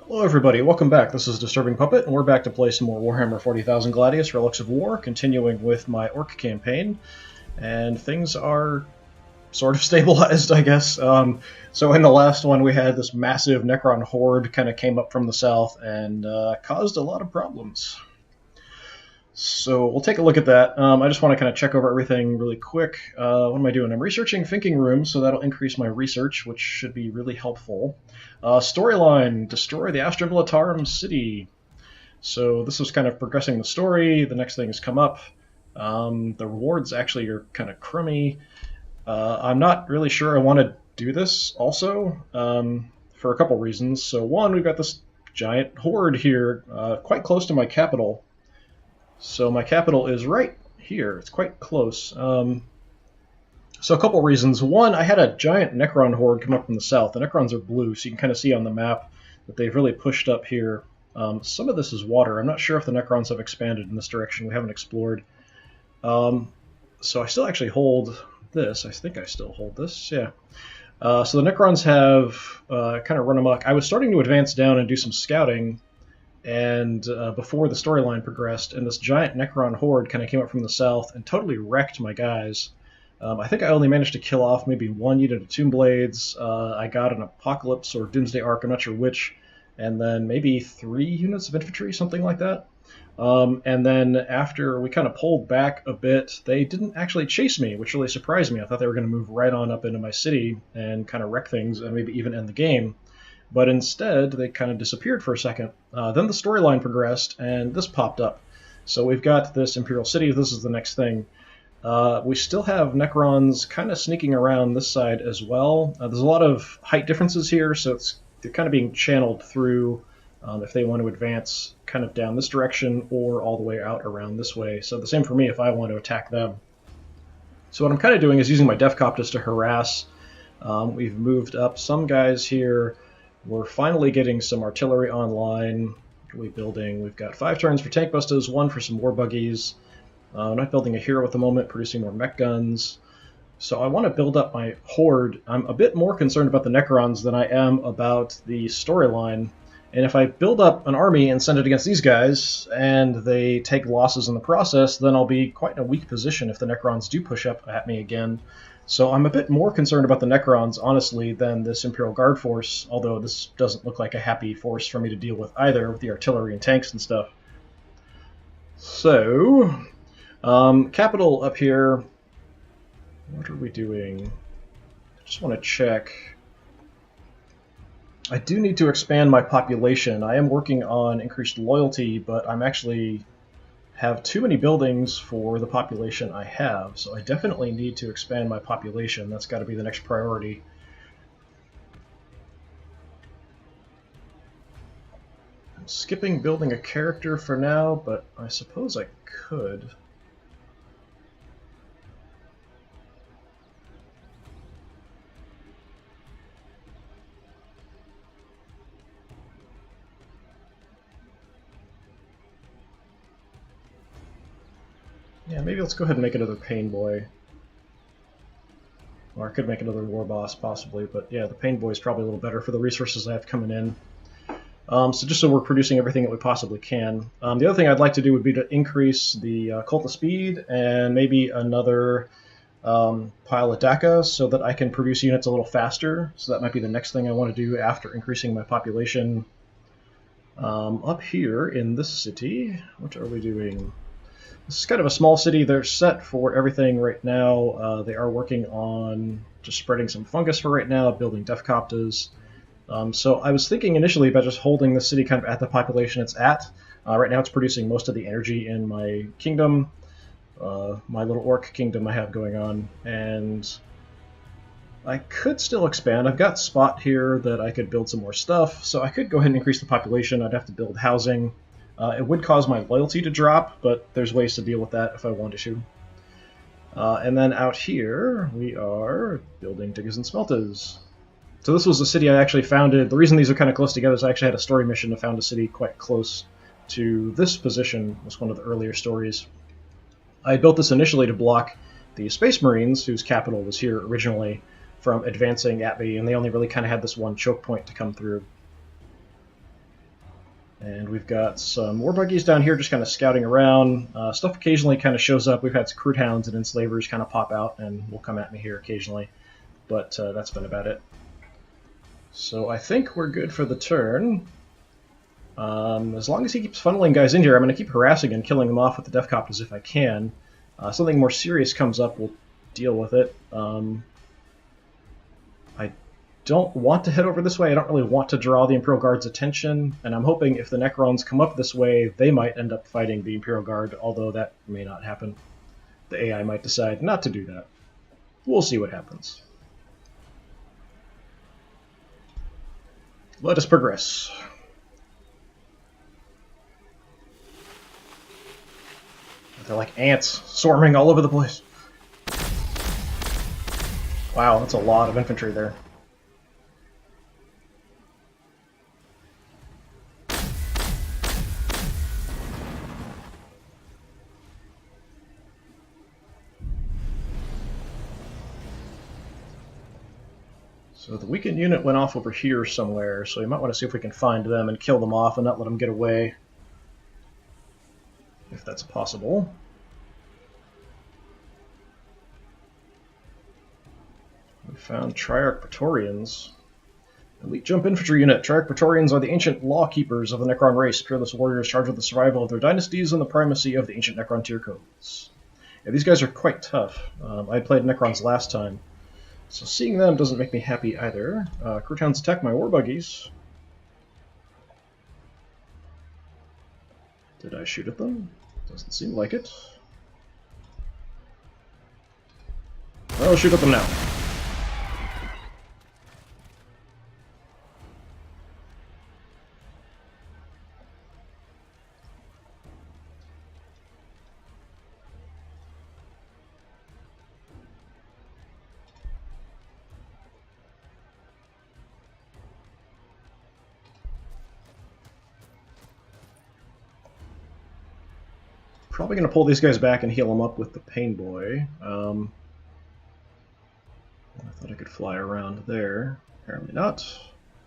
Hello everybody, welcome back. This is DisturbingPuppet, and we're back to play some more Warhammer 40,000 Gladius, Relics of War, continuing with my Orc campaign, and things are sort of stabilized, I guess. So in the last one we had this massive Necron horde kind of came up from the south and caused a lot of problems. So we'll take a look at that. I just want to kind of check over everything really quick. What am I doing? I'm researching thinking rooms, so that'll increase my research, which should be really helpful. Storyline, destroy the Astra Militarum city. So this was kind of progressing the story. The next thing has come up. The rewards actually are kind of crummy. I'm not really sure I want to do this also for a couple reasons. So one, we've got this giant horde here quite close to my capital. So my capital is right here. It's quite close. So a couple reasons. One, I had a giant Necron horde come up from the south. The Necrons are blue, so you can kind of see on the map that they've really pushed up here. Some of this is water. I'm not sure if the Necrons have expanded in this direction. We haven't explored. So I still actually hold this. I think I still hold this. Yeah. So the Necrons have kind of run amok. I was starting to advance down and do some scouting, and before the storyline progressed, and this giant Necron horde kind of came up from the south and totally wrecked my guys. I think I only managed to kill off maybe one unit of Tomb Blades. I got an Apocalypse or Doomsday Arc, I'm not sure which, and then maybe 3 units of infantry, something like that. And then after we kind of pulled back a bit, they didn't actually chase me, which really surprised me. I thought they were going to move right on up into my city and kind of wreck things and maybe even end the game. But instead, they kind of disappeared for a second. Then the storyline progressed, and this popped up. So we've got this Imperial City. This is the next thing. We still have Necrons kind of sneaking around this side as well. There's a lot of height differences here, so they're kind of being channeled through if they want to advance kind of down this direction or all the way out around this way. So the same for me if I want to attack them. So what I'm kind of doing is using my Defcoptus to harass. We've moved up some guys here. We're finally getting some artillery online. We've got 5 turns for tank bustas, 1 for some war buggies. I'm not building a hero at the moment, producing more mech guns. So I want to build up my horde. I'm a bit more concerned about the Necrons than I am about the storyline. And if I build up an army and send it against these guys, and they take losses in the process, then I'll be quite in a weak position if the Necrons do push up at me again. So I'm a bit more concerned about the Necrons, honestly, than this Imperial Guard force, although this doesn't look like a happy force for me to deal with either, with the artillery and tanks and stuff. So, capital up here. What are we doing? I just want to check. I do need to expand my population. I am working on increased loyalty, but I'm actually have too many buildings for the population I have, so I definitely need to expand my population. That's got to be the next priority. I'm skipping building a character for now, but I suppose I could. Yeah, maybe let's go ahead and make another Pain Boy. Or I could make another War Boss, possibly, but yeah, the Pain Boy is probably a little better for the resources I have coming in. So just so we're producing everything that we possibly can. The other thing I'd like to do would be to increase the Cult of Speed and maybe another pile of DACA so that I can produce units a little faster. So that might be the next thing I want to do after increasing my population. Up here in this city, what are we doing? This is kind of a small city. They're set for everything right now. They are working on just spreading some fungus for right now, building Defcoptas. So I was thinking initially about just holding the city kind of at the population it's at. Right now it's producing most of the energy in my kingdom, my little orc kingdom I have going on. And I could still expand. I've got spot here that I could build some more stuff, so I could go ahead and increase the population. I'd have to build housing. It would cause my loyalty to drop, but there's ways to deal with that if I wanted to. And then out here, we are building diggers and smelters. So this was a city I actually founded. The reason these are kind of close together is I actually had a story mission to found a city quite close to this position. It was one of the earlier stories. I built this initially to block the Space Marines, whose capital was here originally, from advancing at me, and they only really kind of had this one choke point to come through. And we've got some war buggies down here just kind of scouting around. Stuff occasionally kind of shows up. We've had crude hounds and enslavers kind of pop out and will come at me here occasionally. But that's been about it. So I think we're good for the turn. As long as he keeps funneling guys in here, I'm going to keep harassing and killing them off with the Death Copters if I can. Something more serious comes up, we'll deal with it. I don't want to head over this way. I don't really want to draw the Imperial Guard's attention, and I'm hoping if the Necrons come up this way, they might end up fighting the Imperial Guard, although that may not happen. The AI might decide not to do that. We'll see what happens. Let us progress. They're like ants swarming all over the place. Wow, that's a lot of infantry there. So the weakened unit went off over here somewhere, so we might want to see if we can find them and kill them off and not let them get away. If that's possible. We found Triarch Praetorians. Elite Jump Infantry Unit. Triarch Praetorians are the ancient law keepers of the Necron race, peerless warriors charged with the survival of their dynasties and the primacy of the ancient Necron tier codes. Yeah, these guys are quite tough. I played Necrons last time, so seeing them doesn't make me happy either. Crewtowns attack my war buggies. Did I shoot at them? Doesn't seem like it. I'll shoot at them now. Probably going to pull these guys back and heal them up with the Pain Boy. I thought I could fly around there. Apparently not.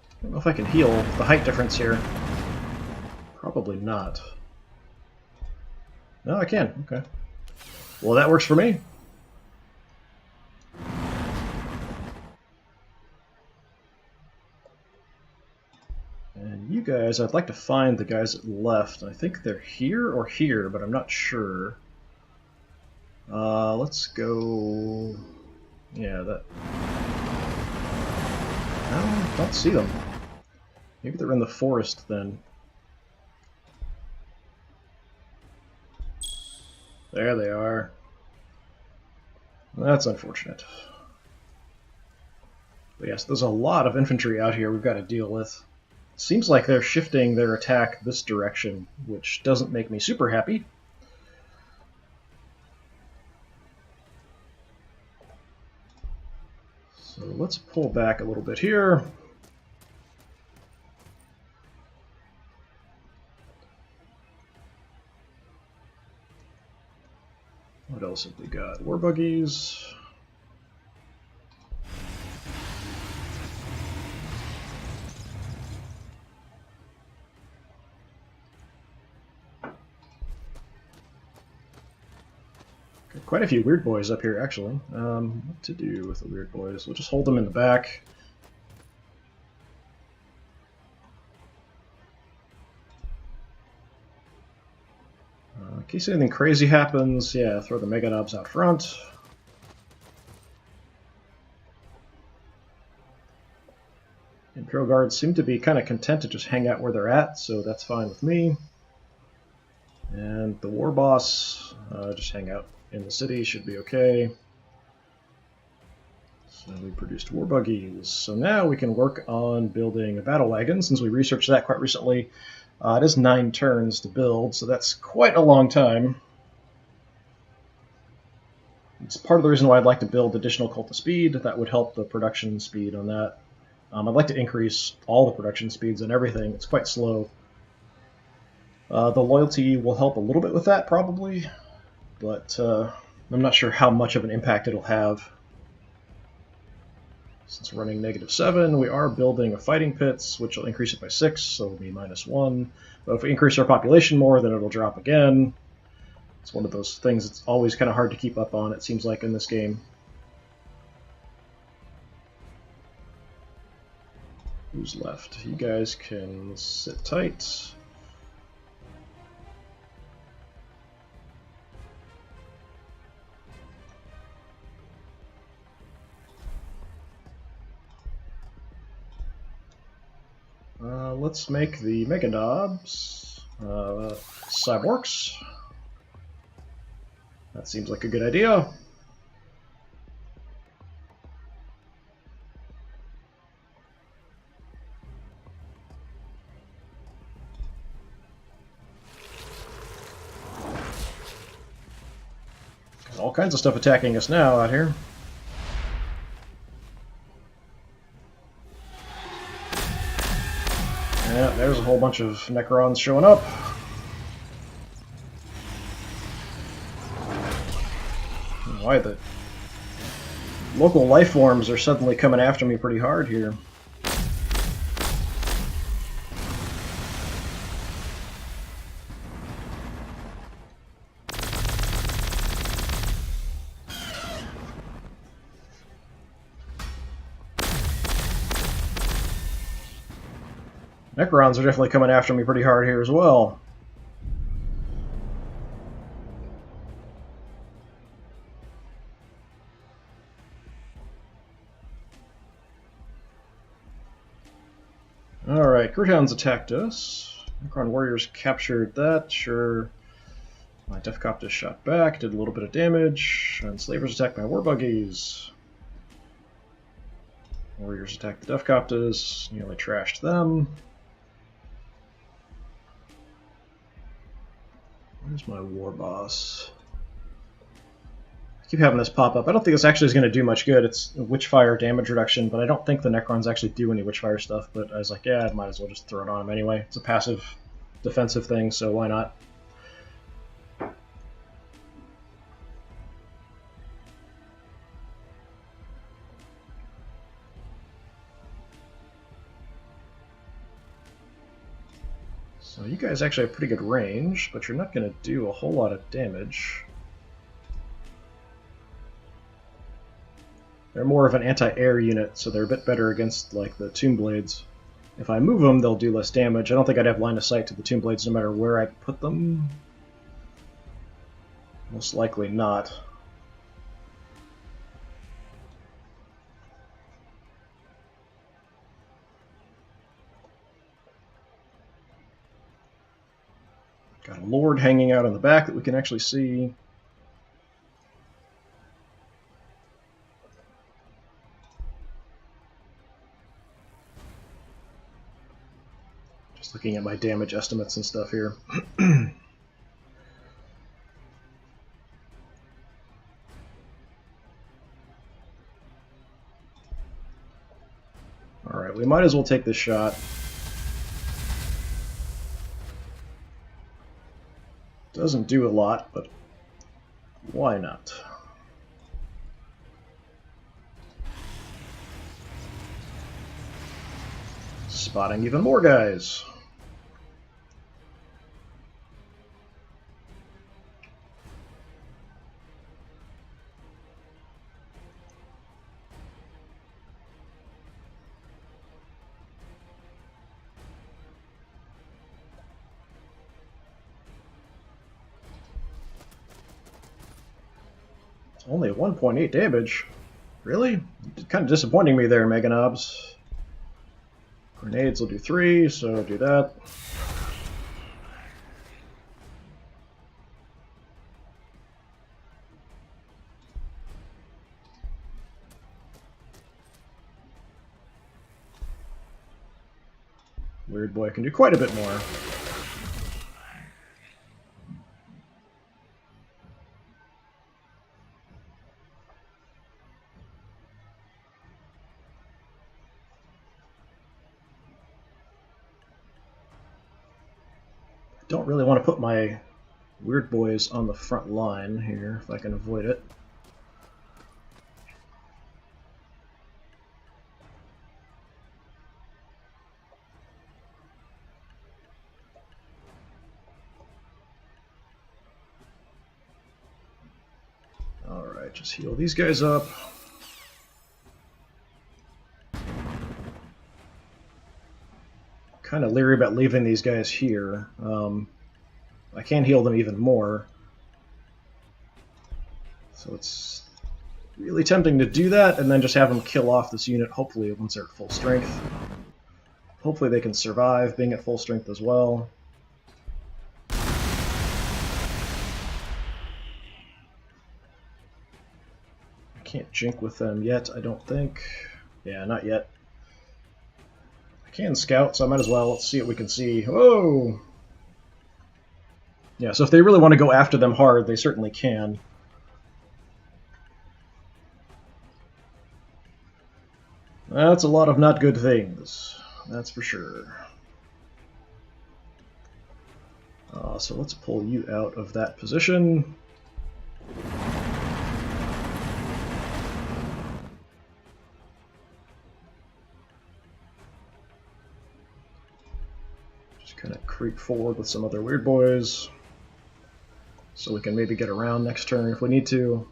I don't know if I can heal with the height difference here. Probably not. No, I can. Okay. Well, that works for me. And you guys, I'd like to find the guys that left. I think they're here or here, but I'm not sure. Let's go... Yeah, that... I don't see them. Maybe they're in the forest then. There they are. That's unfortunate. But yes, there's a lot of infantry out here we've got to deal with. Seems like they're shifting their attack this direction, which doesn't make me super happy. So let's pull back a little bit here. What else have we got? War buggies. Quite a few weird boys up here, actually. What to do with the weird boys? We'll just hold them in the back. In case anything crazy happens, yeah, throw the Mega Knobs out front. Imperial Guards seem to be kind of content to just hang out where they're at, so that's fine with me. And the War Boss, just hang out in the city, should be okay. So we produced war buggies. So now we can work on building a battle wagon, since we researched that quite recently. It is 9 turns to build, so that's quite a long time. It's part of the reason why I'd like to build additional Cult of Speed. That would help the production speed on that. I'd like to increase all the production speeds and everything. It's quite slow. The loyalty will help a little bit with that, probably. But I'm not sure how much of an impact it'll have. Since we're running -7, we are building a fighting pits, which will increase it by 6, so it'll be -1. But if we increase our population more, then it'll drop again. It's one of those things that's always kind of hard to keep up on, it seems like, in this game. Who's left? You guys can sit tight. Let's make the Mega Knobs Cyborgs. That seems like a good idea. Got all kinds of stuff attacking us now out here. Yeah, there's a whole bunch of Necrons showing up. Why the local life forms are suddenly coming after me pretty hard here. Necrons are definitely coming after me pretty hard here as well. Alright, Croutons attacked us. Necron warriors captured that, sure. My Deathcopters shot back, did a little bit of damage. Enslavers attacked my war buggies. Warriors attacked the Deathcopters, nearly trashed them. Where's my war boss? I keep having this pop up. I don't think this actually is going to do much good. It's Witchfire damage reduction, but I don't think the Necrons actually do any Witchfire stuff. But I was like, yeah, I might as well just throw it on them anyway. It's a passive defensive thing, so why not? So you guys actually have pretty good range, but you're not going to do a whole lot of damage. They're more of an anti-air unit, so they're a bit better against like the Tomb Blades. If I move them, they'll do less damage. I don't think I'd have line of sight to the Tomb Blades no matter where I put them. Most likely not. Got a Lord hanging out in the back that we can actually see. Just looking at my damage estimates and stuff here. Alright, we might as well take this shot. Doesn't do a lot, but why not? Spotting even more guys. Only 1.8 damage? Really? Kind of disappointing me there, Mega Knobs. Grenades will do 3, so do that. Weird Boy can do quite a bit more. Don't really want to put my Weird Boys on the front line here, if I can avoid it. Alright, just heal these guys up. Kind of leery about leaving these guys here. I can heal them even more. So it's really tempting to do that and then just have them kill off this unit, hopefully once they're at full strength. Hopefully they can survive being at full strength as well. I can't jink with them yet, I don't think. Yeah, not yet. I can scout, so I might as well. Let's see what we can see. Whoa! Yeah, so if they really want to go after them hard, they certainly can. That's a lot of not good things, that's for sure. So let's pull you out of that position. Just kind of creep forward with some other weird boys, so we can maybe get around next turn if we need to.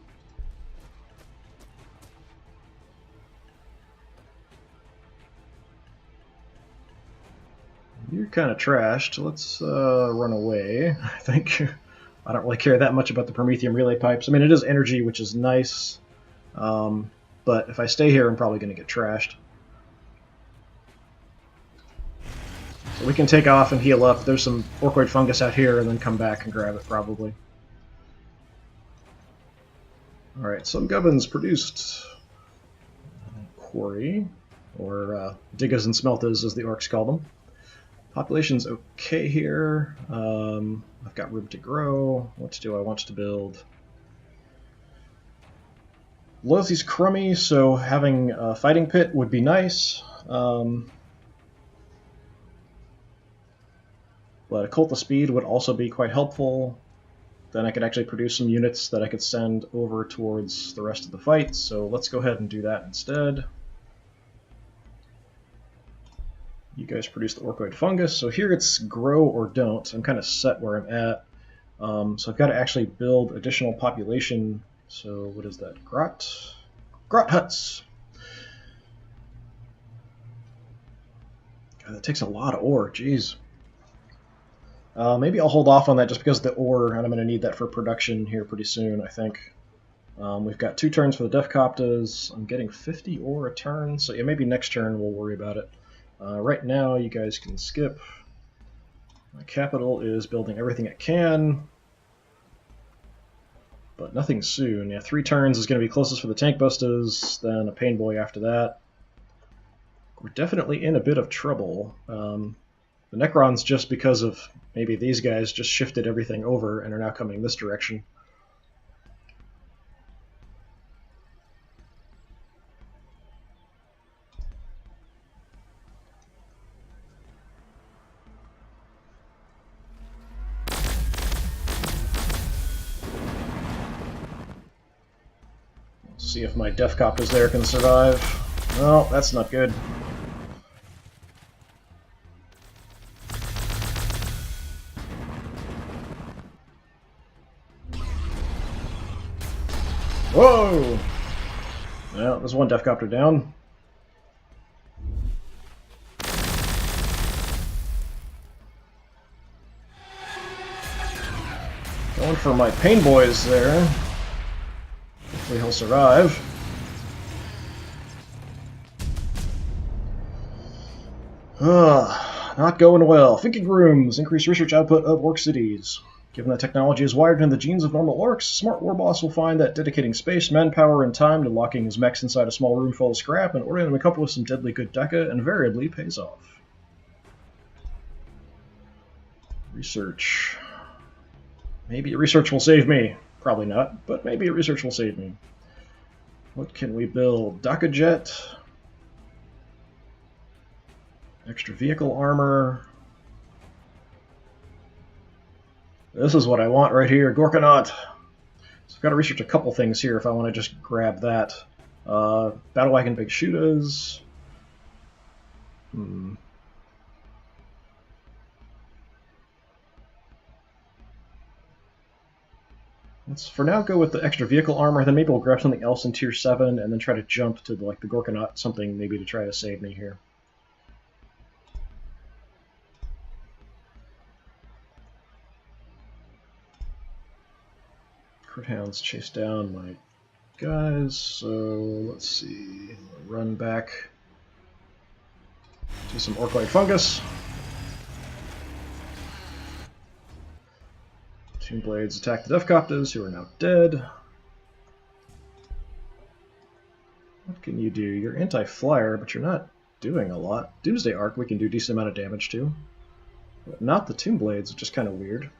You're kind of trashed. Let's run away, I think. I don't really care that much about the Prometheum relay pipes. I mean, it is energy, which is nice. But if I stay here, I'm probably going to get trashed. So we can take off and heal up. There's some Orkoid fungus out here, and then come back and grab it, probably. Alright, some gubbins produced quarry, or diggas and smeltas, as the Orks call them. Population's okay here. I've got room to grow. What do I want to build? Loyalty's crummy, so having a fighting pit would be nice. But a cult of speed would also be quite helpful. Then I could actually produce some units that I could send over towards the rest of the fight, so let's go ahead and do that instead. You guys produce the Orkoid fungus, so here it's grow or don't. I'm kind of set where I'm at. So I've got to actually build additional population. So what is that? Grot huts! God, that takes a lot of ore, jeez. Maybe I'll hold off on that just because of the ore, and I'm going to need that for production here pretty soon, I think. We've got 2 turns for the Defcoptas. I'm getting 50 ore a turn, so yeah, maybe next turn we'll worry about it. Right now, you guys can skip. My capital is building everything it can, but nothing soon. Yeah, 3 turns is going to be closest for the tank busters, then a pain boy after that. We're definitely in a bit of trouble. The Necrons, just because of maybe these guys, just shifted everything over and are now coming this direction. See if my Defcopters there can survive. No, that's not good. Whoa! Well, there's one Defcopter down. Going for my pain boys there. Hopefully he'll survive. Not going well. Thinking rooms. Increase research output of Ork cities. Given that technology is wired into the genes of normal orcs, smart warboss will find that dedicating space, manpower, and time to locking his mechs inside a small room full of scrap and ordering them a couple with some deadly good deca invariably pays off. Research. Maybe research will save me. Probably not, but maybe research will save me. What can we build? Daka jet. Extra vehicle armor. This is what I want right here, Gorkanaut. So I've got to research a couple things here if I want to just grab that. Battle wagon big shooters. Let's for now go with the extra vehicle armor, then maybe we'll grab something else in tier 7 and then try to jump to like the Gorkanaut, something maybe to try to save me here. Crit Hounds chase down my guys, so let's see. Run back to some Orkoid Fungus. Tomb Blades attack the Deathcoptas, who are now dead. What can you do? You're anti-flyer, but you're not doing a lot. Doomsday Arc we can do a decent amount of damage to. But not the Tomb Blades, which is kind of weird.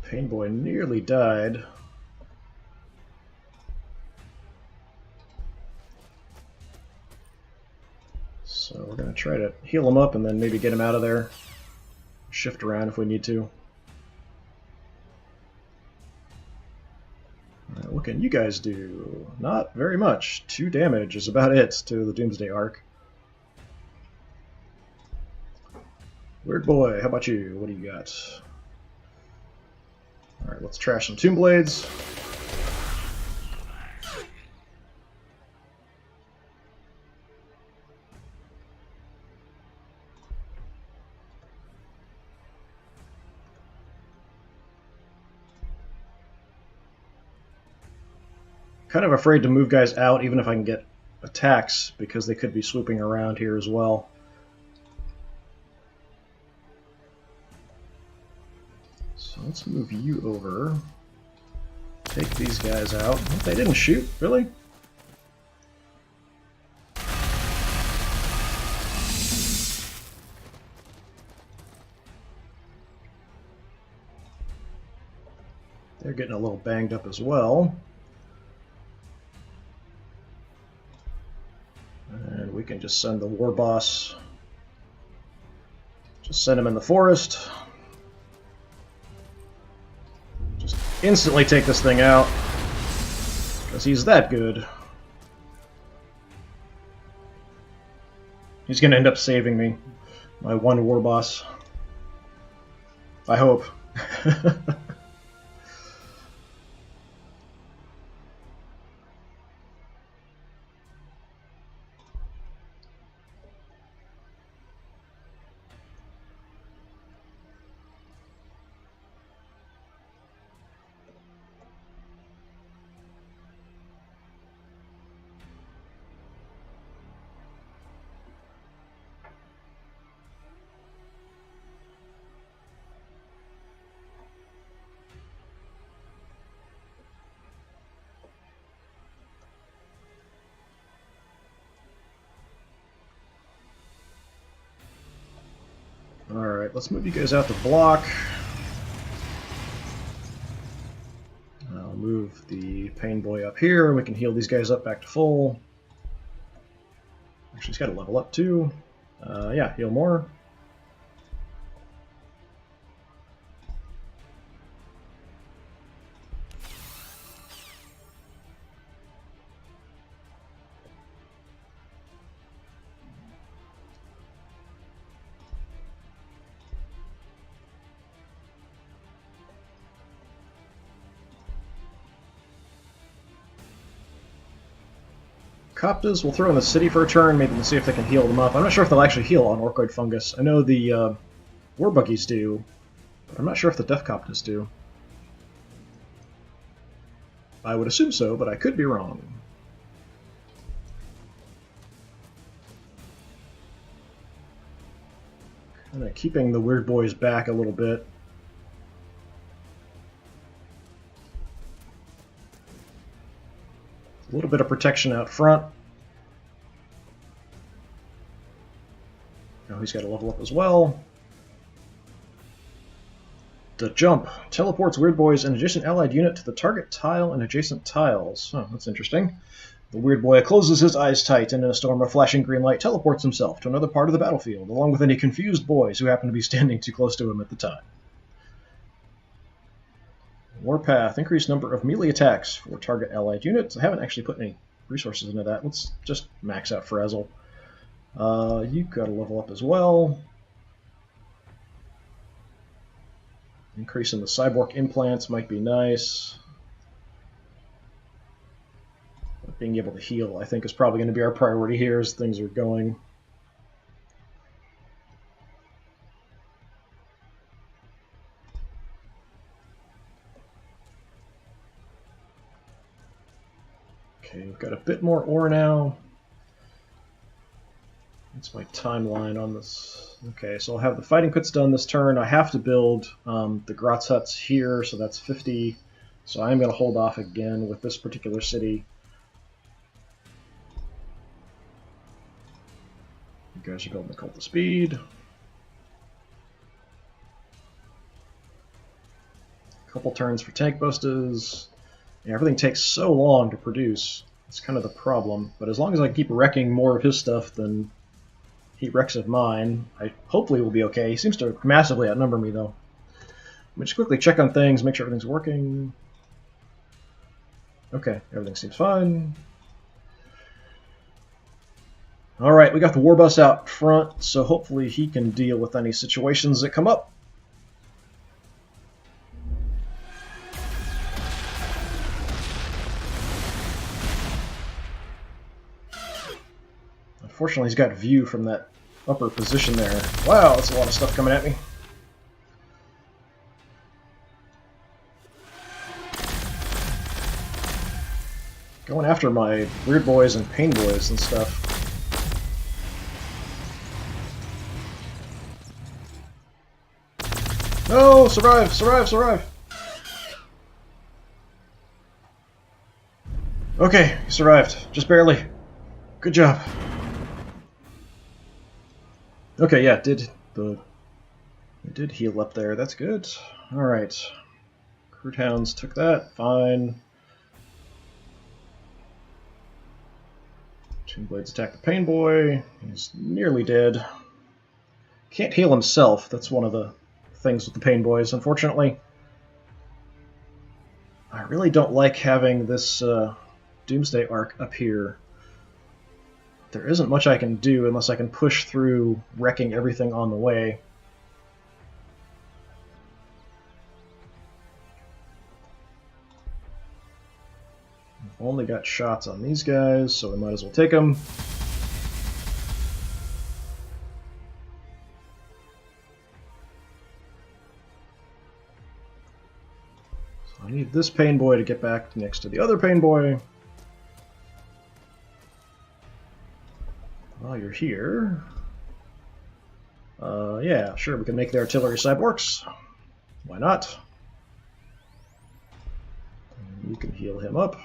Pain Boy nearly died. So we're going to try to heal him up and then maybe get him out of there. Shift around if we need to. Alright, what can you guys do? Not very much. 2 damage is about it to the Doomsday Arc. Weird Boy, how about you? What do you got? Alright, let's trash some Tomb Blades. Kind of afraid to move guys out even if I can get attacks because they could be swooping around here as well. So let's move you over. Take these guys out. They didn't shoot, really? They're getting a little banged up as well. And we can just send the war boss. Just send him in the forest. Just instantly take this thing out. Because he's that good. He's going to end up saving me. My one war boss. I hope. Alright, let's move you guys out to block. I'll move the Pain Boy up here. We can heal these guys up back to full. Actually, he's got to level up too. Yeah, heal more. Coptas we'll throw in the city for a turn, maybe we'll see if they can heal them up. I'm not sure if they'll actually heal on Orkoid Fungus. I know the War Buggies do, but I'm not sure if the Death Coptas do. I would assume so, but I could be wrong. Kind of keeping the Weird Boys back a little bit. A little bit of protection out front. Now he's got to level up as well. The jump teleports Weird Boys and adjacent allied unit to the target tile and adjacent tiles. Oh, that's interesting. The Weird Boy closes his eyes tight and in a storm of flashing green light teleports himself to another part of the battlefield, along with any confused boys who happen to be standing too close to him at the time. Warpath, increased number of melee attacks for target allied units. I haven't actually put any resources into that. Let's just max out Frazzle. You've got to level up as well. Increasing the cyborg implants might be nice. But being able to heal, I think, is probably going to be our priority here as things are going. Okay, we've got a bit more ore now. That's my timeline on this. Okay, so I'll have the fighting pits done this turn. I have to build the Grotz huts here, so that's 50. So I'm going to hold off again with this particular city. You guys are building the Cult of Speed. A couple turns for tank busters. Yeah, everything takes so long to produce. It's kind of the problem. But as long as I keep wrecking more of his stuff than he wrecks of mine, I hopefully will be okay. He seems to massively outnumber me, though. Let me just quickly check on things, make sure everything's working. Okay, everything seems fine. Alright, we got the war bus out front, so hopefully he can deal with any situations that come up. Unfortunately, he's got view from that upper position there. Wow, that's a lot of stuff coming at me. Going after my weird boys and pain boys and stuff. No! Survive! Survive! Survive! Okay, he survived. Just barely. Good job. Okay, yeah, it did heal up there. That's good. Alright. Crude Hounds took that. Fine. Two Blades attack the Pain Boy. He's nearly dead. Can't heal himself. That's one of the things with the Pain Boys, unfortunately. I really don't like having this Doomsday arc up here. There isn't much I can do unless I can push through wrecking everything on the way. I've only got shots on these guys, so we might as well take them. So I need this Pain Boy to get back next to the other Pain Boy. While you're here, yeah, sure, we can make the artillery cyborgs. Why not? You can heal him up.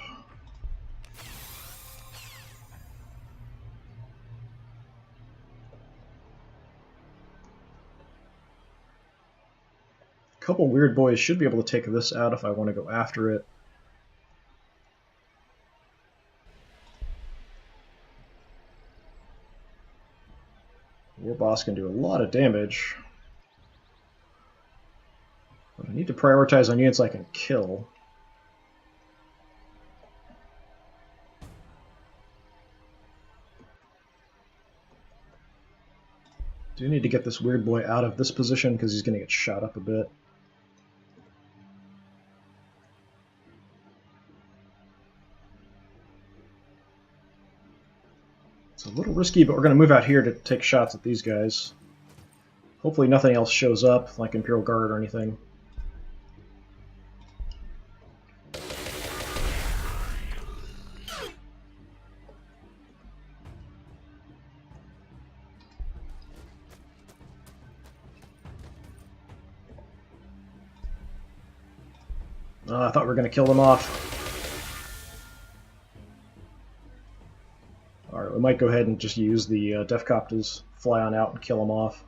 A couple weird boys should be able to take this out if I want to go after it. War boss can do a lot of damage. But I need to prioritize on units I can kill. Do need to get this weird boy out of this position because he's going to get shot up a bit. It's a little risky, but we're going to move out here to take shots at these guys. Hopefully nothing else shows up, like Imperial Guard or anything. I thought we were going to kill them off. Alright, we might go ahead and just use the Defcopters, fly on out and kill them off.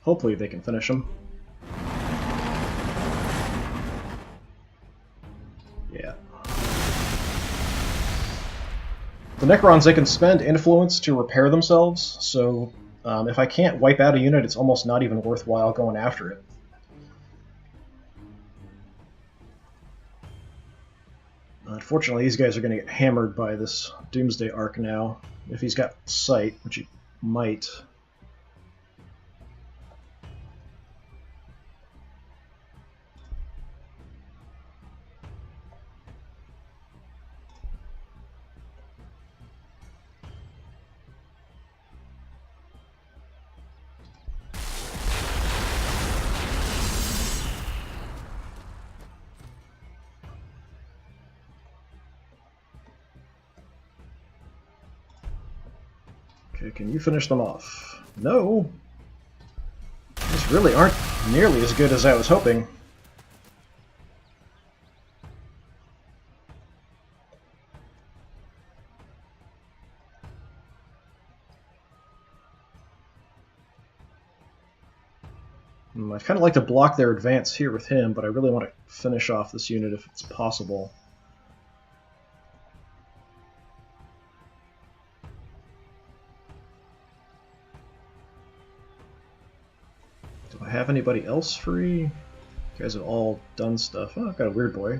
Hopefully they can finish them. Yeah. The Necrons, they can spend influence to repair themselves, so if I can't wipe out a unit, it's almost not even worthwhile going after it. Unfortunately, these guys are going to get hammered by this Doomsday Arc now. If he's got sight, which he might. Okay, can you finish them off? No! These really aren't nearly as good as I was hoping. I'd kind of like to block their advance here with him, but I really want to finish off this unit if it's possible. Do I have anybody else free? You guys have all done stuff. Oh, I've got a weird boy.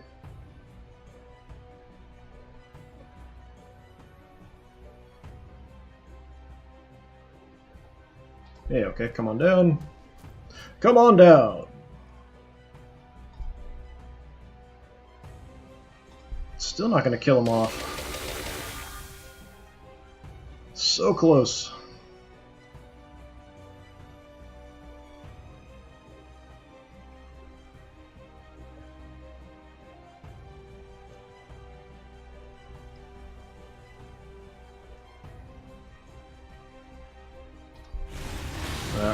Hey, okay, come on down. Come on down! Still not going to kill him off. So close.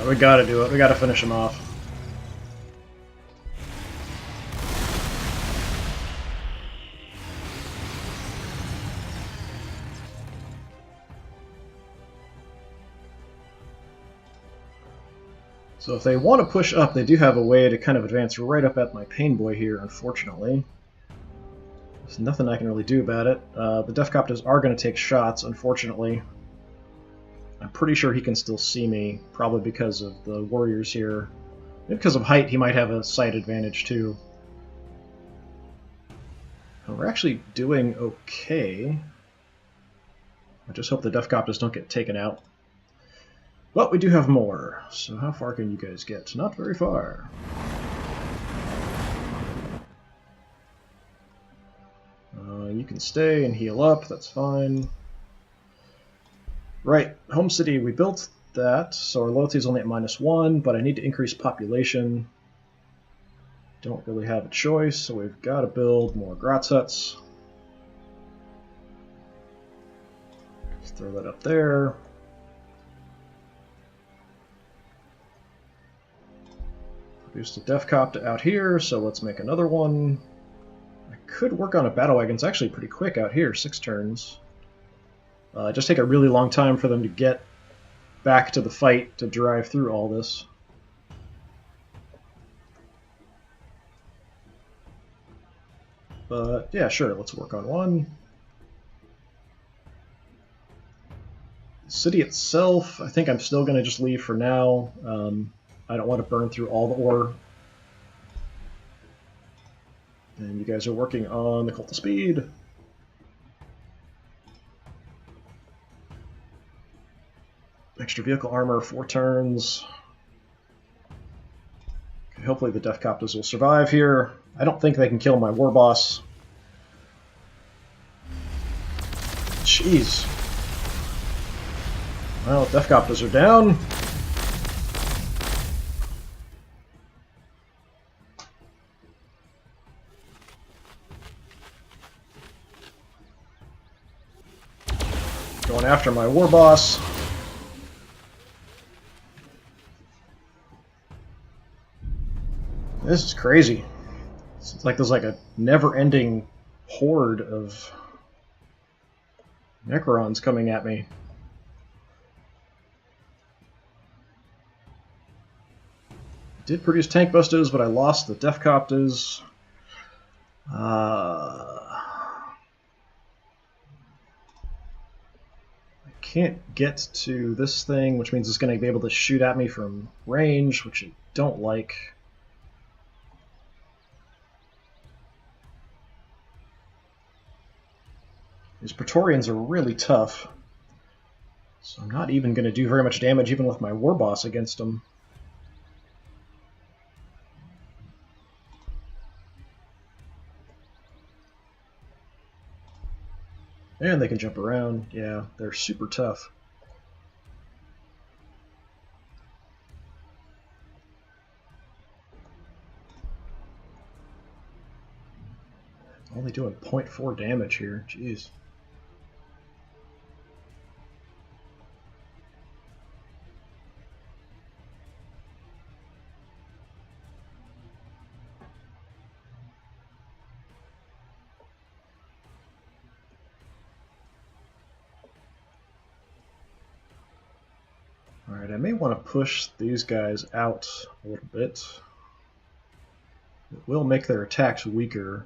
We gotta do it. We gotta finish him off. So if they want to push up, they do have a way to kind of advance right up at my Pain Boy here, unfortunately. There's nothing I can really do about it. The Death Copters are going to take shots, unfortunately. I'm pretty sure he can still see me, probably because of the warriors here. Maybe because of height, he might have a sight advantage too. And we're actually doing okay. I just hope the Death Copters don't get taken out. But we do have more, so how far can you guys get? Not very far. You can stay and heal up, that's fine. Right, Home City, we built that, so our loyalty is only at -1, but I need to increase population. Don't really have a choice, so we've got to build more Gratz huts. Just throw that up there. Produce the Death Copter out here, so let's make another one. I could work on a battle wagon. It's actually pretty quick out here, 6 turns. Just take a really long time for them to get back to the fight to drive through all this. But yeah, sure, let's work on one. The city itself, I think I'm still going to just leave for now. I don't want to burn through all the ore. And you guys are working on the Cult of Speed. Extra vehicle armor, 4 turns. Okay, hopefully the Death Copters will survive here. I don't think they can kill my war boss. Jeez. Well, Death Copters are down. Going after my war boss. This is crazy. It's like there's like a never-ending horde of Necrons coming at me. I did produce tank busters, but I lost the Death Copters. I can't get to this thing, which means it's going to be able to shoot at me from range, which I don't like. These Praetorians are really tough, so I'm not even going to do very much damage even with my War Boss against them. And they can jump around. Yeah, they're super tough. Only doing 0.4 damage here. Jeez. Alright, I may want to push these guys out a little bit. It will make their attacks weaker.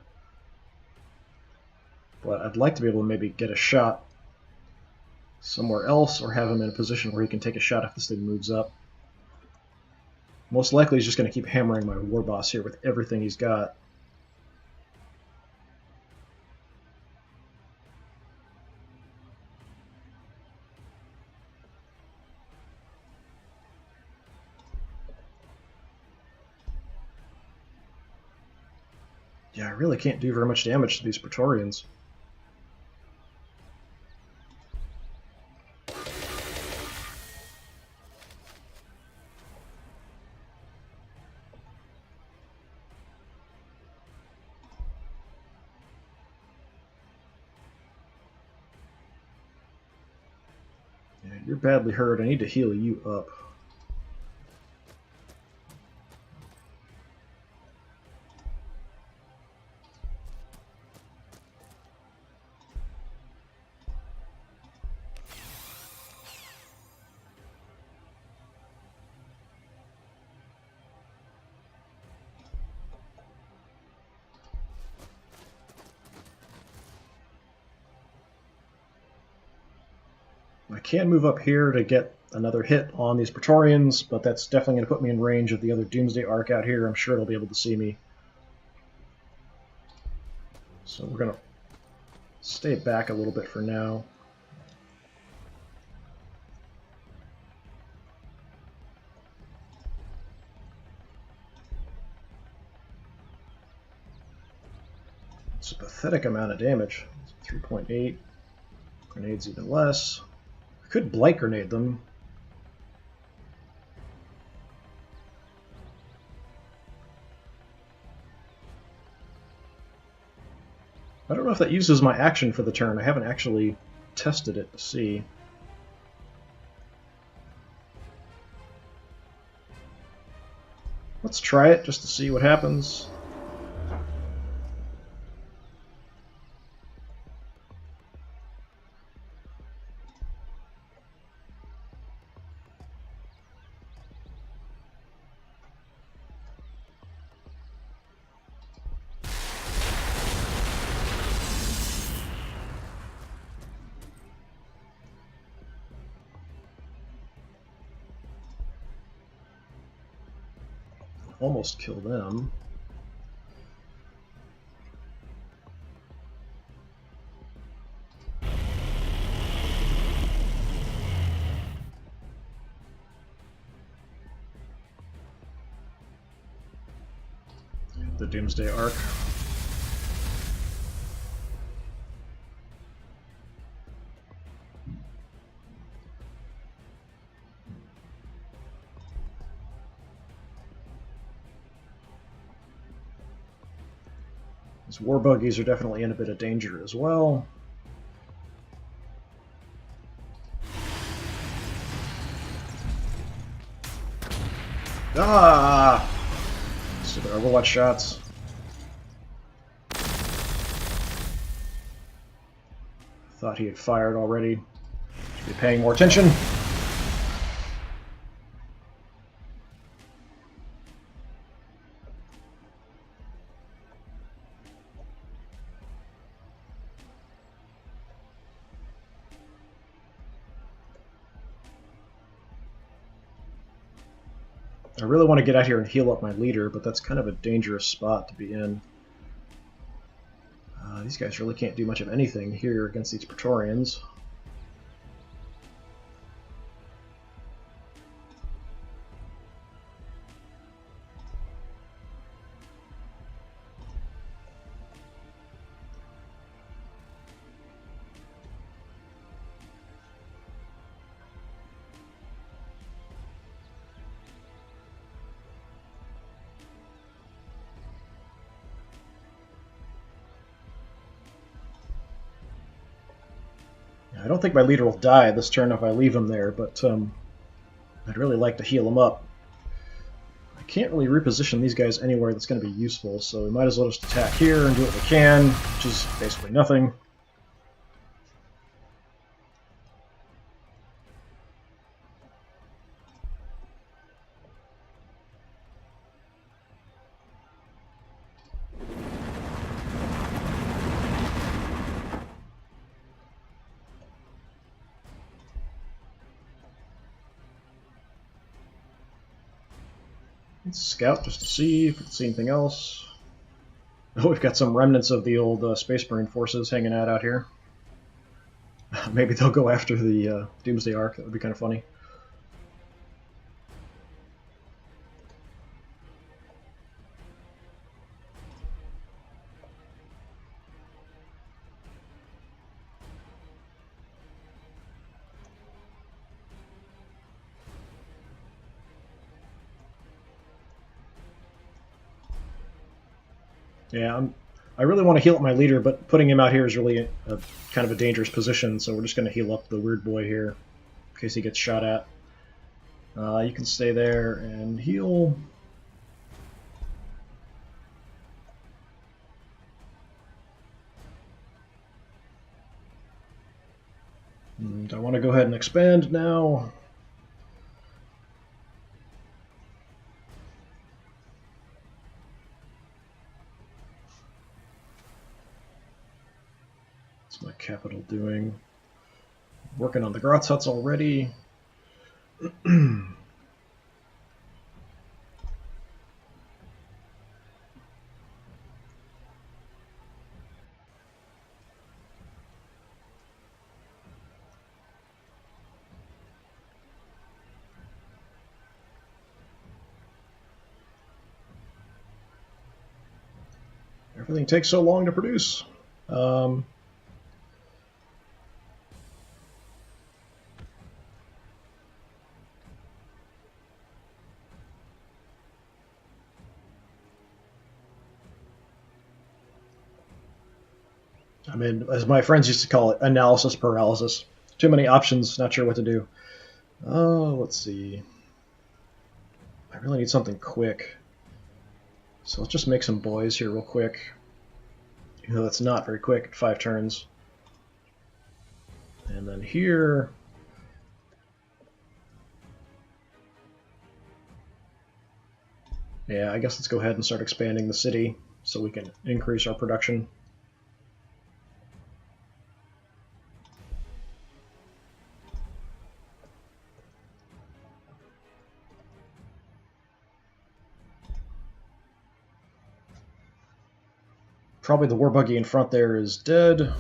But I'd like to be able to maybe get a shot somewhere else or have him in a position where he can take a shot if this thing moves up. Most likely he's just going to keep hammering my War Boss here with everything he's got. Yeah, I really can't do very much damage to these Praetorians. Yeah, you're badly hurt. I need to heal you up. I can move up here to get another hit on these Praetorians, but that's definitely going to put me in range of the other Doomsday Ark out here. I'm sure it'll be able to see me. So we're going to stay back a little bit for now. It's a pathetic amount of damage. 3.8. Grenades even less. I could Blight Grenade them. I don't know if that uses my action for the turn. I haven't actually tested it to see. Let's try it just to see what happens. Almost kill them. The Doomsday Ark. These war buggies are definitely in a bit of danger as well. Ah! Stupid Overwatch shots. Thought he had fired already. Should be paying more attention. I really want to get out here and heal up my leader, but that's kind of a dangerous spot to be in. These guys really can't do much of anything here against these Praetorians. I don't think my leader will die this turn if I leave him there, but I'd really like to heal him up. I can't really reposition these guys anywhere that's going to be useful, so we might as well just attack here and do what we can, which is basically nothing. Let's scout just to see if we can see anything else. Oh, we've got some remnants of the old Space Marine forces hanging out here. Maybe they'll go after the Doomsday Ark. That would be kind of funny. Yeah, I really want to heal up my leader, but putting him out here is really kind of a dangerous position, so we're just going to heal up the weird boy here in case he gets shot at. You can stay there and heal. And I want to go ahead and expand now. What's my capital doing? Working on the Grotz huts already. Everything takes so long to produce. I mean, as my friends used to call it, analysis paralysis. Too many options, not sure what to do. Oh, let's see. I really need something quick. So let's just make some boys here real quick. Even though that's not very quick at 5 turns. And then here... Yeah, I guess let's go ahead and start expanding the city so we can increase our production. Probably the war buggy in front there is dead.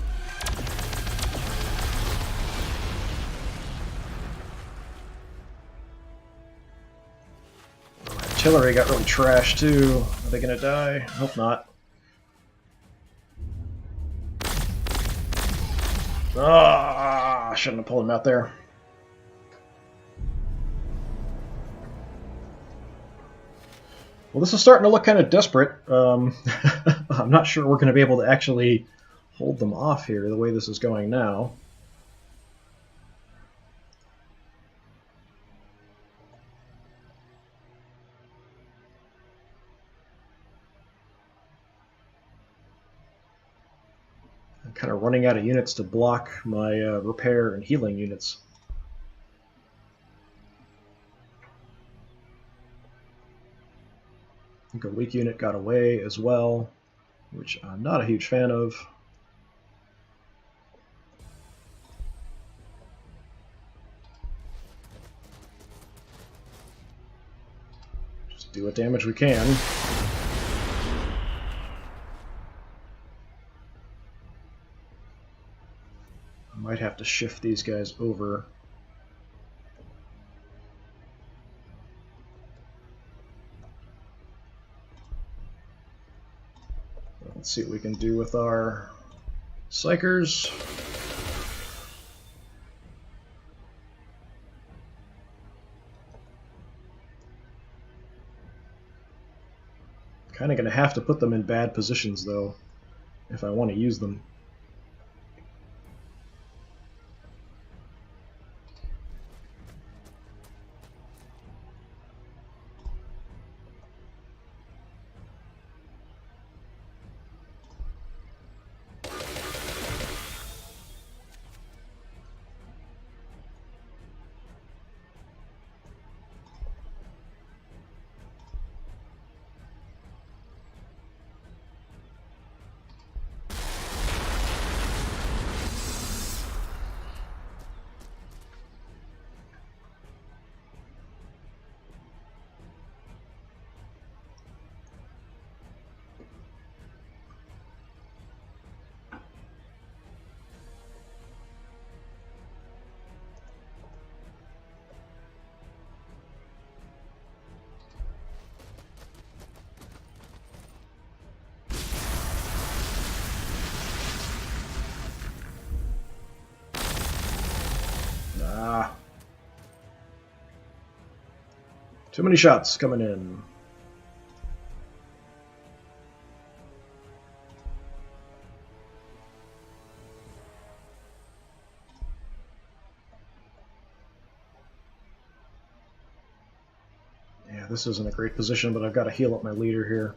Artillery got really trashed too. Are they gonna die? Hope not. Ah, I shouldn't have pulled him out there. Well, this is starting to look kind of desperate. I'm not sure we're going to be able to actually hold them off here the way this is going now. I'm kind of running out of units to block my repair and healing units. I think a weak unit got away as well, which I'm not a huge fan of. Just do what damage we can. Might have to shift these guys over. Let's see what we can do with our Psychers. Kind of going to have to put them in bad positions, though, if I want to use them. Too many shots coming in. Yeah, this isn't a great position, but I've got to heal up my leader here.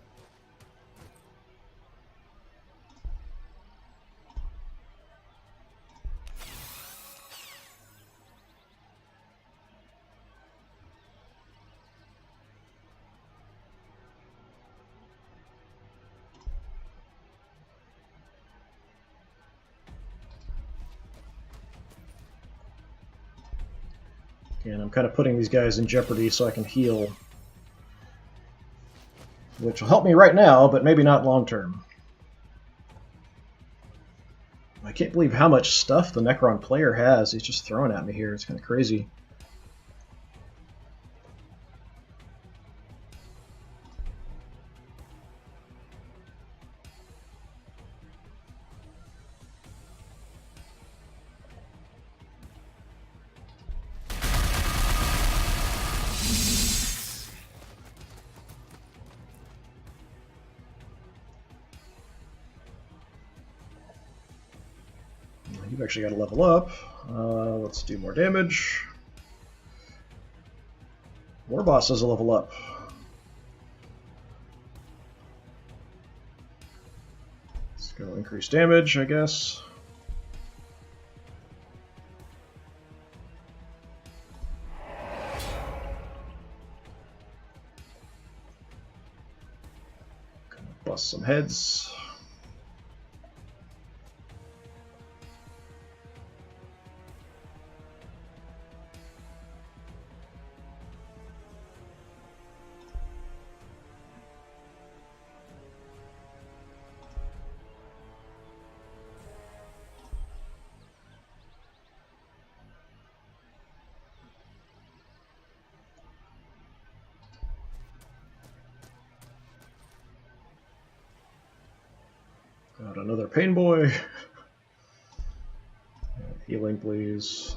And I'm kind of putting these guys in jeopardy so I can heal. Which will help me right now, but maybe not long term. I can't believe how much stuff the Necron player has. He's just throwing at me here. It's kind of crazy. You've actually got to level up. Let's do more damage. War Boss does a level up. Let's go increase damage, I guess. Gonna bust some heads. Got another pain boy. Healing, please.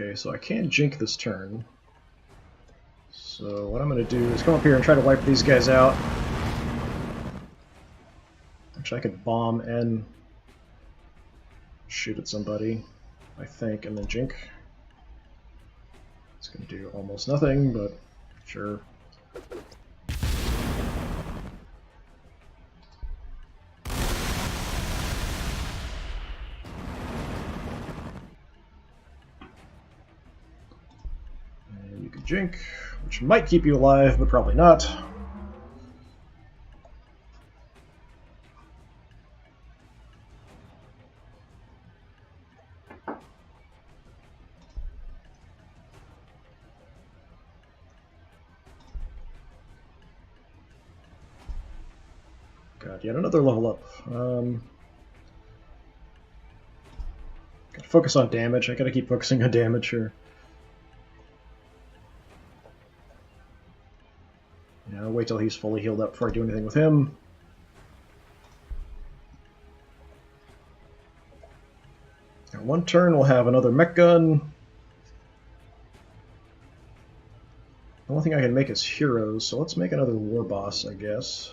Okay, so I can jink this turn. So what I'm going to do is come up here and try to wipe these guys out. Actually, I could bomb and shoot at somebody, I think, and then jink. It's going to do almost nothing, but sure. Jink, which might keep you alive, but probably not. God, yet another level up. Gotta focus on damage. I gotta keep focusing on damage here. Yeah, I'll wait till he's fully healed up before I do anything with him. In one turn, we'll have another mech gun. The only thing I can make is heroes, so let's make another war boss, I guess.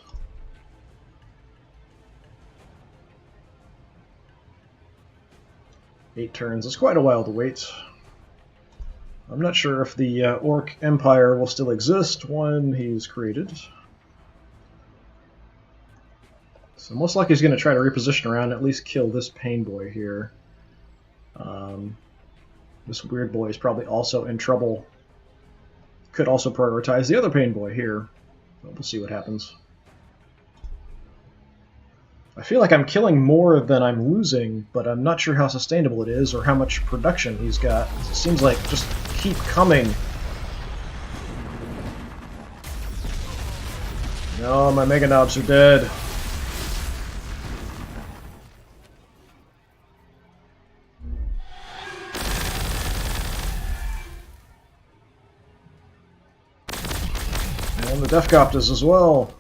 Eight turns. It's quite a while to wait. I'm not sure if the Orc Empire will still exist when he's created. So most likely he's going to try to reposition around and at least kill this pain boy here. This weird boy is probably also in trouble. Could also prioritize the other pain boy here. But we'll see what happens. I feel like I'm killing more than I'm losing, but I'm not sure how sustainable it is or how much production he's got. It seems like just keep coming. No, my Mega Knobs are dead. And the Deathcopters as well.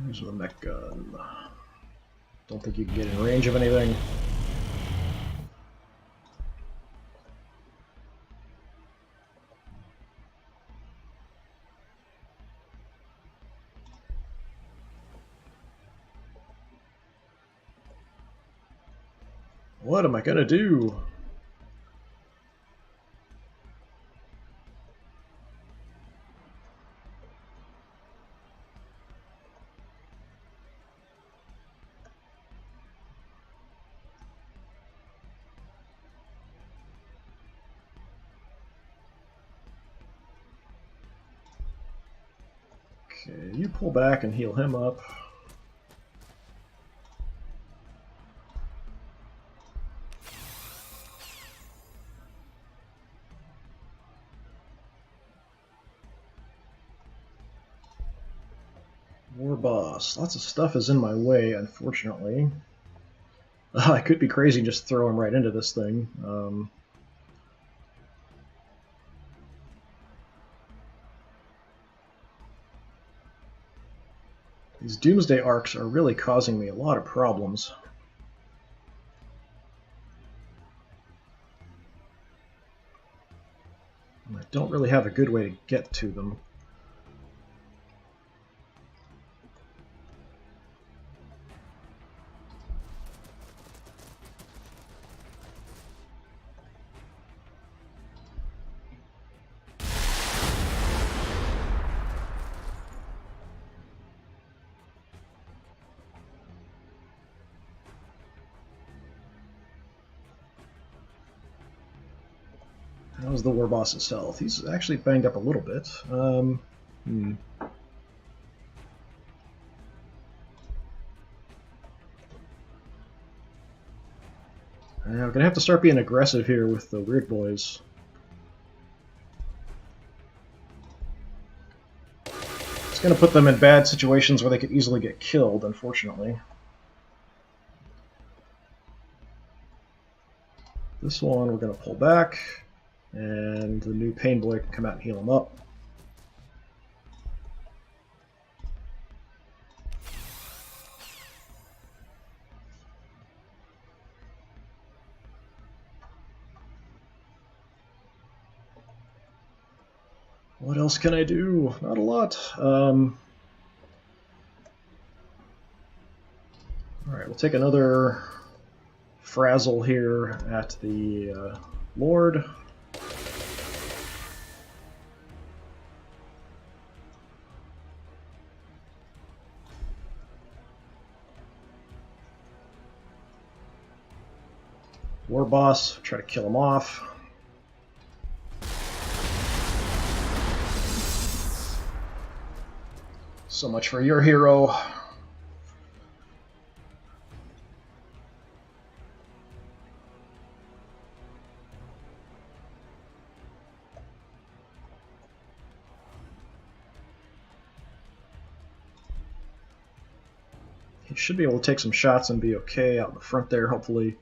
Where's the mech gun? Don't think you can get in range of anything. What am I gonna do? Okay, you pull back and heal him up. War boss. Lots of stuff is in my way, unfortunately. I could be crazy and just throw him right into this thing. These Doomsday Arcs are really causing me a lot of problems. And I don't really have a good way to get to them. How's the war boss's health? He's actually banged up a little bit. I'm gonna have to start being aggressive here with the weird boys. It's gonna put them in bad situations where they could easily get killed, unfortunately. This one we're gonna pull back. And the new pain boy can come out and heal him up. What else can I do? Not a lot. Alright, we'll take another frazzle here at the Lord. War boss, try to kill him off. So much for your hero. He should be able to take some shots and be okay out in the front there, hopefully.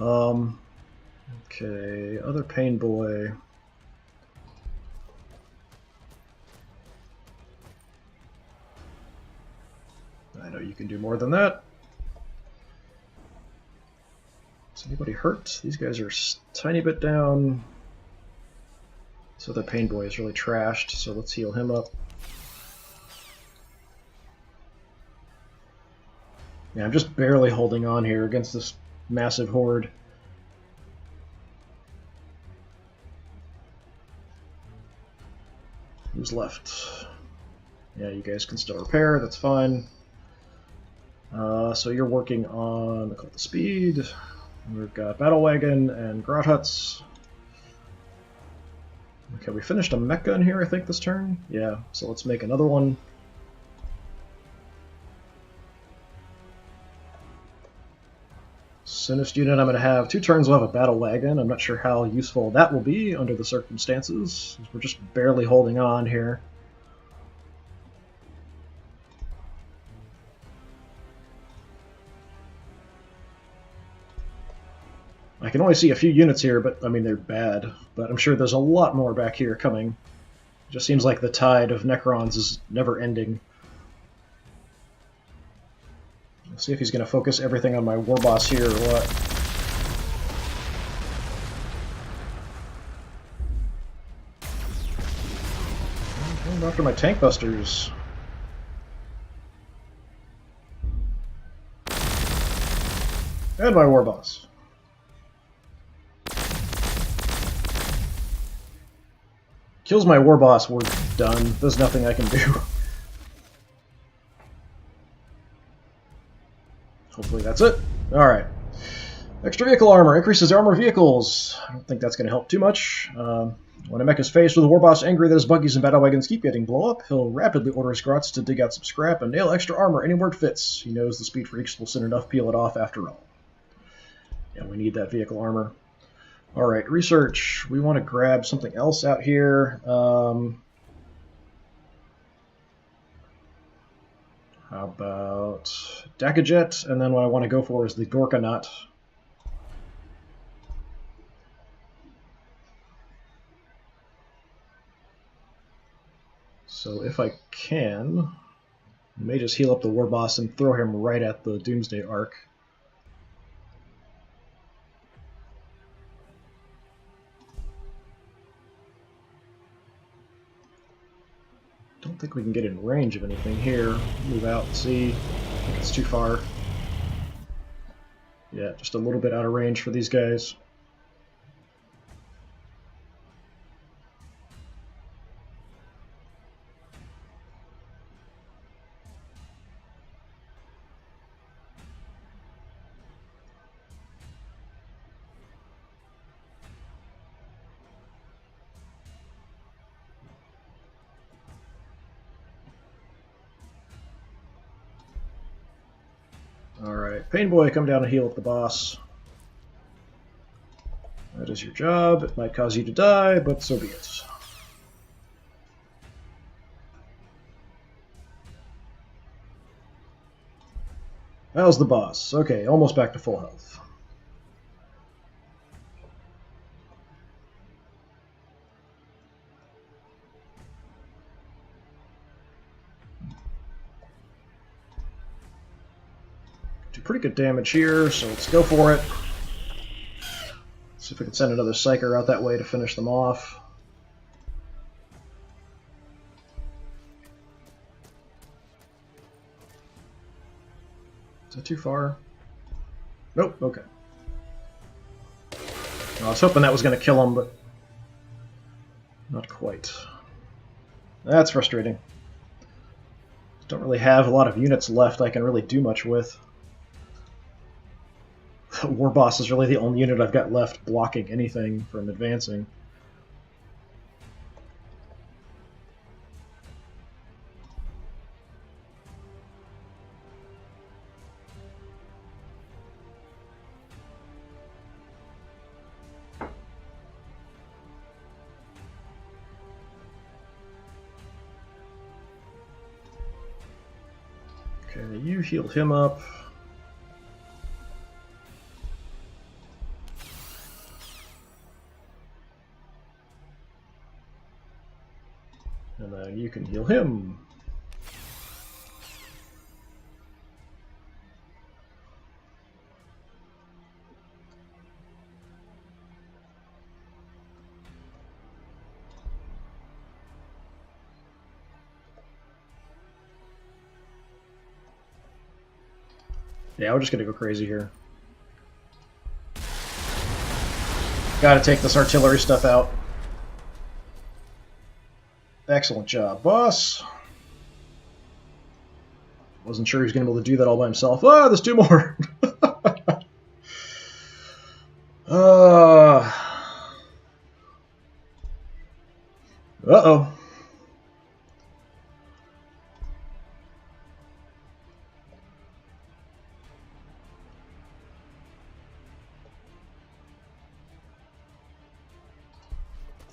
Okay, other Pain Boy. I know you can do more than that. Is anybody hurt? These guys are a tiny bit down. This other Pain Boy is really trashed, so let's heal him up. Yeah, I'm just barely holding on here against this massive horde. Who's left? Yeah, you guys can still repair, that's fine. So you're working on the Cult of Speed. We've got Battle Wagon and Grot Huts. Okay, we finished a mech gun here, I think, this turn. Yeah, so let's make another one. Soonest unit I'm going to have 2 turns will have a Battle Wagon. I'm not sure how useful that will be under the circumstances. We're just barely holding on here. I can only see a few units here, but I mean they're bad. But I'm sure there's a lot more back here coming. It just seems like the tide of Necrons is never ending. Let's see if he's going to focus everything on my war boss here or what. I'm going after my tank busters. And my war boss. Kills my war boss, we're done. There's nothing I can do. Hopefully that's it. Alright. Extra vehicle armor. Increases armor vehicles. I don't think that's going to help too much. When a mech is faced with a war boss angry that his buggies and battle wagons keep getting blow up, he'll rapidly order his grots to dig out some scrap and nail extra armor anywhere it fits. He knows the speed freaks will soon enough peel it off after all. Yeah, we need that vehicle armor. Alright, research. We want to grab something else out here. How about Dakajet? And then what I want to go for is the Gorka Nut. So if I can, I may just heal up the war boss and throw him right at the Doomsday Arc. Don't think we can get in range of anything here. Move out and see. I think it's too far. Yeah, just a little bit out of range for these guys. Alright, Pain Boy, come down and heal up the boss. That is your job. It might cause you to die, but so be it. How's the boss? Okay, almost back to full health. Do pretty good damage here, so let's go for it. See if we can send another Psyker out that way to finish them off. Is that too far? Nope, okay. I was hoping that was going to kill him, but not quite. That's frustrating. Don't really have a lot of units left I can really do much with. The War Boss is really the only unit I've got left blocking anything from advancing. Okay, you healed him up. And then you can heal him. Yeah, we're just gonna go crazy here. Gotta take this artillery stuff out. Excellent job, boss. Wasn't sure he was gonna be able to do that all by himself. Ah, there's two more! Uh-oh.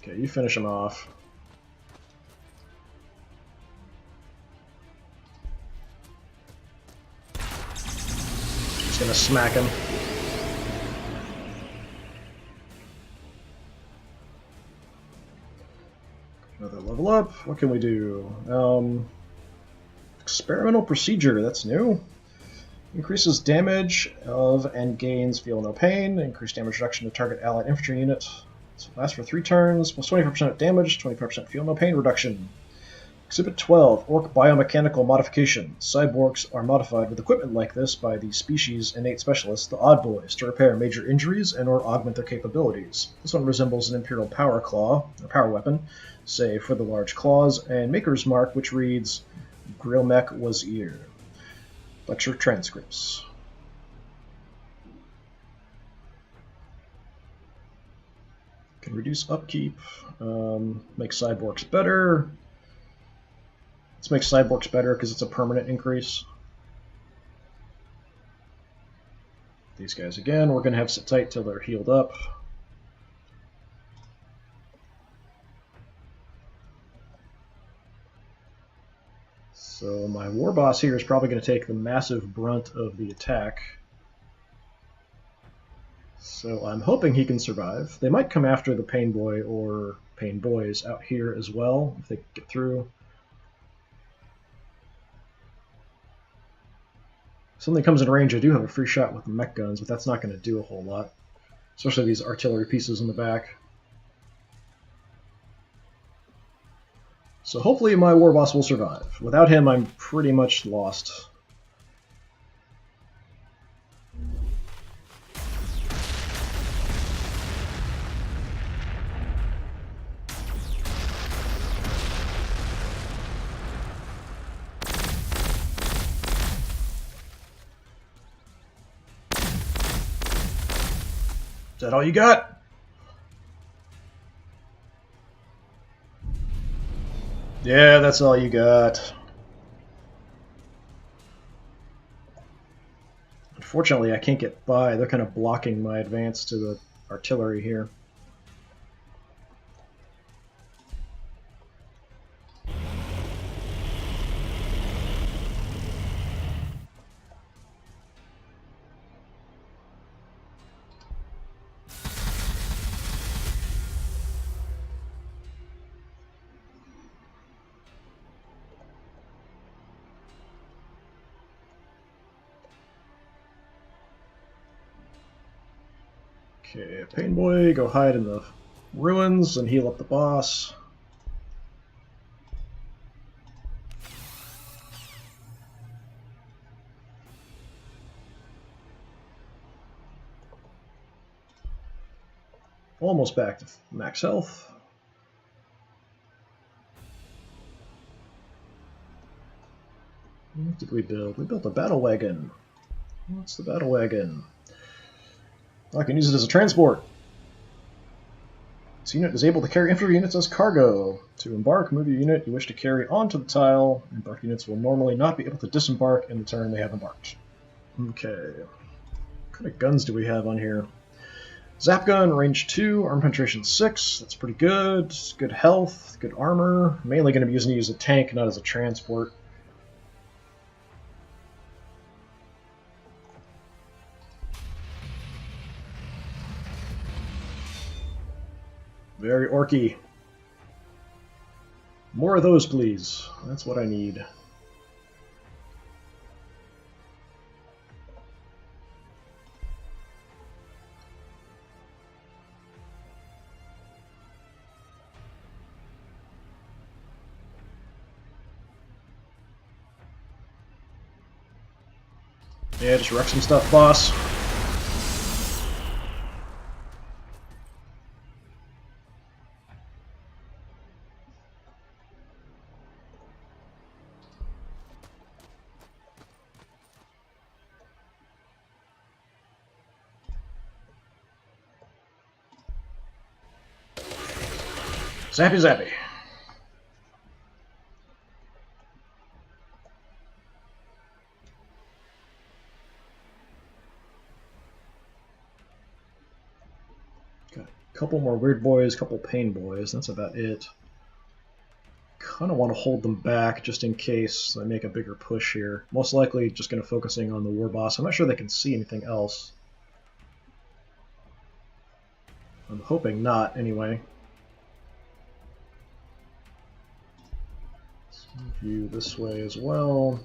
Okay, you finish him off. Just gonna smack him. Another level up. What can we do? Experimental procedure, that's new. Increases damage of and gains feel no pain. Increased damage reduction to target allied infantry unit. So lasts for 3 turns, plus 25% damage, 25% feel no pain reduction. Exhibit 12, Orc Biomechanical Modification. Cyborgs are modified with equipment like this by the species' innate specialists, the Odd Boys, to repair major injuries and or augment their capabilities. This one resembles an Imperial Power Claw, or power weapon, save for the large claws, and Maker's Mark, which reads, Grillmech was ear. Lecture transcripts. Can reduce upkeep, make cyborgs better. Let's make cyborgs better because it's a permanent increase. These guys again, we're going to have sit tight till they're healed up. So my war boss here is probably going to take the massive brunt of the attack. So I'm hoping he can survive. They might come after the Pain Boy or Pain Boys out here as well, if they get through. If something comes in range, I do have a free shot with the mech guns, but that's not going to do a whole lot. Especially these artillery pieces in the back. So hopefully my war boss will survive. Without him, I'm pretty much lost. Is that all you got? Yeah, that's all you got. Unfortunately, I can't get by. They're kind of blocking my advance to the artillery here. Okay, Pain Boy, go hide in the ruins and heal up the boss. Almost back to max health. What did we build? We built a battle wagon. What's the battle wagon? I can use it as a transport. This unit is able to carry infantry units as cargo. To embark, move your unit you wish to carry onto the tile. Embark units will normally not be able to disembark in the turn they have embarked. Okay. What kind of guns do we have on here? Zap gun, range 2, arm penetration 6. That's pretty good. Good health, good armor. Mainly going to be using it as a tank, not as a transport. Very orky. More of those, please. That's what I need. Yeah, just wreck some stuff, boss. Zappy zappy. Got a couple more weird boys, couple pain boys. That's about it. Kind of want to hold them back just in case I make a bigger push here. Most likely just going to focusing on the war boss. I'm not sure they can see anything else. I'm hoping not, anyway. Let's move you this way as well.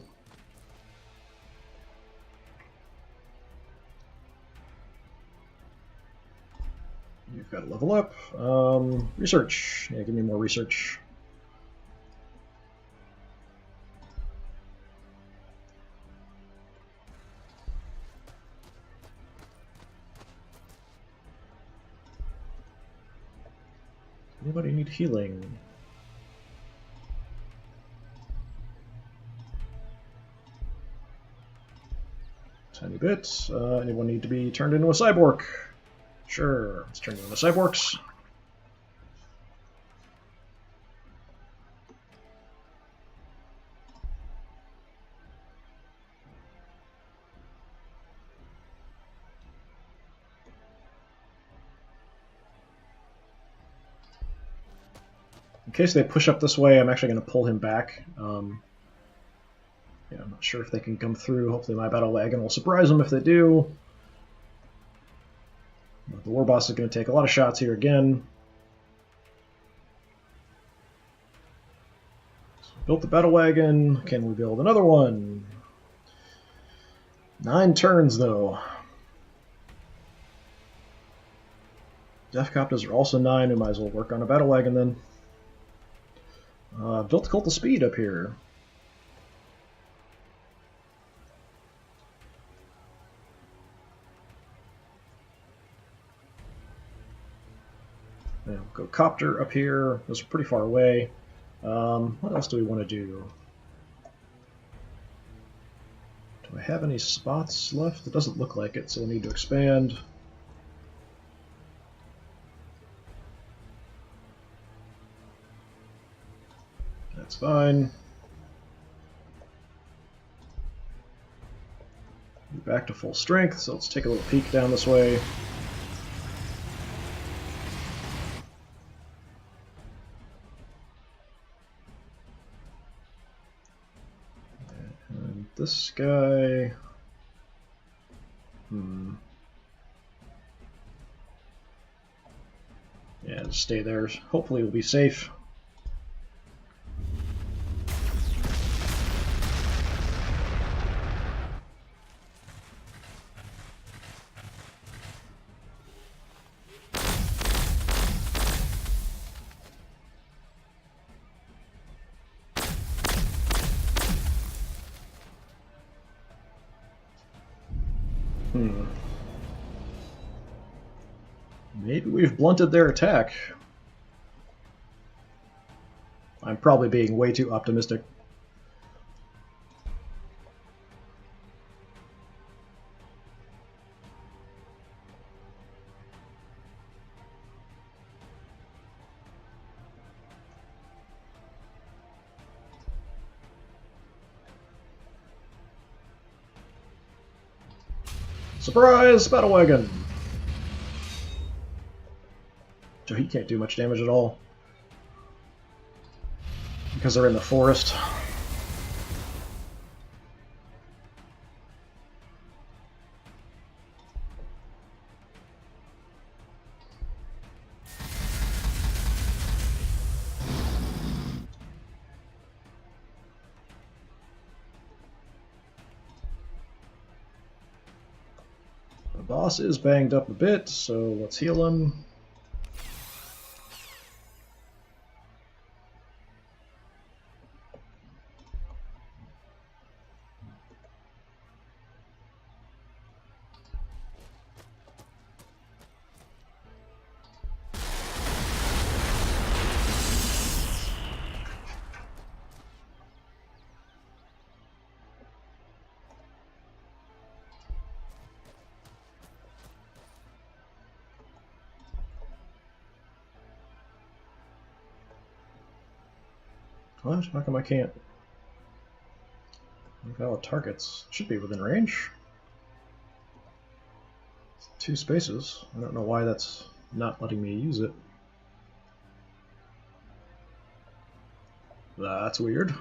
You've got to level up. Research. Yeah, give me more research. Anybody need healing? Tiny bit. Anyone need to be turned into a cyborg? Sure, let's turn you into cyborgs. In case they push up this way, I'm actually going to pull him back. Yeah, I'm not sure if they can come through. Hopefully my battle wagon will surprise them if they do. But the war boss is going to take a lot of shots here again. So built the battle wagon. Can we build another one? 9 turns, though. Death Copters are also 9. We might as well work on a battle wagon then. Built Cult of Speed up here. Yeah, go Copter up here. Those are pretty far away. What else do we want to do? Do I have any spots left? It doesn't look like it, so we'll need to expand. That's fine. We're back to full strength, so let's take a little peek down this way. And this guy... Yeah, just stay there. Hopefully we'll be safe. Maybe we've blunted their attack. I'm probably being way too optimistic. Surprise! Battle wagon! So he can't do much damage at all. Because they're in the forest. The boss is banged up a bit, so let's heal him. What? How come I can't? Invalid targets. Should be within range. 2 spaces. I don't know why that's not letting me use it. That's weird.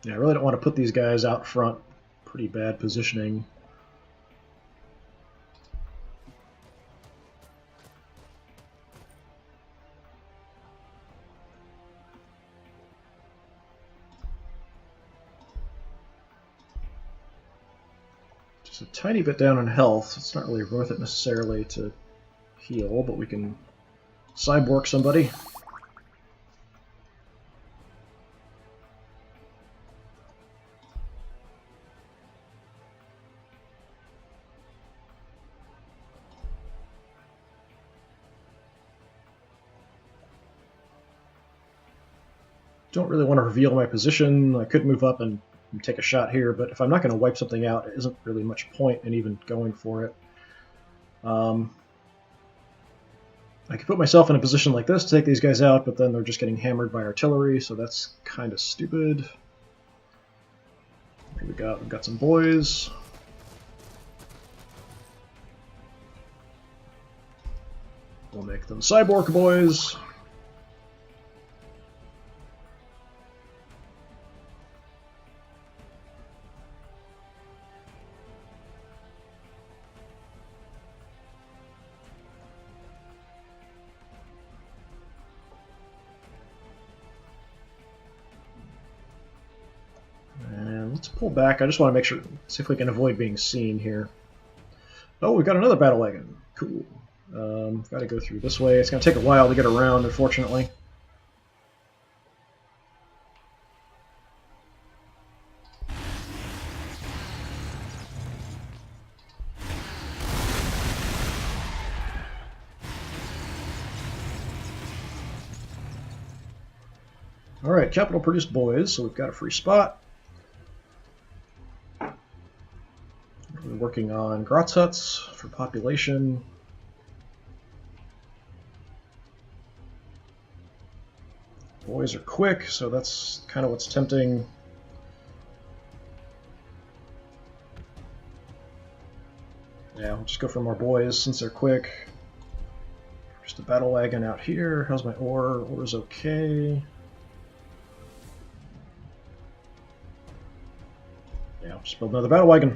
Yeah, I really don't want to put these guys out front. Pretty bad positioning. Just a tiny bit down in health. It's not really worth it necessarily to heal, but we can cyborg somebody. Don't really want to reveal my position. I could move up and take a shot here, but if I'm not going to wipe something out, it isn't really much point in even going for it. I could put myself in a position like this to take these guys out, but then they're just getting hammered by artillery, so that's kind of stupid. Here we've got some boys. We'll make them cyborg boys. Let's pull back. I just want to make sure, see if we can avoid being seen here. Oh, we've got another battle wagon. Cool. Got to go through this way. It's going to take a while to get around, unfortunately. Alright, capital produced boys, so we've got a free spot. We're working on Grotz huts for population. Boys are quick, so that's kind of what's tempting. Yeah, we'll just go for more boys since they're quick. Just a battle wagon out here. How's my ore? Ore's okay. Yeah, just build another battle wagon.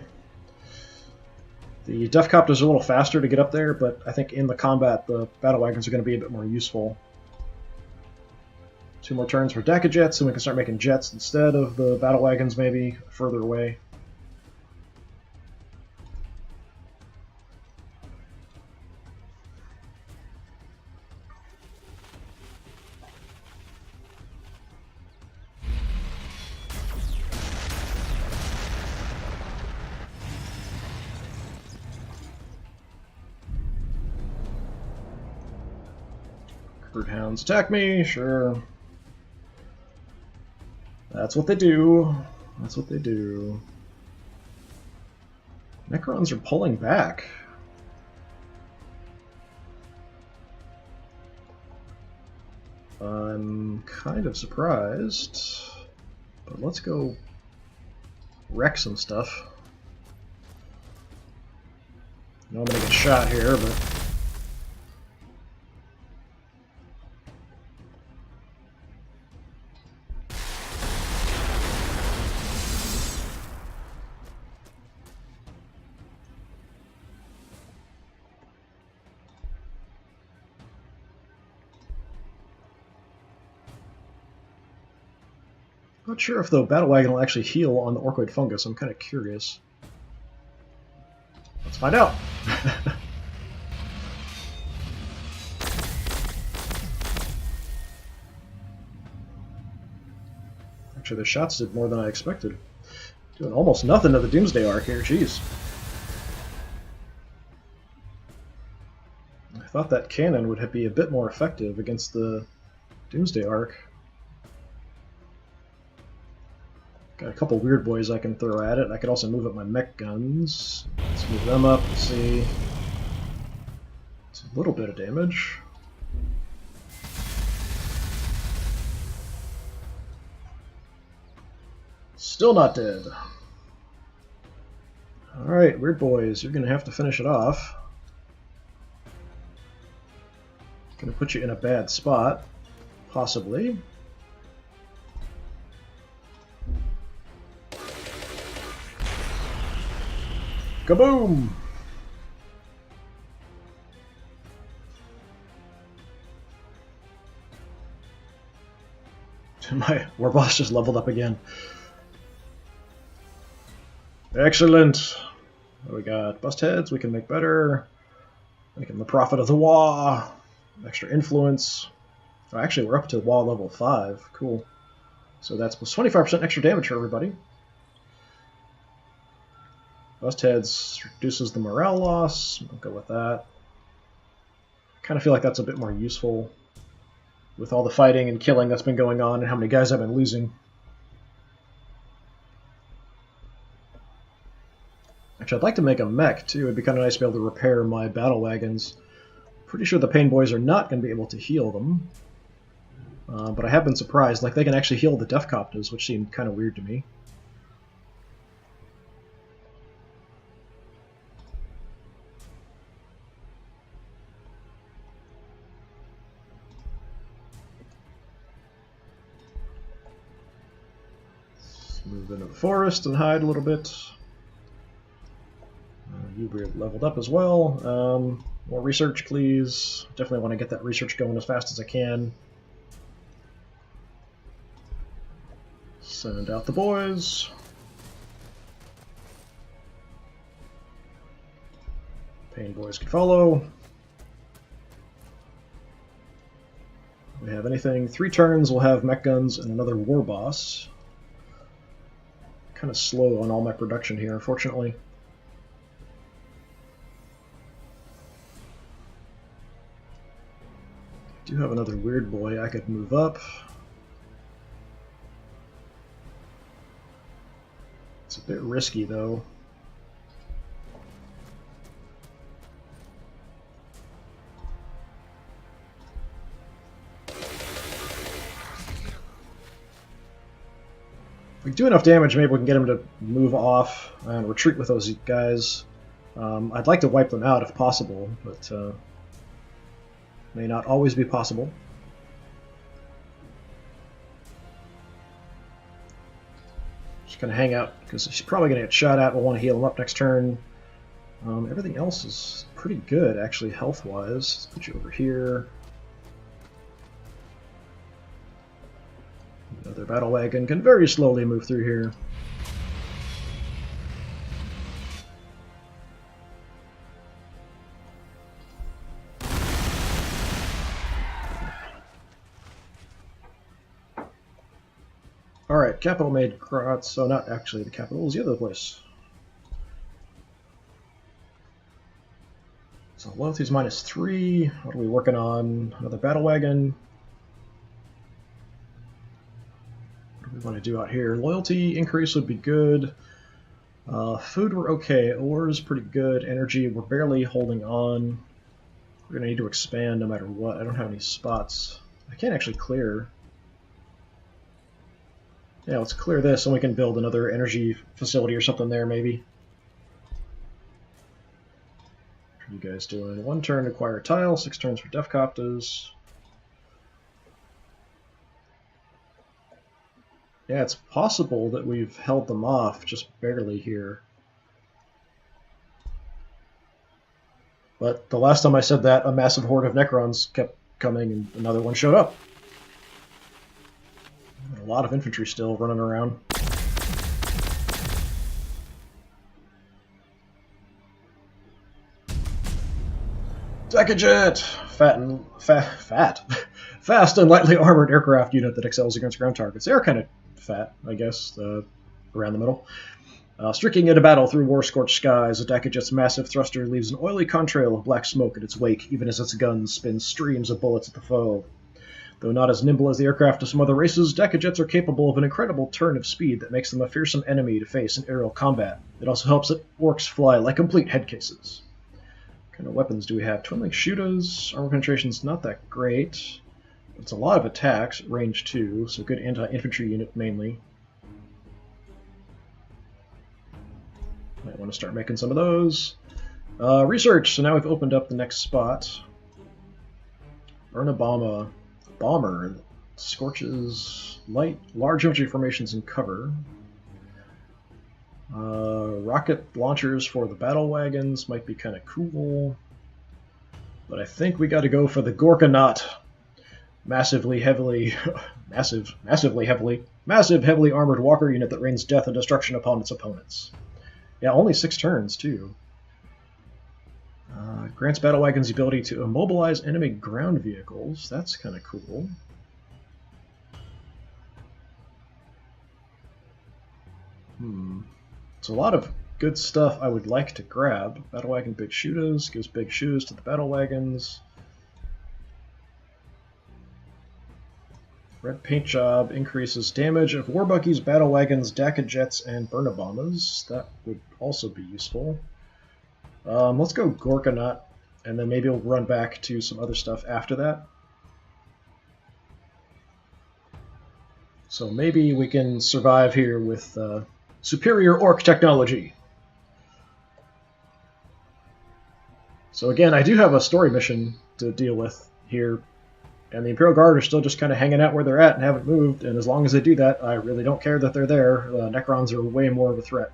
The Death Copters are a little faster to get up there, but I think in the combat the battle wagons are going to be a bit more useful. 2 more turns for Deca jets, and we can start making jets instead of the battle wagons maybe further away. Hounds attack me, sure. That's what they do. That's what they do. Necrons are pulling back. I'm kind of surprised, but let's go wreck some stuff. I know I'm gonna get shot here, but not sure if the Battle Wagon will actually heal on the Orkoid Fungus. I'm kind of curious. Let's find out. Actually, the shots did more than I expected. Doing almost nothing to the Doomsday Arc here, jeez. I thought that cannon would be a bit more effective against the Doomsday Arc. Got a couple weird boys I can throw at it. I could also move up my mech guns. Let's move them up and see. It's a little bit of damage. Still not dead. Alright, weird boys, you're gonna have to finish it off. Gonna put you in a bad spot, possibly. Kaboom! My war boss just leveled up again. Excellent! What do we got? Bust heads, we can make better. Making the Prophet of the Waaaggghhh. Extra influence. Oh, actually, we're up to Waaaggghhh level 5. Cool. So that's plus 25% extra damage for everybody. Bust heads reduces the morale loss. I'll go with that. Kind of feel like that's a bit more useful with all the fighting and killing that's been going on and how many guys I've been losing. Actually, I'd like to make a mech too. It'd be kind of nice to be able to repair my battle wagons. Pretty sure the Pain Boys are not going to be able to heal them. But I have been surprised. Like, they can actually heal the Death Coptas, which seemed kind of weird to me. Move into the forest and hide a little bit. You were leveled up as well. More research, please. Definitely want to get that research going as fast as I can. Send out the boys. Pain Boys can follow. We have anything. 3 turns, we'll have mech guns and another war boss. Kind of slow on all my production here, unfortunately. I do have another weird boy I could move up. It's a bit risky, though. If we do enough damage, maybe we can get him to move off and retreat with those guys. I'd like to wipe them out if possible, but may not always be possible. Just gonna hang out because she's probably gonna get shot at. We'll want to heal him up next turn. Everything else is pretty good, actually, health-wise. Let's put you over here. Another battle wagon can very slowly move through here. Alright, capital made Graz, so not actually the capital, it was the other place. So loyalty's -3. What are we working on? Another battle wagon. What are we want to do out here? Loyalty increase would be good. Food we're okay. Ores pretty good. Energy we're barely holding on. We're going to need to expand no matter what. I don't have any spots. I can't actually clear. Yeah, let's clear this and we can build another energy facility or something there maybe. What are you guys doing? 1 turn to acquire a tile, 6 turns for Defcoptas. Yeah, it's possible that we've held them off just barely here. But the last time I said that, a massive horde of Necrons kept coming and another one showed up. A lot of infantry still running around. Decajet! Fast and lightly armored aircraft unit that excels against ground targets. They are kind of fat, I guess, around the middle. Streaking into battle through war-scorched skies, a Decajet's massive thruster leaves an oily contrail of black smoke in its wake, even as its guns spin streams of bullets at the foe. Though not as nimble as the aircraft of some other races, Decajets are capable of an incredible turn of speed that makes them a fearsome enemy to face in aerial combat. It also helps that Orks fly like complete headcases. What kind of weapons do we have? Twin-link shooters. Armor penetration's not that great. It's a lot of attacks, range 2, so good anti-infantry unit mainly. Might want to start making some of those. Research, so now we've opened up the next spot. Burnabama bomber scorches large infantry formations in cover. Rocket launchers for the battle wagons might be kind of cool. But I think we got to go for the Gorkanaut. Massive, heavily armored walker unit that rains death and destruction upon its opponents. Yeah, only 6 turns, too. Grants battle wagons the ability to immobilize enemy ground vehicles. That's kind of cool. It's a lot of good stuff I would like to grab. Battle wagon big shooters gives big shoes to the battle wagons. Red paint job increases damage of war buggies, battle wagons, Decajets, and Burnabombas. That would also be useful. Let's go Gorkanaut, and then maybe we'll run back to some other stuff after that. So maybe we can survive here with superior orc technology. So again, I do have a story mission to deal with here, and the Imperial Guard are still just kind of hanging out where they're at and haven't moved, and as long as they do that, I really don't care that they're there. Necrons are way more of a threat.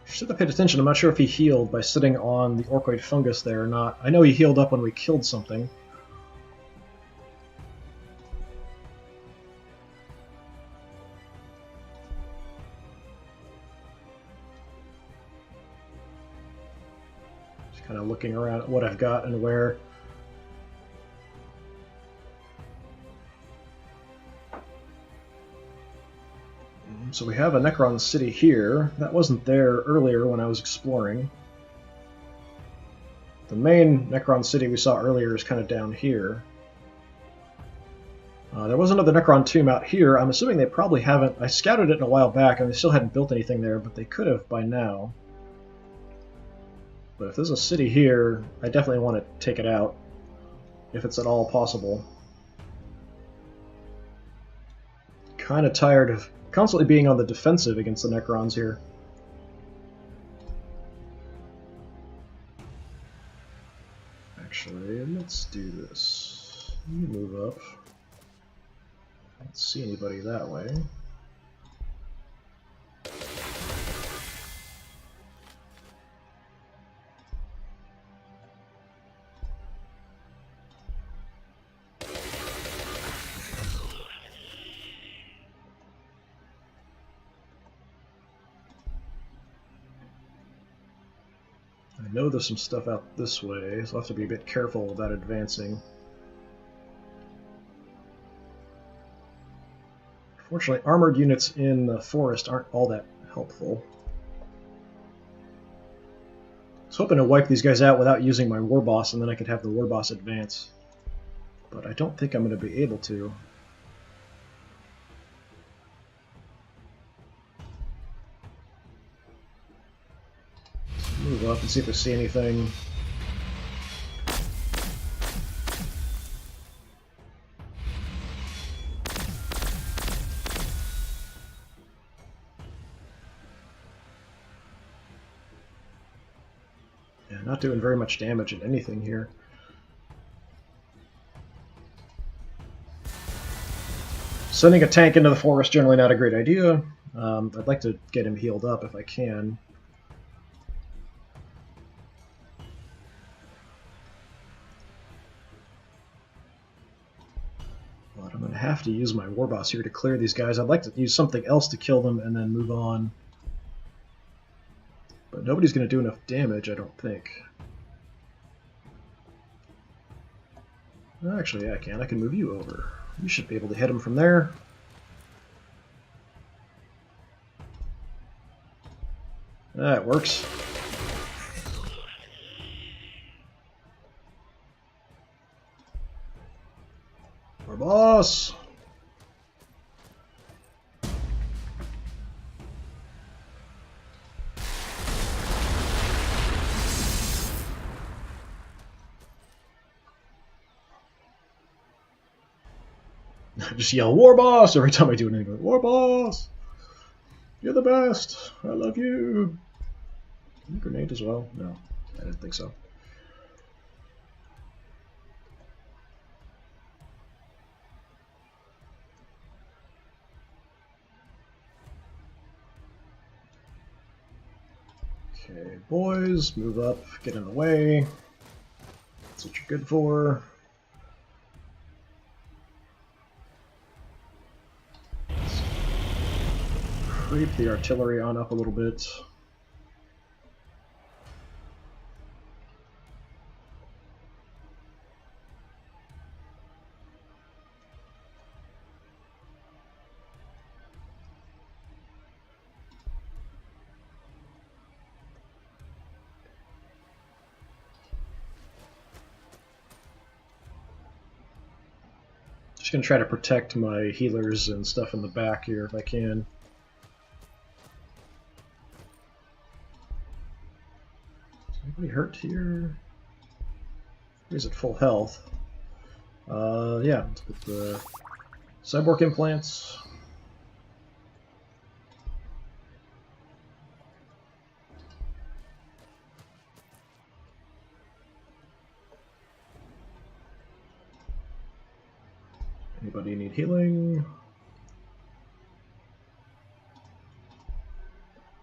Should have paid attention. I'm not sure if he healed by sitting on the Orkoid fungus there or not. I know he healed up when we killed something. Just kind of looking around at what I've got and where. So we have a Necron city here. That wasn't there earlier when I was exploring. The main Necron city we saw earlier is kind of down here. There was another Necron tomb out here. I'm assuming they probably haven't... I scouted it a while back and they still hadn't built anything there, but they could have by now. But if there's a city here, I definitely want to take it out, if it's at all possible. Kind of tired of constantly being on the defensive against the Necrons here. Actually, let's do this. You move up. I don't see anybody that way. I know there's some stuff out this way, so I'll have to be a bit careful about advancing. Fortunately, armored units in the forest aren't all that helpful. was hoping to wipe these guys out without using my war boss, and then I could have the war boss advance. But I don't think I'm going to be able to. Let's move up and see if I see anything. Yeah, not doing very much damage at anything here. Sending a tank into the forest, generally not a great idea. I'd like to get him healed up if I can. But I'm going to have to use my war boss here to clear these guys. I'd like to use something else to kill them and then move on. But nobody's going to do enough damage, I don't think. Actually, yeah, I can. I can move you over. You should be able to hit him from there. That works. Our boss! I just yell, "War boss!" every time I do anything. War boss! You're the best! I love you! Grenade as well? No, I didn't think so. Okay, boys, move up, get in the way. That's what you're good for. Creep the artillery on up a little bit. Just gonna try to protect my healers and stuff in the back here if I can. Anybody hurt here? He's at full health. Yeah, let's put the cyborg implants. Anybody need healing?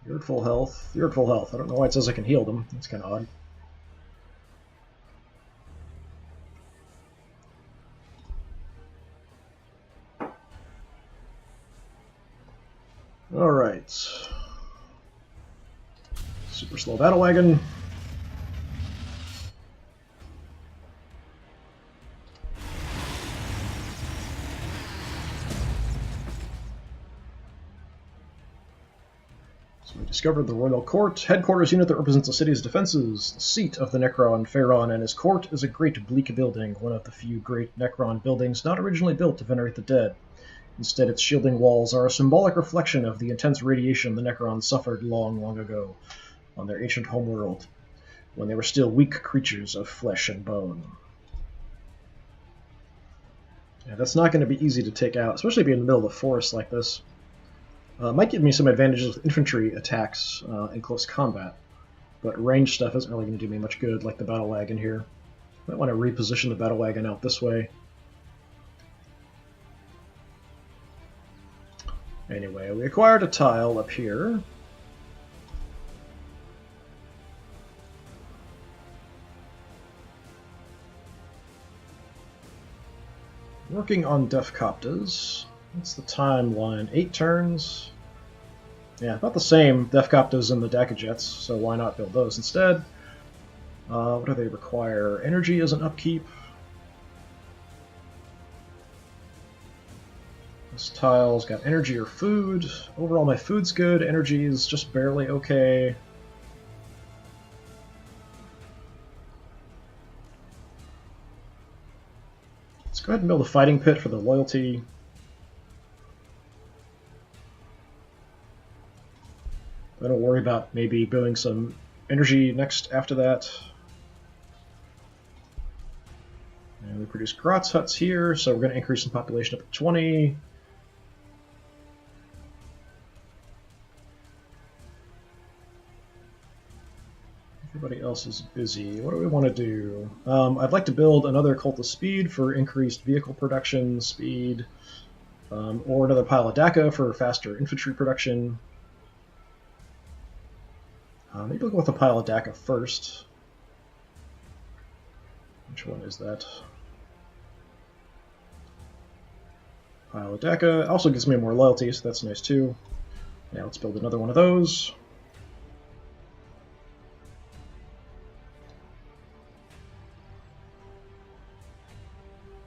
You're at full health. You're at full health. I don't know why it says I can heal them. That's kind of odd. Alright. Super slow battle wagon. So we discovered the Royal Court, headquarters unit that represents the city's defenses. The seat of the Necron, Pharaon, and his court is a great bleak building, one of the few great Necron buildings not originally built to venerate the dead. Instead, its shielding walls are a symbolic reflection of the intense radiation the Necrons suffered long, long ago on their ancient homeworld, when they were still weak creatures of flesh and bone. Yeah, that's not going to be easy to take out, especially being in the middle of the forest like this. Might give me some advantages with infantry attacks in close combat, but ranged stuff isn't really going to do me much good, like the battle wagon here. Might want to reposition the battle wagon out this way. Anyway, we acquired a tile up here. Working on Defcoptas. What's the timeline? 8 turns? Yeah, about the same Defcoptas and the Dakajets, so why not build those instead? What do they require? Energy as an upkeep. This tile's got energy or food. Overall, my food's good. Energy is just barely okay. ahead and build a fighting pit for the loyalty. I don't worry about maybe building some energy next after that. And we produce Grotz huts here, so we're going to increase the population up to 20. Everybody else is busy. What do we want to do? I'd like to build another Cult of Speed for increased vehicle production speed, or another pile of DACA for faster infantry production. Maybe we'll go with a pile of DACA first. Which one is that? Pile of DACA. Also gives me more loyalty, so that's nice too. Now let's build another one of those.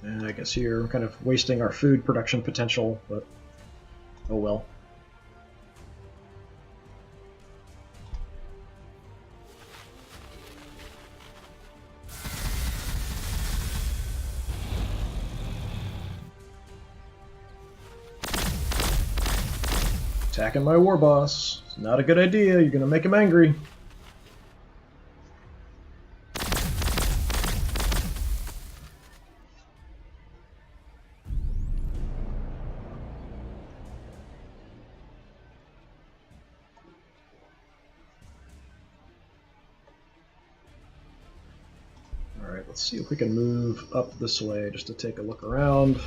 And I guess here we're kind of wasting our food production potential, but oh well. Attacking my war boss. It's not a good idea. You're going to make him angry. Alright, let's see if we can move up this way just to take a look around.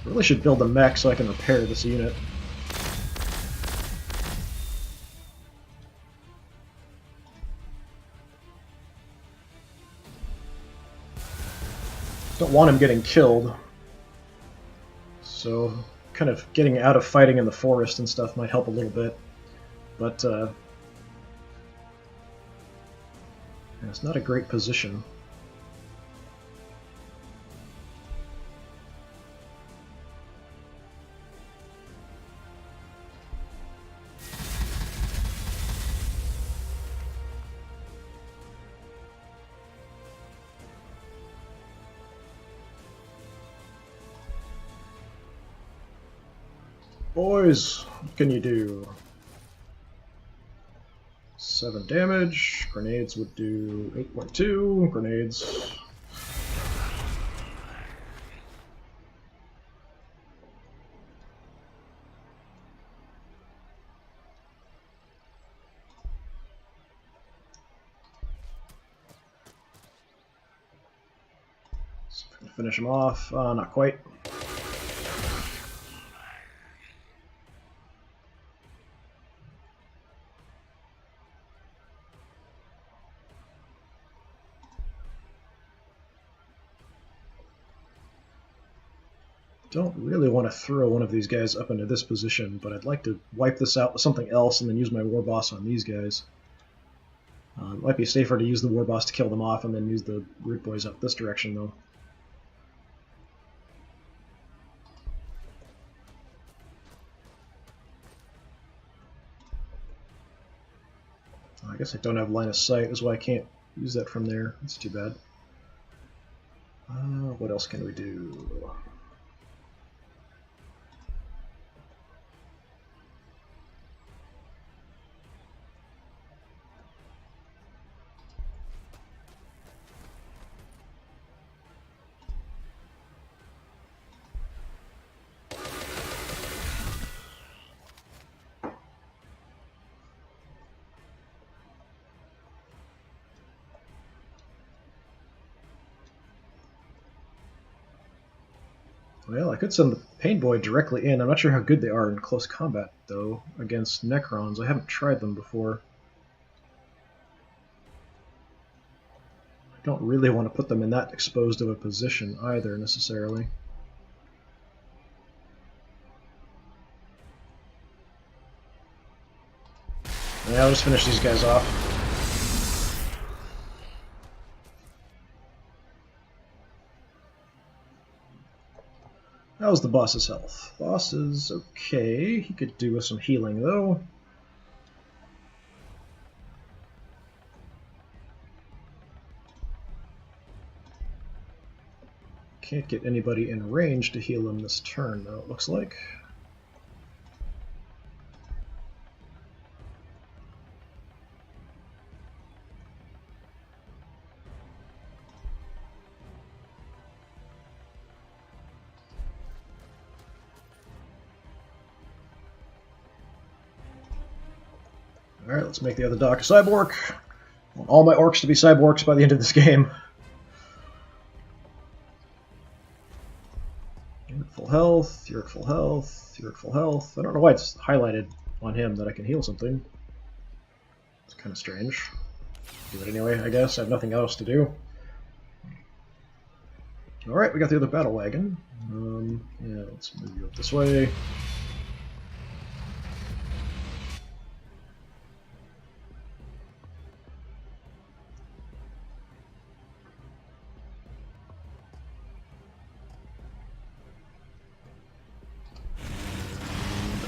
Really should build a mech so I can repair this unit. Don't want him getting killed. So kind of getting out of fighting in the forest and stuff might help a little bit. But it's not a great position. Boys, what can you do? 7 damage. Grenades would do 8.2. Grenades. So if we can finish him off. Not quite. Don't really want to throw one of these guys up into this position, but I'd like to wipe this out with something else and then use my war boss on these guys. It might be safer to use the war boss to kill them off and then use the root boys up this direction, though. I guess I don't have line of sight, that's why I can't use that from there. That's too bad. What else can we do? Well, I could send the Pain Boy directly in. I'm not sure how good they are in close combat, though, against Necrons. I haven't tried them before. I don't really want to put them in that exposed of a position either, necessarily. Yeah, I'll just finish these guys off. How's the boss's health? Boss is okay. He could do with some healing, though. Can't get anybody in range to heal him this turn, though, it looks like. Alright, let's make the other dock a cyborg. I want all my orcs to be cyborgs by the end of this game. You're full health, you're full health, you're full health. I don't know why it's highlighted on him that I can heal something. It's kind of strange. Do it anyway, I guess. I have nothing else to do. Alright, we got the other battle wagon. Yeah, let's move you up this way.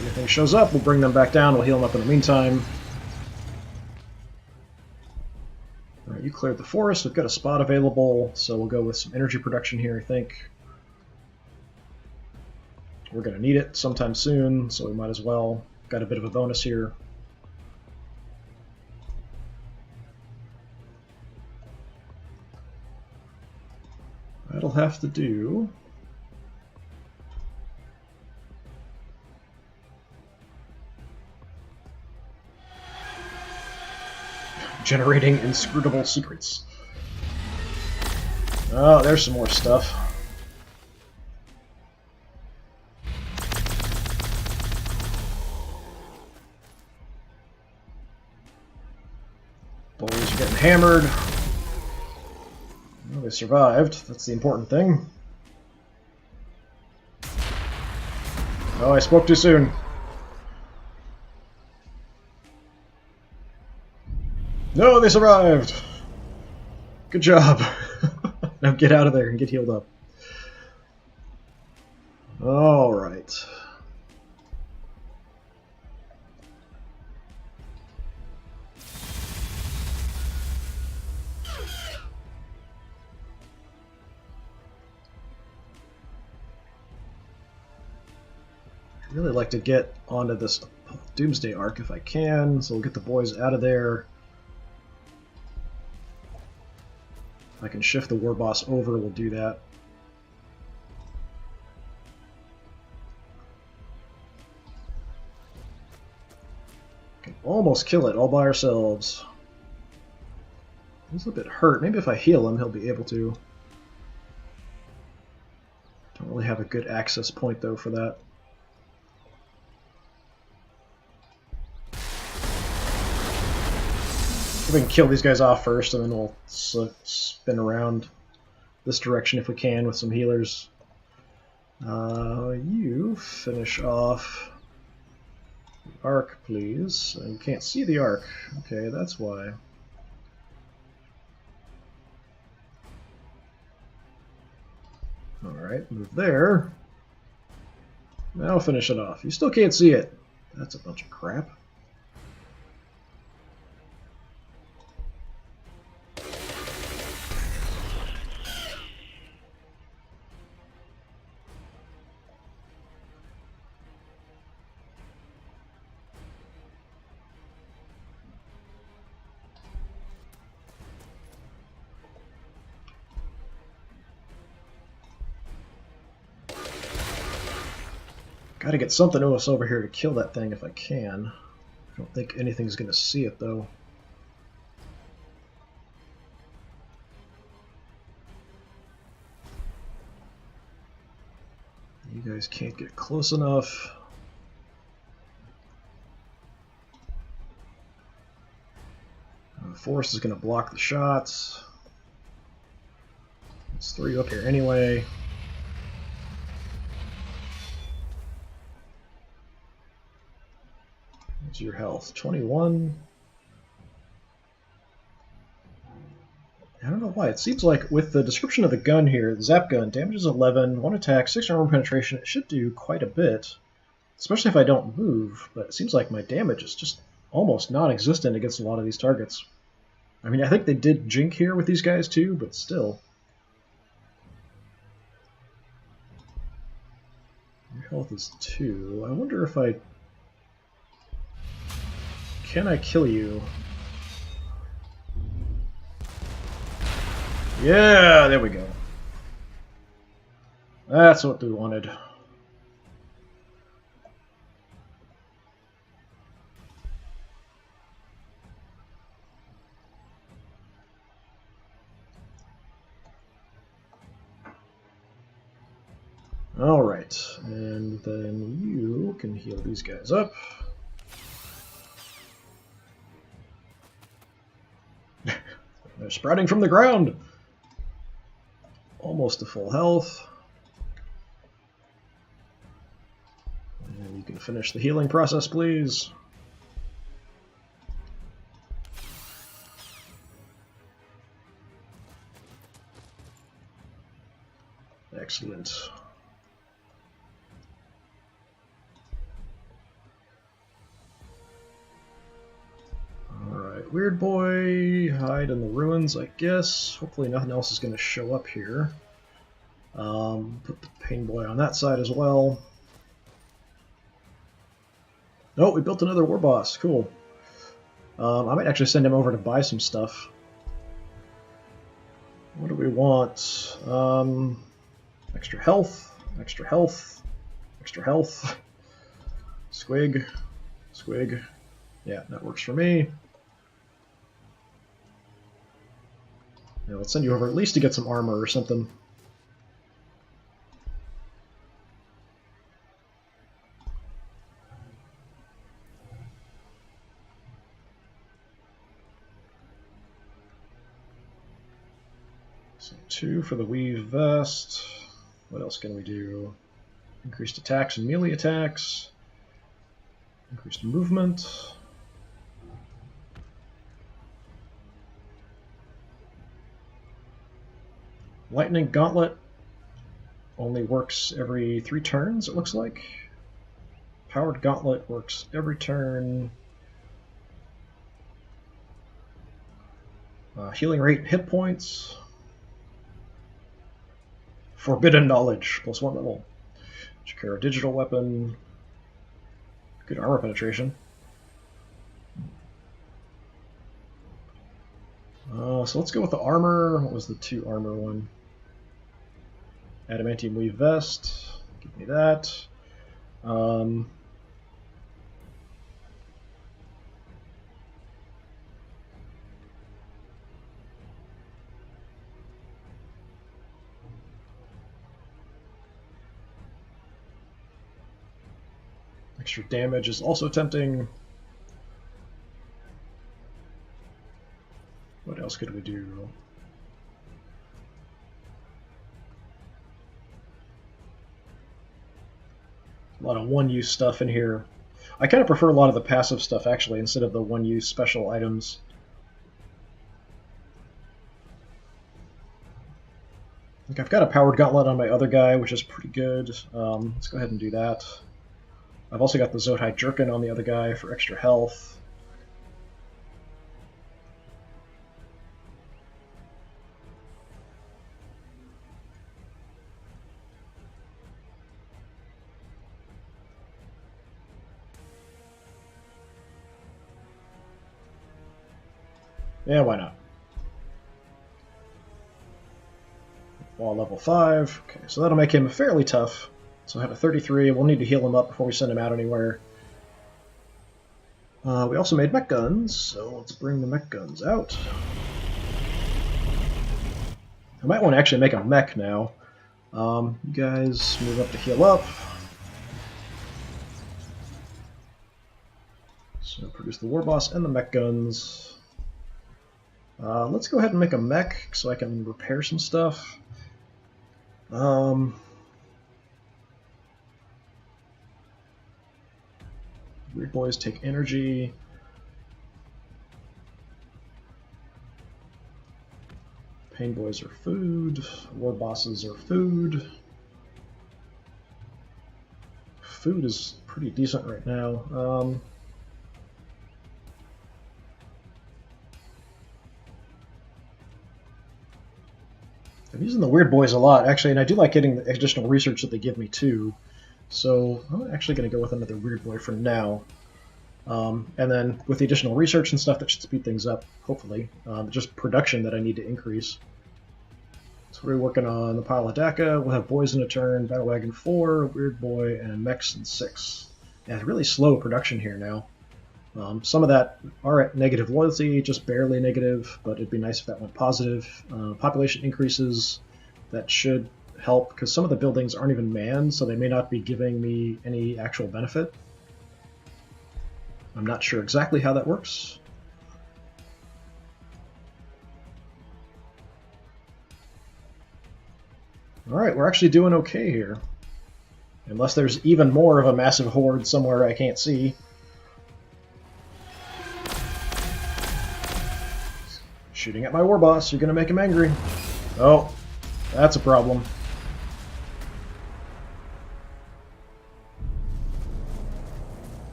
If anything shows up, we'll bring them back down. We'll heal them up in the meantime. Alright, you cleared the forest. We've got a spot available, so we'll go with some energy production here, I think. We're going to need it sometime soon, so we might as well. Got a bit of a bonus here. That'll have to do. Generating inscrutable secrets. Oh, there's some more stuff. Boys are getting hammered. Well, they survived. That's the important thing. Oh, I spoke too soon. No, they survived! Good job. Now get out of there and get healed up. Alright. I'd really like to get onto this Doomsday arc if I can, so we'll get the boys out of there. If I can shift the war boss over, we'll do that. Can almost kill it all by ourselves. He's a bit hurt. Maybe if I heal him, he'll be able to. Don't really have a good access point, though, for that. We can kill these guys off first, and then we'll spin around this direction if we can with some healers. You finish off the arc, please. You can't see the arc. Okay, that's why. Alright, move there. Now finish it off. You still can't see it. That's a bunch of crap. Gotta get something else over here to kill that thing if I can. I don't think anything's gonna see it, though. You guys can't get close enough. The forest is gonna block the shots. Let's throw you up here anyway. What's your health? 21. I don't know why. It seems like with the description of the gun here, the Zap gun, damages 11, 1 attack, 6 armor penetration, it should do quite a bit. Especially if I don't move, but it seems like my damage is just almost non-existent against a lot of these targets. I mean, I think they did jink here with these guys too, but still. Health is 2. I wonder if I... Can I kill you? Yeah, there we go. That's what we wanted. Alright, and then you can heal these guys up. They're sprouting from the ground! Almost to full health. And you can finish the healing process, please. Excellent. Alright, Weird Boy, hide in the ruins, I guess. Hopefully nothing else is going to show up here. Put the Pain Boy on that side as well. Oh, we built another war boss. Cool. I might actually send him over to buy some stuff. What do we want? Extra health, extra health, extra health. Squig, squig. Yeah, that works for me. Yeah, let's send you over at least to get some armor or something. So 2 for the weave vest. What else can we do? Increased attacks and melee attacks. Increased movement. Lightning Gauntlet only works every 3 turns, it looks like. Powered Gauntlet works every turn. Healing rate, hit points. Forbidden Knowledge, +1 level. Shakira digital weapon. Good armor penetration. So let's go with the armor. What was the 2 armor one? Adamantium weave vest. Give me that. Extra damage is also tempting. What else could we do? A lot of one-use stuff in here. I kind of prefer a lot of the passive stuff, actually, instead of the one-use special items. Like, I've got a Powered Gauntlet on my other guy, which is pretty good. Let's go ahead and do that. I've also got the Zodhai Jerkin on the other guy for extra health. Yeah, why not? Wall level 5. Okay, so that'll make him fairly tough. So I have a 33. We'll need to heal him up before we send him out anywhere. We also made mech guns, so let's bring the mech guns out. I might want to actually make a mech now. You guys move up to heal up. So produce the war boss and the mech guns. Let's go ahead and make a mech so I can repair some stuff. Weird boys take energy. Pain boys are food. War bosses are food. Food is pretty decent right now. I'm using the weird boys a lot, actually, and I do like getting the additional research that they give me, too. So I'm actually going to go with another Weird Boy for now. And then with the additional research and stuff, that should speed things up, hopefully. Just production that I need to increase. So we're working on the pile of DACA. We'll have boys in a turn, Battle Wagon 4, Weird Boy, and mechs in 6. Yeah, it's really slow production here now. Some of that are at negative loyalty, just barely negative, but it'd be nice if that went positive. Population increases, that should help, because some of the buildings aren't even manned, so they may not be giving me any actual benefit. I'm not sure exactly how that works. Alright, we're actually doing okay here. Unless there's even more of a massive horde somewhere I can't see. Shooting at my war boss, you're gonna make him angry. Oh, that's a problem.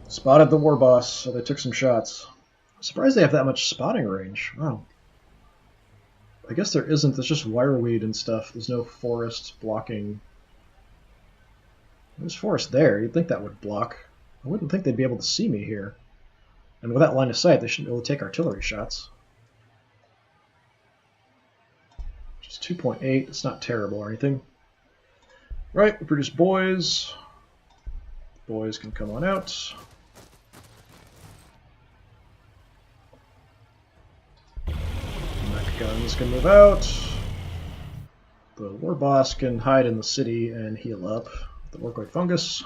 Spotted the war boss, so they took some shots. I'm surprised they have that much spotting range. Wow. I guess there isn't, there's just wireweed and stuff. There's no forest blocking. There's forest there, you'd think that would block. I wouldn't think they'd be able to see me here. And with that line of sight, they shouldn't be able to take artillery shots. Just 2.8, it's not terrible or anything. Right, we produce boys. Boys can come on out. Mech guns can move out. The war boss can hide in the city and heal up the Orkoid fungus.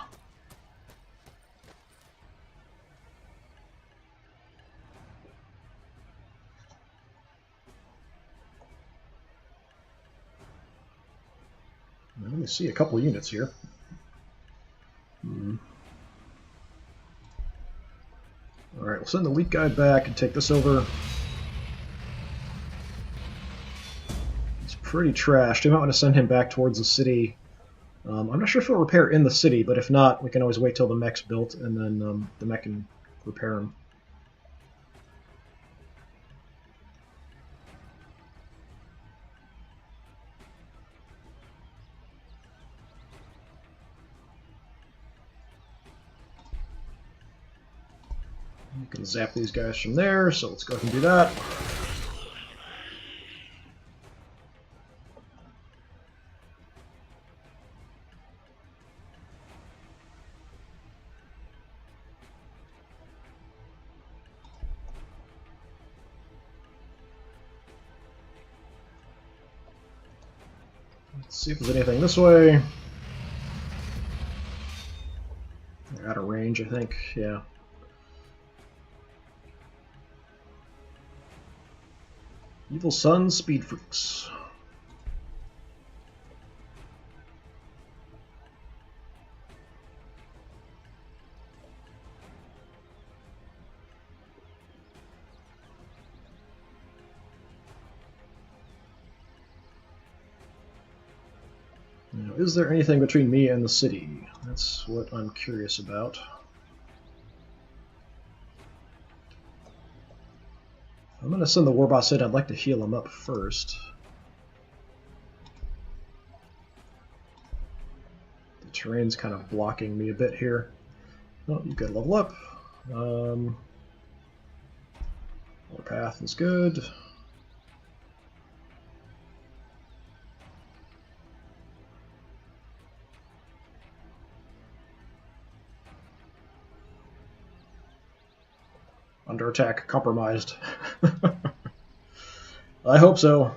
Let me see a couple units here. Alright, we'll send the weak guy back and take this over. He's pretty trashed. We might want to send him back towards the city. I'm not sure if he'll repair in the city, but if not, we can always wait till the mech's built and then the mech can repair him. You can zap these guys from there, so let's go ahead and do that. Let's see if there's anything this way. They're out of range, I think. Yeah. Evil Sun Speed Freaks. Now, is there anything between me and the city? That's what I'm curious about. I'm going to send the war boss in. I'd like to heal him up first. The terrain's kind of blocking me a bit here. Oh, you could level up. Warpath is good. Under attack, compromised. I hope so.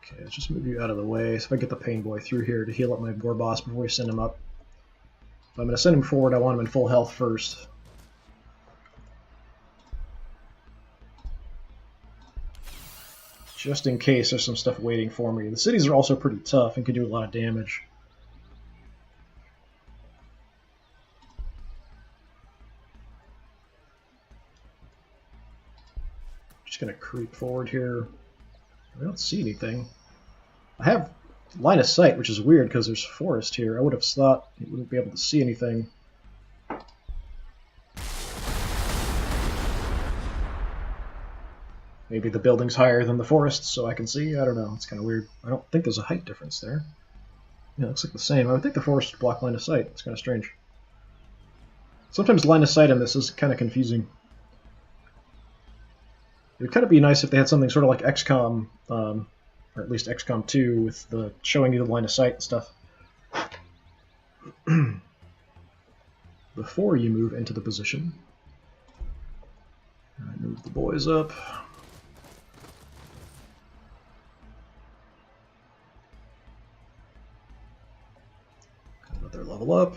Okay, let's just move you out of the way. So if I get the Pain Boy through here to heal up my war boss before we send him up. If I'm going to send him forward, I want him in full health first. Just in case there's some stuff waiting for me. The cities are also pretty tough and can do a lot of damage. Just going to creep forward here. I don't see anything. I have line of sight, which is weird because there's forest here. I would have thought it wouldn't be able to see anything. Maybe the building's higher than the forest, so I can see. I don't know. It's kind of weird. I don't think there's a height difference there. Yeah, it looks like the same. I would think the forest would block line of sight. It's kind of strange. Sometimes line of sight in this is kind of confusing. It would kind of be nice if they had something sort of like XCOM, or at least XCOM 2, with the showing you the line of sight and stuff. Before you move into the position. Alright, move the boys up. Let their level up.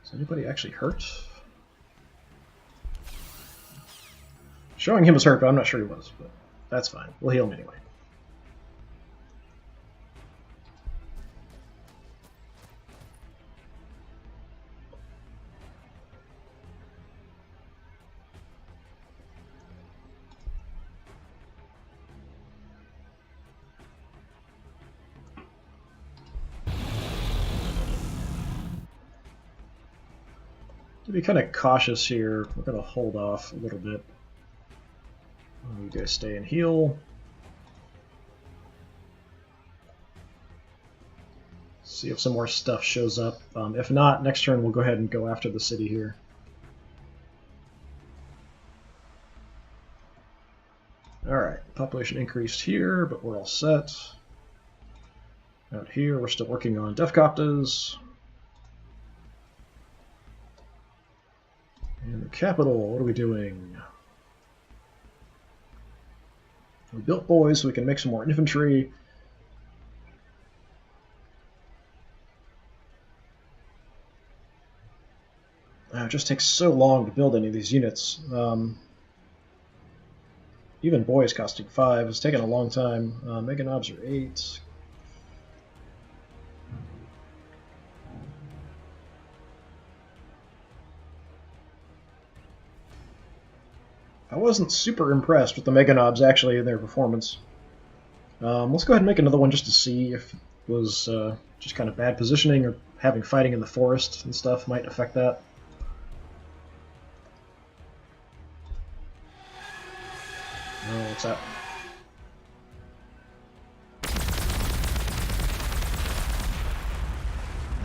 Is anybody actually hurt? Showing him was hurt, but I'm not sure he was, but that's fine. We'll heal him anyway. To be kind of cautious here, we're going to hold off a little bit. You guys stay and heal. See if some more stuff shows up. If not, next turn we'll go ahead and go after the city here. Alright, population increased here, but we're all set. Out here, we're still working on Defcoptas. And the capital, what are we doing? We built boys so we can make some more infantry. It just takes so long to build any of these units. Even boys costing 5 is taking a long time. Mega knobs are 8. I wasn't super impressed with the Mega Knobs, actually, in their performance. Let's go ahead and make another one just to see if it was just kind of bad positioning or having fighting in the forest and stuff might affect that. Oh, what's that?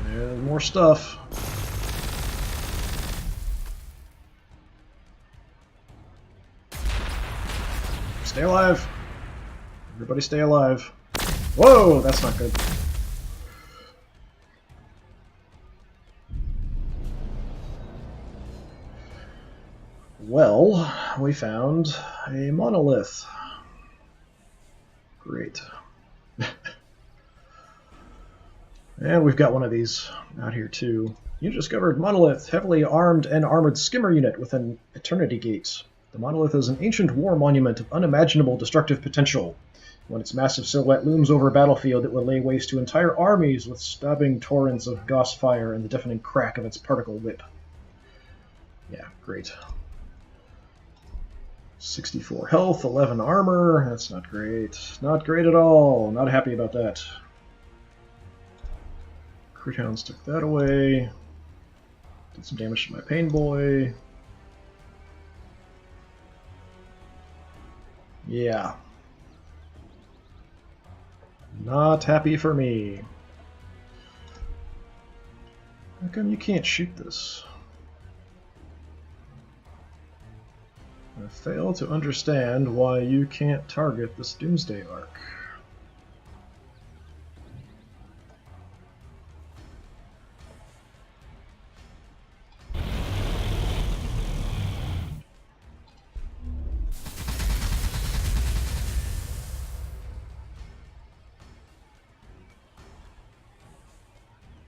There's more stuff. Stay alive. Everybody stay alive. Whoa, that's not good. Well, we found a monolith. Great. And we've got one of these out here too. You discovered monolith, heavily armed and armored skimmer unit with an eternity gate. The monolith is an ancient war monument of unimaginable destructive potential. When its massive silhouette looms over a battlefield, it will lay waste to entire armies with stabbing torrents of gauss fire and the deafening crack of its particle whip. Yeah, great. 64 health, 11 armor. That's not great. Not great at all. Not happy about that. Crit Hounds took that away. Did some damage to my Pain Boy. Yeah. Not happy for me. How come you can't shoot this? I fail to understand why you can't target this Doomsday Arc.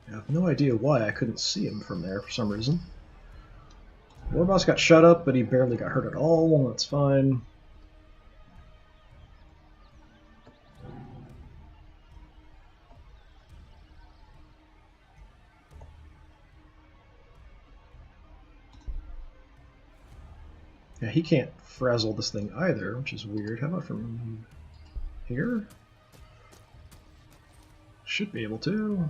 I have no idea why I couldn't see him from there for some reason. Warboss got shut up, but he barely got hurt at all. That's fine. Yeah, he can't frazzle this thing either, which is weird. How about from here? Should be able to.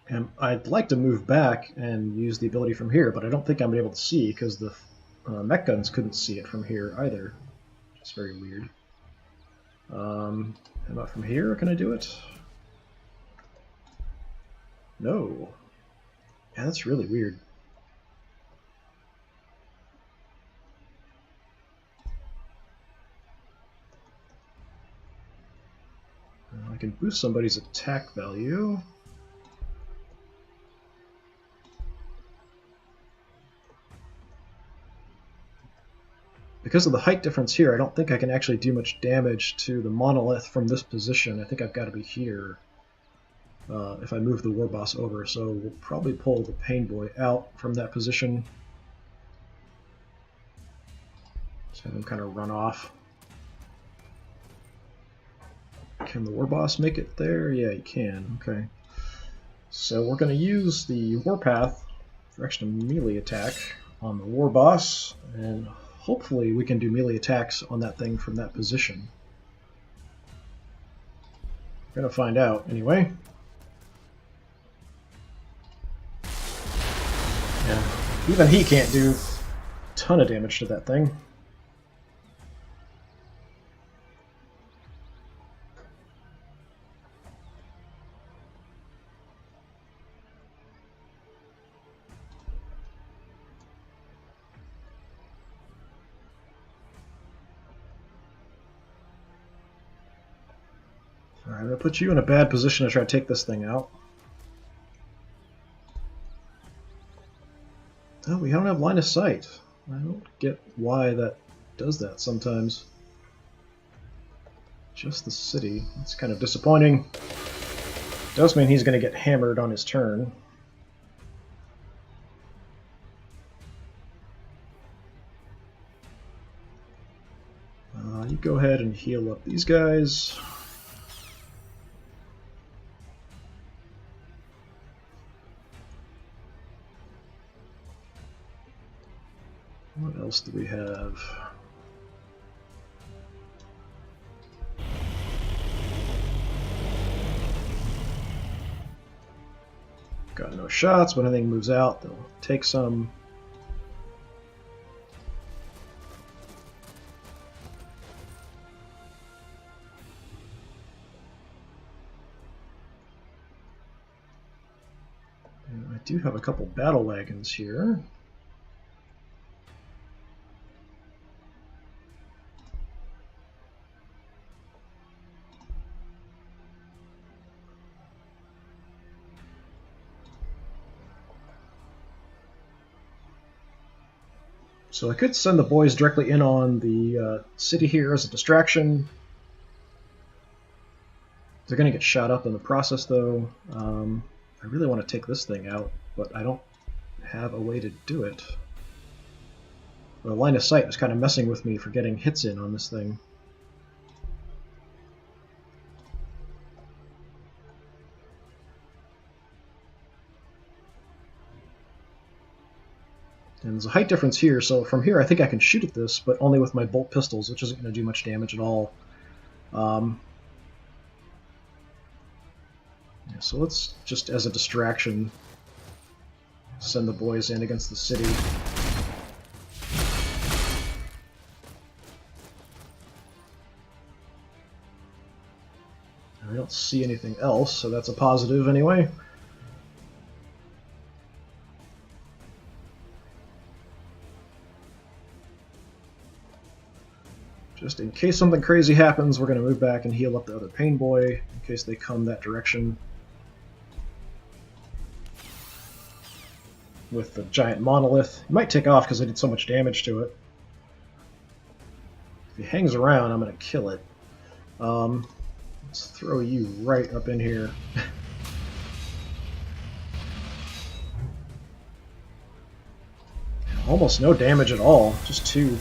And I'd like to move back and use the ability from here, but I don't think I'm able to see because the mech guns couldn't see it from here either. It's very weird. How about from here? Can I do it? No. Yeah, that's really weird. I can boost somebody's attack value. Because of the height difference here, I don't think I can actually do much damage to the monolith from this position. I think I've got to be here if I move the war boss over. So we'll probably pull the pain boy out from that position. Just have him kind of run off. Can the war boss make it there? Yeah, he can. Okay. So we're going to use the warpath for extra melee attack on the war boss, and hopefully we can do melee attacks on that thing from that position. We're going to find out anyway. Yeah, even he can't do a ton of damage to that thing. Alright, I'm going to put you in a bad position to try to take this thing out. Oh, we don't have line of sight. I don't get why that does that sometimes. Just the city. That's kind of disappointing. Does mean he's going to get hammered on his turn. You go ahead and heal up these guys. What else do we have? Got no shots. When anything moves out, they'll take some. And I do have a couple battle wagons here. So I could send the boys directly in on the city here as a distraction. They're going to get shot up in the process, though. I really want to take this thing out, but I don't have a way to do it. The line of sight was kind of messing with me for getting hits in on this thing. And there's a height difference here, so from here I think I can shoot at this, but only with my bolt pistols, which isn't going to do much damage at all. Yeah, so let's just, as a distraction, send the boys in against the city. I don't see anything else, so that's a positive anyway. Just in case something crazy happens, we're going to move back and heal up the other pain boy, in case they come that direction. With the giant monolith. He might take off because I did so much damage to it. If he hangs around, I'm going to kill it. Let's throw you right up in here. Almost no damage at all, just 2.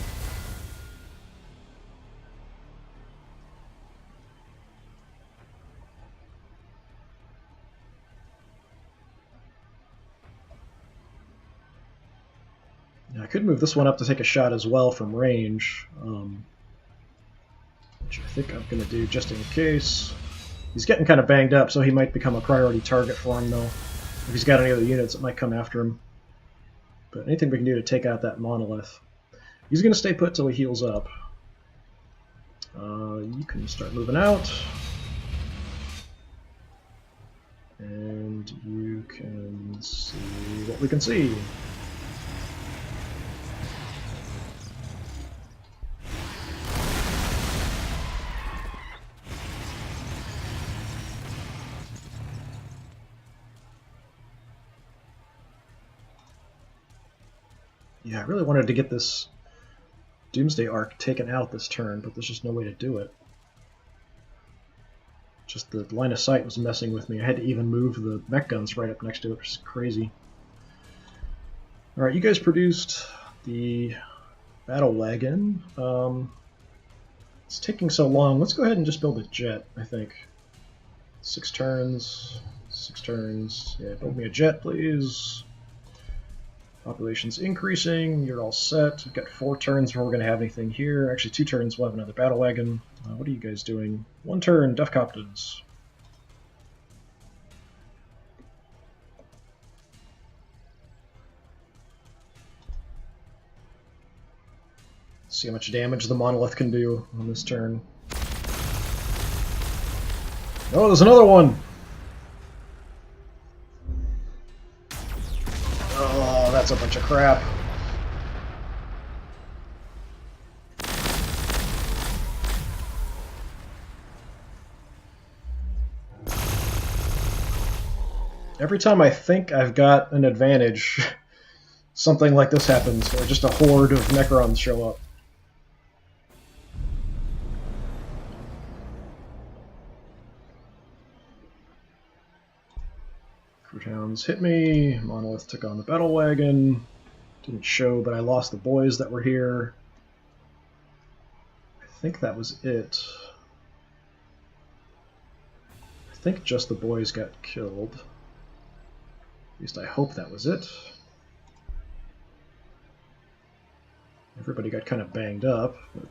could move this one up to take a shot as well from range, which I think I'm going to do just in case. He's getting kind of banged up, so he might become a priority target for him, though. If he's got any other units that might come after him. But anything we can do to take out that monolith. He's going to stay put till he heals up. You can start moving out. And you can see what we can see. Yeah, I really wanted to get this Doomsday Ark taken out this turn, but there's just no way to do it. Just the line of sight was messing with me. I had to even move the mech guns right up next to it, which is crazy. Alright, you guys produced the battle wagon. It's taking so long. Let's go ahead and just build a jet, I think. 6 turns. 6 turns. Yeah, build me a jet, please. Population's increasing. You're all set. We've got 4 turns before we're going to have anything here. Actually, 2 turns, we'll have another battle wagon. What are you guys doing? 1 turn, Duffcopteds. See how much damage the monolith can do on this turn. Oh, there's another one! Oh, that's a bunch of crap. Every time I think I've got an advantage, something like this happens, where just a horde of Necrons show up. Crewtowns hit me, Monolith took on the battle wagon. Didn't show, but I lost the boys that were here. I think that was it. I think just the boys got killed. At least I hope that was it. Everybody got kind of banged up, but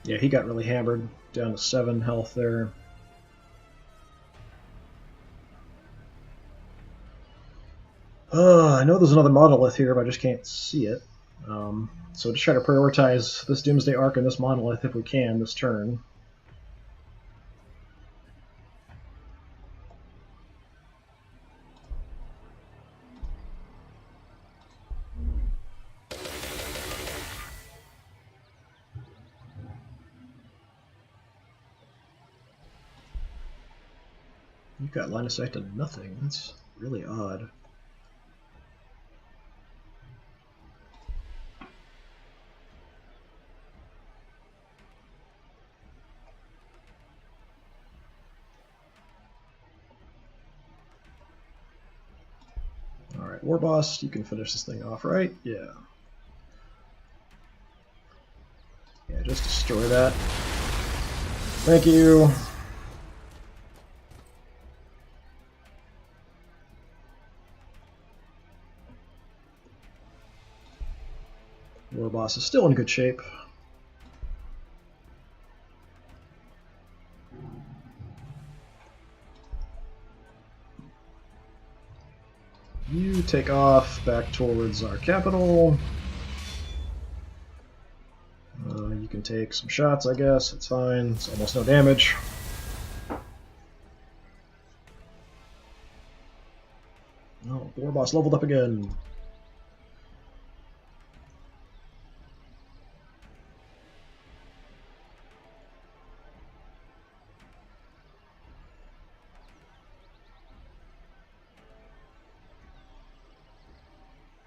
yeah, he got really hammered, down to 7 health there. I know there's another monolith here, but I just can't see it. So just try to prioritize this Doomsday Ark and this monolith if we can this turn. You've got line of sight to nothing. That's really odd. Alright, War Boss, you can finish this thing off, right? Yeah. Yeah, just destroy that. Thank you. War Boss is still in good shape. You take off back towards our capital. You can take some shots, I guess. It's fine. It's almost no damage. Oh, War Boss leveled up again.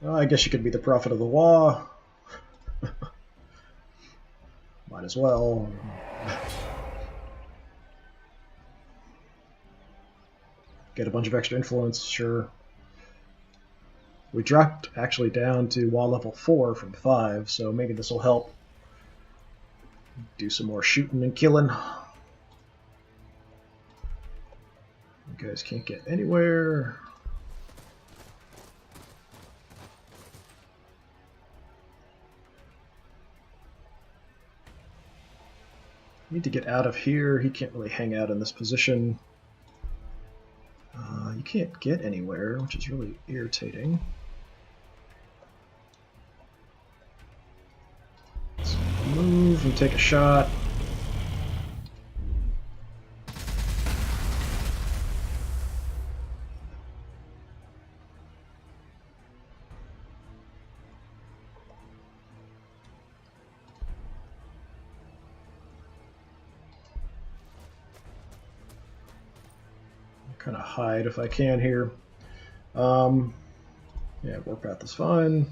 I guess you could be the prophet of the Waaaggghh. Might as well. Get a bunch of extra influence, sure. We dropped actually down to Waaaggghh level 4 from 5, so maybe this will help. Do some more shooting and killing. You guys can't get anywhere. Need to get out of here. He can't really hang out in this position. You can't get anywhere, which is really irritating. Let's move and take a shot. Kind of hide if I can here. Yeah, warpath is fine.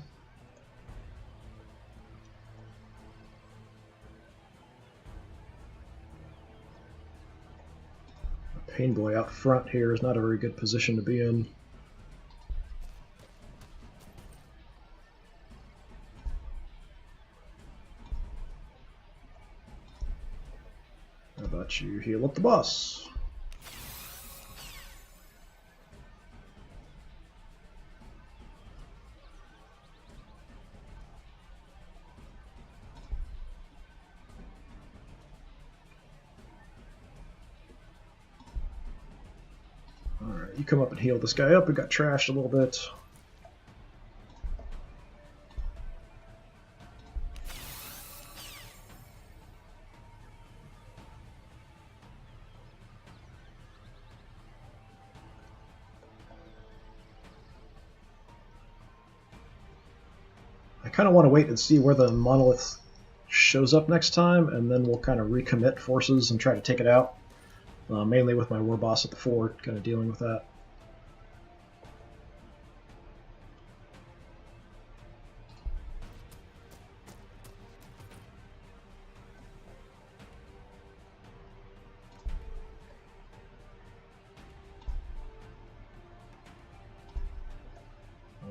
Pain Boy out front here is not a very good position to be in. How about you heal up the boss? Alright, you come up and heal this guy up. We got trashed a little bit. I kind of want to wait and see where the monolith shows up next time, and then we'll kind of recommit forces and try to take it out. Mainly with my war boss at the fort, kind of dealing with that.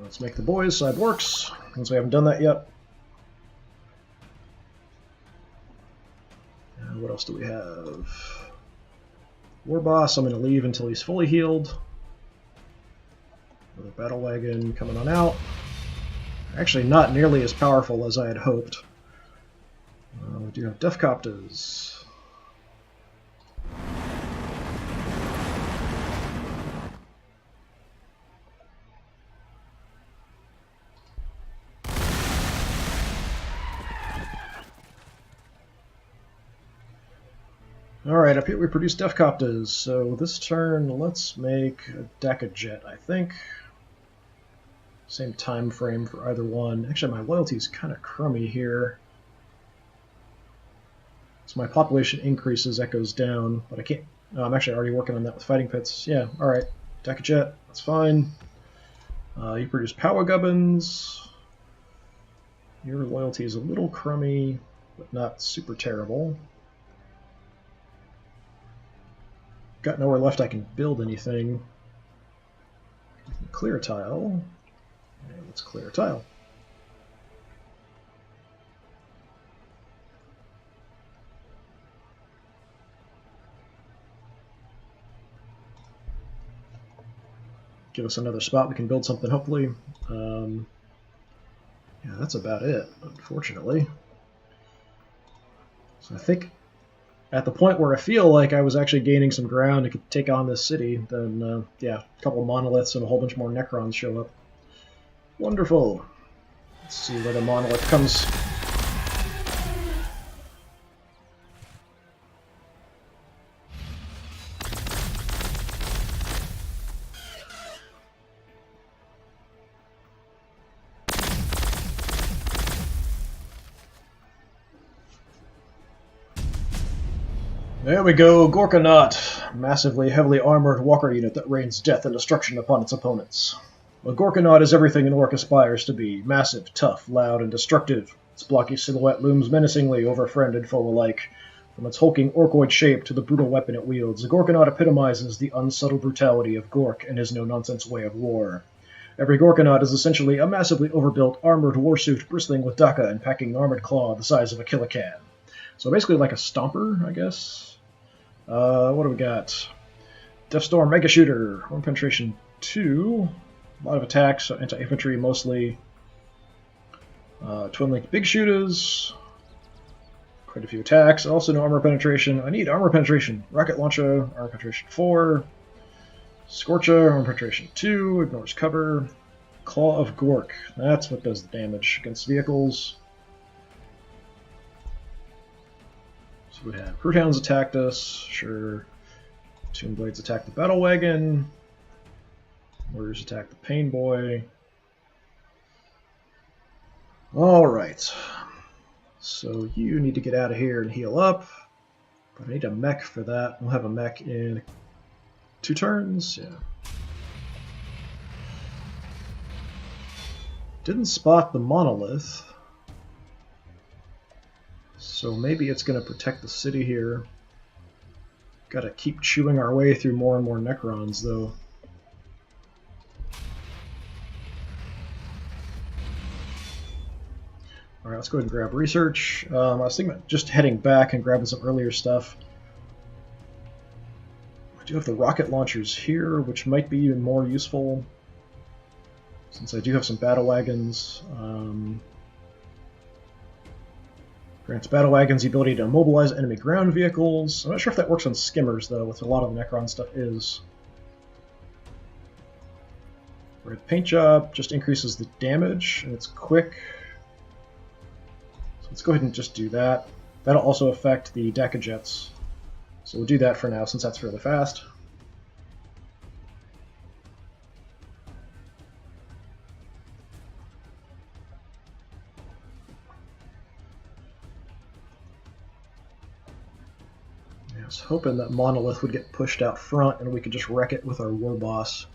Let's make the boys side orcs, since we haven't done that yet. What else do we have? War boss, I'm going to leave until he's fully healed. Another battle wagon coming on out. Actually not nearly as powerful as I had hoped. We do have Deathcopters. Alright, up here we produce Deathcopters, so this turn let's make a Waaaggghhh, I think. Same time frame for either one. Actually, my loyalty is kind of crummy here. So my population increases, that goes down, but I can't... Oh, I'm actually already working on that with Fighting Pits. Yeah, alright. Waaaggghhh, that's fine. You produce Power Gubbins. Your loyalty is a little crummy, but not super terrible. Got nowhere left I can build anything. Clear a tile. Yeah, let's clear a tile. Give us another spot we can build something, hopefully. Yeah, that's about it, unfortunately. So I think at the point where I feel like I was actually gaining some ground and could take on this city, then, yeah, a couple of monoliths and a whole bunch more Necrons show up. Wonderful. Let's see where the monolith comes. There we go, Gorkanaut, massively heavily armored walker unit that rains death and destruction upon its opponents. A Gorkanaut is everything an orc aspires to be. Massive, tough, loud, and destructive. Its blocky silhouette looms menacingly over friend and foe alike. From its hulking orcoid shape to the brutal weapon it wields, the Gorkanaut epitomizes the unsubtle brutality of Gork and his no-nonsense way of war. Every Gorkanaut is essentially a massively overbuilt, armored warsuit bristling with daka and packing an armored claw the size of a kilocan. So basically like a stomper, I guess. What do we got? Deathstorm Mega Shooter, Horn Penetration 2. A lot of attacks, anti-infantry mostly. Twin Link Big Shooters. Quite a few attacks. Also no armor penetration. I need armor penetration. Rocket Launcher, armor penetration 4. Scorcher, armor penetration 2. Ignores cover. Claw of Gork. That's what does the damage against vehicles. So we have Brute Hounds attacked us. Sure. Toon Blades attack the Battle Wagon. Warriors attack the Pain Boy. Alright. So you need to get out of here and heal up. But I need a mech for that. We'll have a mech in 2 turns. Yeah. Didn't spot the monolith. So maybe it's going to protect the city here. Gotta keep chewing our way through more and more Necrons, though. Alright, let's go ahead and grab research. I was thinking about just heading back and grabbing some earlier stuff. I do have the rocket launchers here, which might be even more useful, since I do have some battle wagons. Grants battle wagons the ability to immobilize enemy ground vehicles. I'm not sure if that works on skimmers, though, with a lot of the Necron stuff is. Red Paint Job just increases the damage, and it's quick. So let's go ahead and just do that. That'll also affect the Daka Jets. So we'll do that for now, since that's fairly fast. I was hoping that Monolith would get pushed out front and we could just wreck it with our war boss.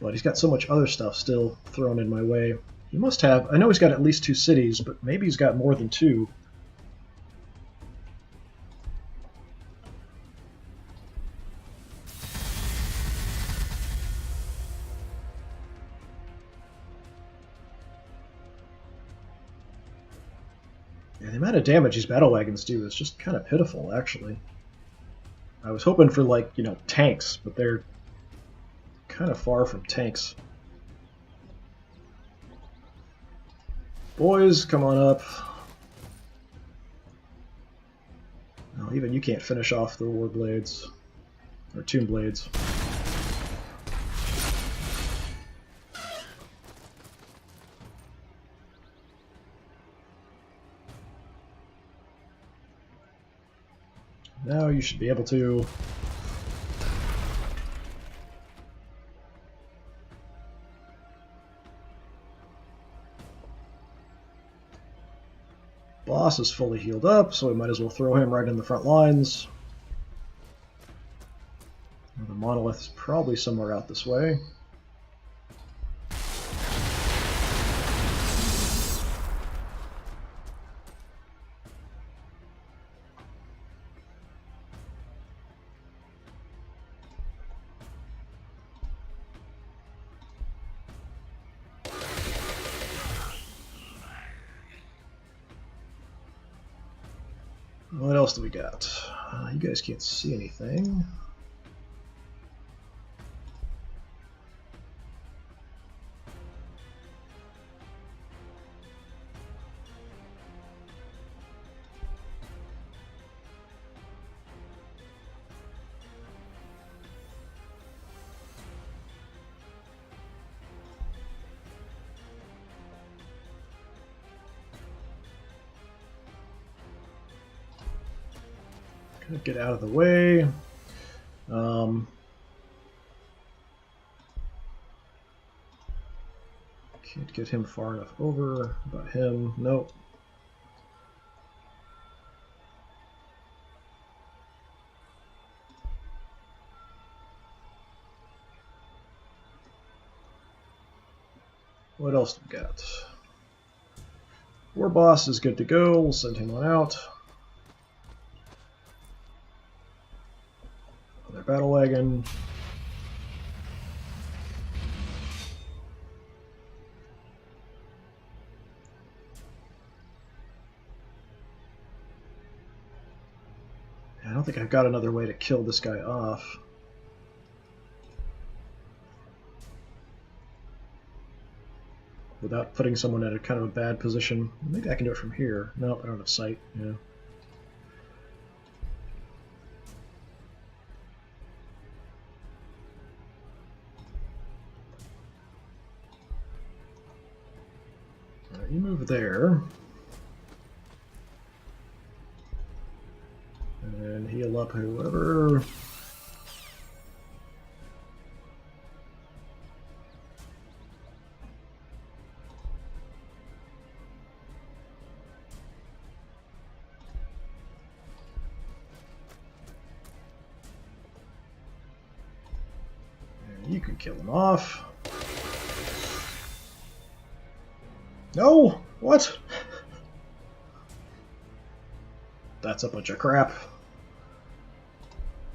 But he's got so much other stuff still thrown in my way. He must have... I know he's got at least 2 cities, but maybe he's got more than 2. Yeah, the amount of damage these battle wagons do is just kind of pitiful, actually. I was hoping for, like, you know, tanks, but they're kind of far from tanks. Boys, come on up. Oh, even you can't finish off the War Blades. Or Toon Blades. Now you should be able to. Boss is fully healed up, so we might as well throw him right in the front lines. The monolith is probably somewhere out this way. What else do we got? You guys can't see anything. Get out of the way. Can't get him far enough over. About him, nope. what else do we got? War boss is good to go. We'll send him on out. Another battle wagon. I don't think I've got another way to kill this guy off. Without putting someone in a kind of a bad position. Maybe I can do it from here. Nope, I don't have sight. Yeah. Alright, you move there. And heal up whoever. You can kill him off. No! What? That's a bunch of crap.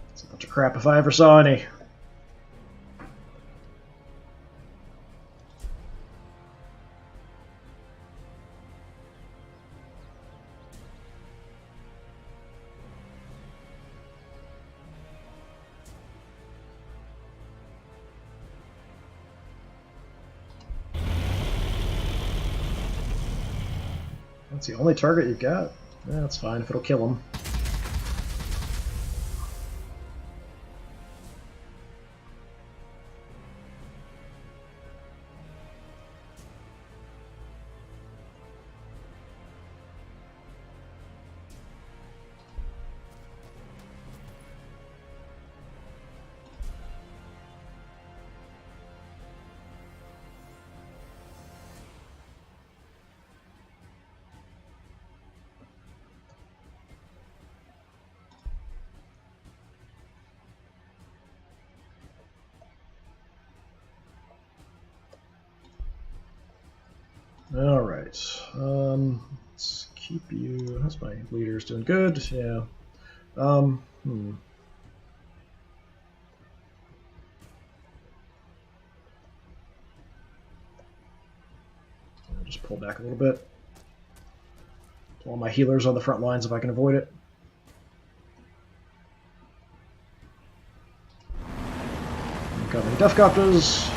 That's a bunch of crap if I ever saw any. That's the only target you've got? Yeah, that's fine if it'll kill him. Alright, let's keep you. How's my leaders doing? Good, yeah. I'll just pull back a little bit. Pull all my healers on the front lines if I can avoid it. Incoming Death Copters.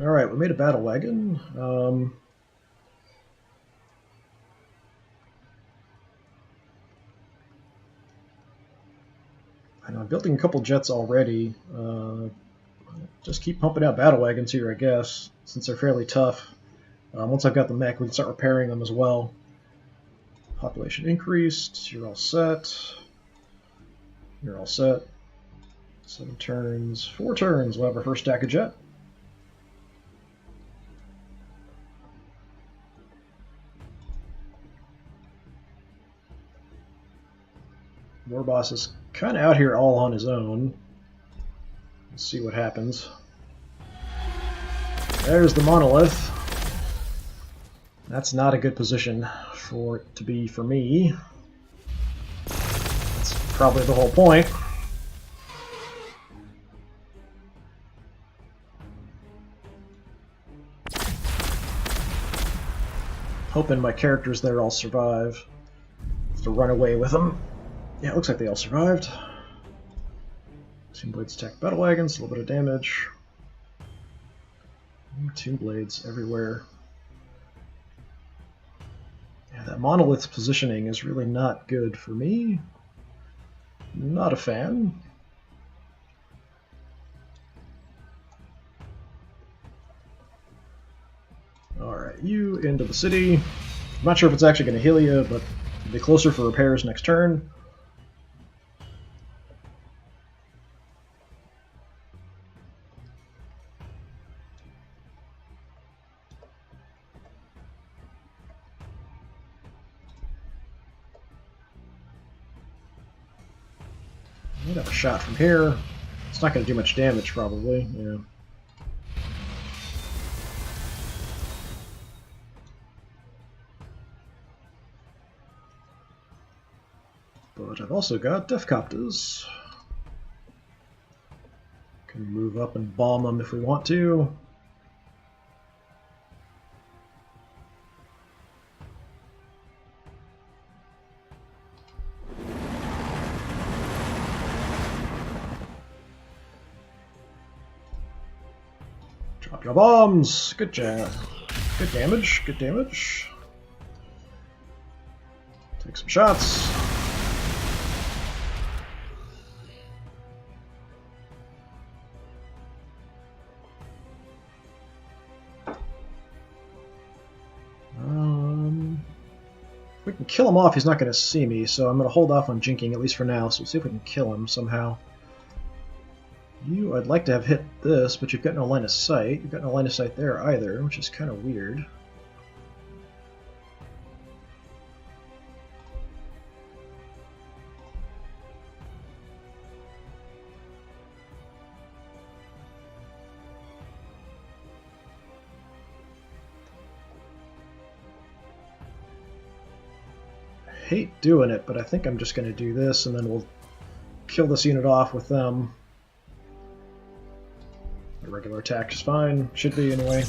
Alright, we made a battle wagon. I know I'm building a couple jets already. Just keep pumping out battle wagons here, I guess, since they're fairly tough. Once I've got the mech, we can start repairing them as well. Population increased. You're all set. You're all set. 7 turns. 4 turns. We'll have our first stack of jet. Warboss is kind of out here all on his own. Let's see what happens. There's the monolith. That's not a good position for it to be for me. That's probably the whole point. Hoping my characters there all survive. Have to run away with them. Yeah, it looks like they all survived. Tomb Blades attack battle wagons, a little bit of damage. Tomb Blades everywhere. Yeah, that monolith's positioning is really not good for me. Not a fan. Alright, you into the city. I'm not sure if it's actually going to heal you, but it'll be closer for repairs next turn. might have a shot from here. It's not going to do much damage, probably. Yeah. But I've also got Deathcopters. Can move up and bomb them if we want to. Drop your bombs! Good job. Good damage, good damage. Take some shots. If we can kill him off, he's not going to see me, so I'm going to hold off on jinking, at least for now, so we'll see if we can kill him somehow. You, I'd like to have hit this, but you've got no line of sight. You've got no line of sight there either, which is kind of weird. Hate doing it, but I think I'm just going to do this, and then we'll kill this unit off with them. A regular attack is fine. Should be, anyway.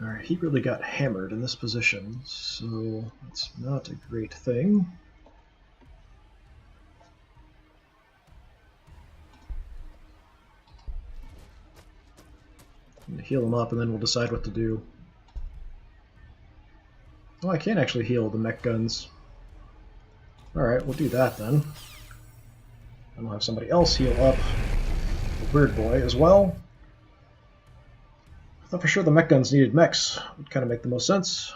Alright, he really got hammered in this position, so that's not a great thing. I'm going to heal him up and then we'll decide what to do. Oh, I can actually heal the mech guns. Alright, we'll do that then. And we'll have somebody else heal up the Weird Boy as well. I thought for sure the mech guns needed mechs. Would kind of make the most sense.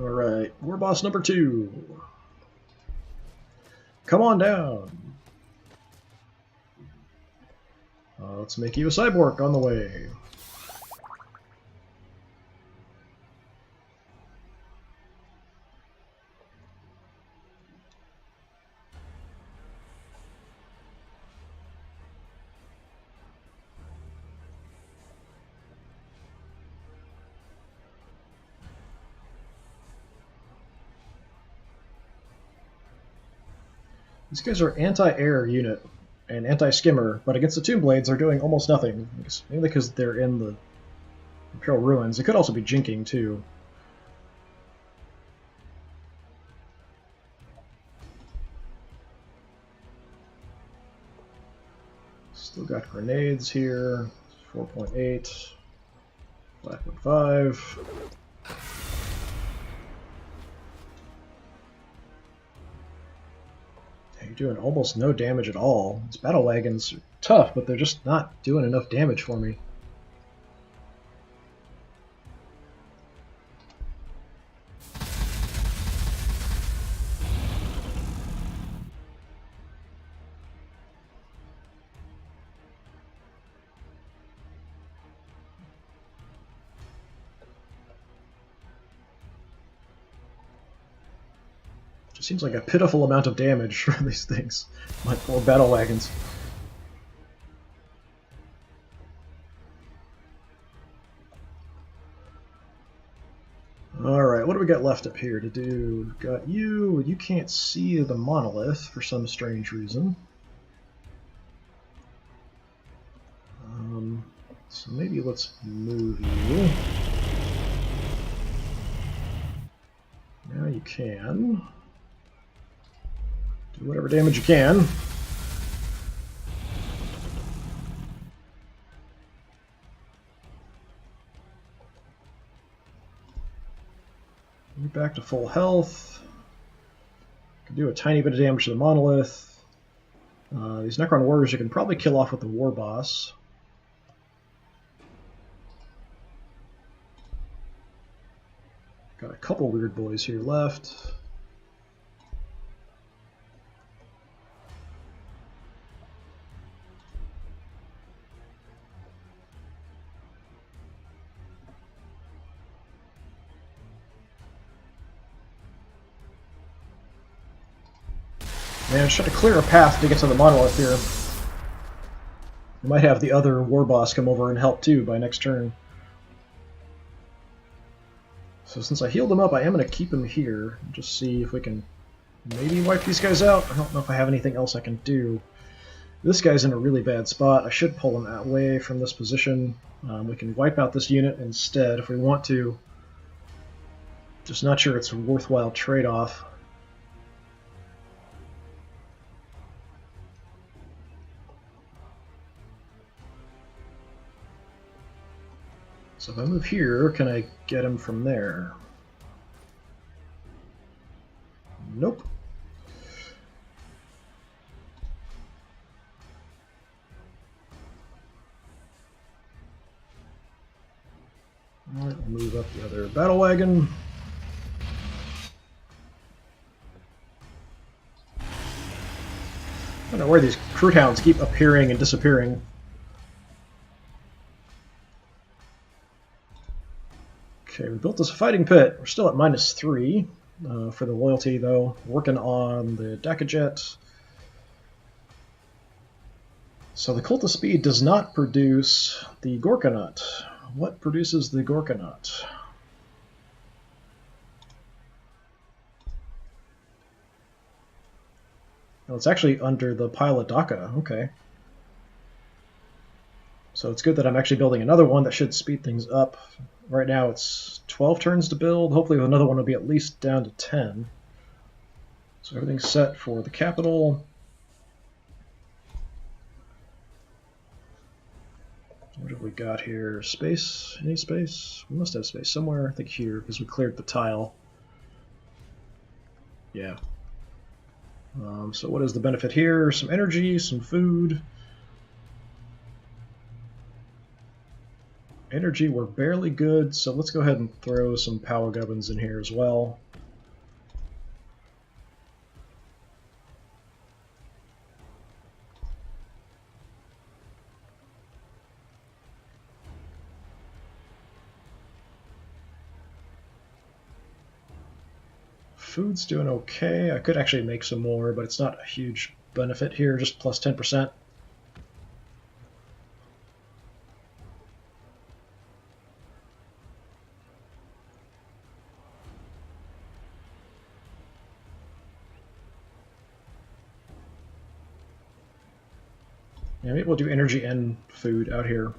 Alright, War Boss number 2. Come on down. Let's make you a cyborg on the way. These guys are anti-air unit and anti-skimmer, but against the Tomb Blades they're doing almost nothing. Mainly because they're in the Imperial Ruins. It could also be jinking too. Still got grenades here. 4.8, 5.5. You're doing almost no damage at all. These battle wagons are tough, but they're just not doing enough damage for me. Just seems like a pitiful amount of damage from these things. My poor battle wagons. Alright, what do we got left up here to do? We've got you. You can't see the monolith for some strange reason. So maybe let's move you. Now you can. Do whatever damage you can. Get back to full health. Can do a tiny bit of damage to the monolith. These Necron warriors you can probably kill off with the war boss. Got a couple weird boys here left. Man, I'm trying to clear a path to get to the monolith here. We might have the other war boss come over and help too by next turn. So since I healed him up, I am going to keep him here and just see if we can maybe wipe these guys out. I don't know if I have anything else I can do. This guy's in a really bad spot. I should pull him away from this position. We can wipe out this unit instead if we want to. Just not sure it's a worthwhile trade-off. So if I move here, can I get him from there? Nope. Alright, we'll move up the other battle wagon. I don't know where these Crude Hounds keep appearing and disappearing. Okay, we built this fighting pit. We're still at -3 for the loyalty, though. Working on the Dakajet. So the Cult of Speed does not produce the Gorkanut. What produces the Gorkanut? Oh, it's actually under the pile of Daka. Okay. So it's good that I'm actually building another one that should speed things up. Right now it's 12 turns to build. Hopefully with another one will be at least down to 10. So everything's set for the capital. What have we got here? Space? Any space? We must have space somewhere. I think here, because we cleared the tile. Yeah. So what is the benefit here? Some energy, some food. Energy, we're barely good, so let's go ahead and throw some power gubbins in here as well. Food's doing okay. I could actually make some more, but it's not a huge benefit here, just plus 10%. Yeah, maybe we'll do energy and food out here.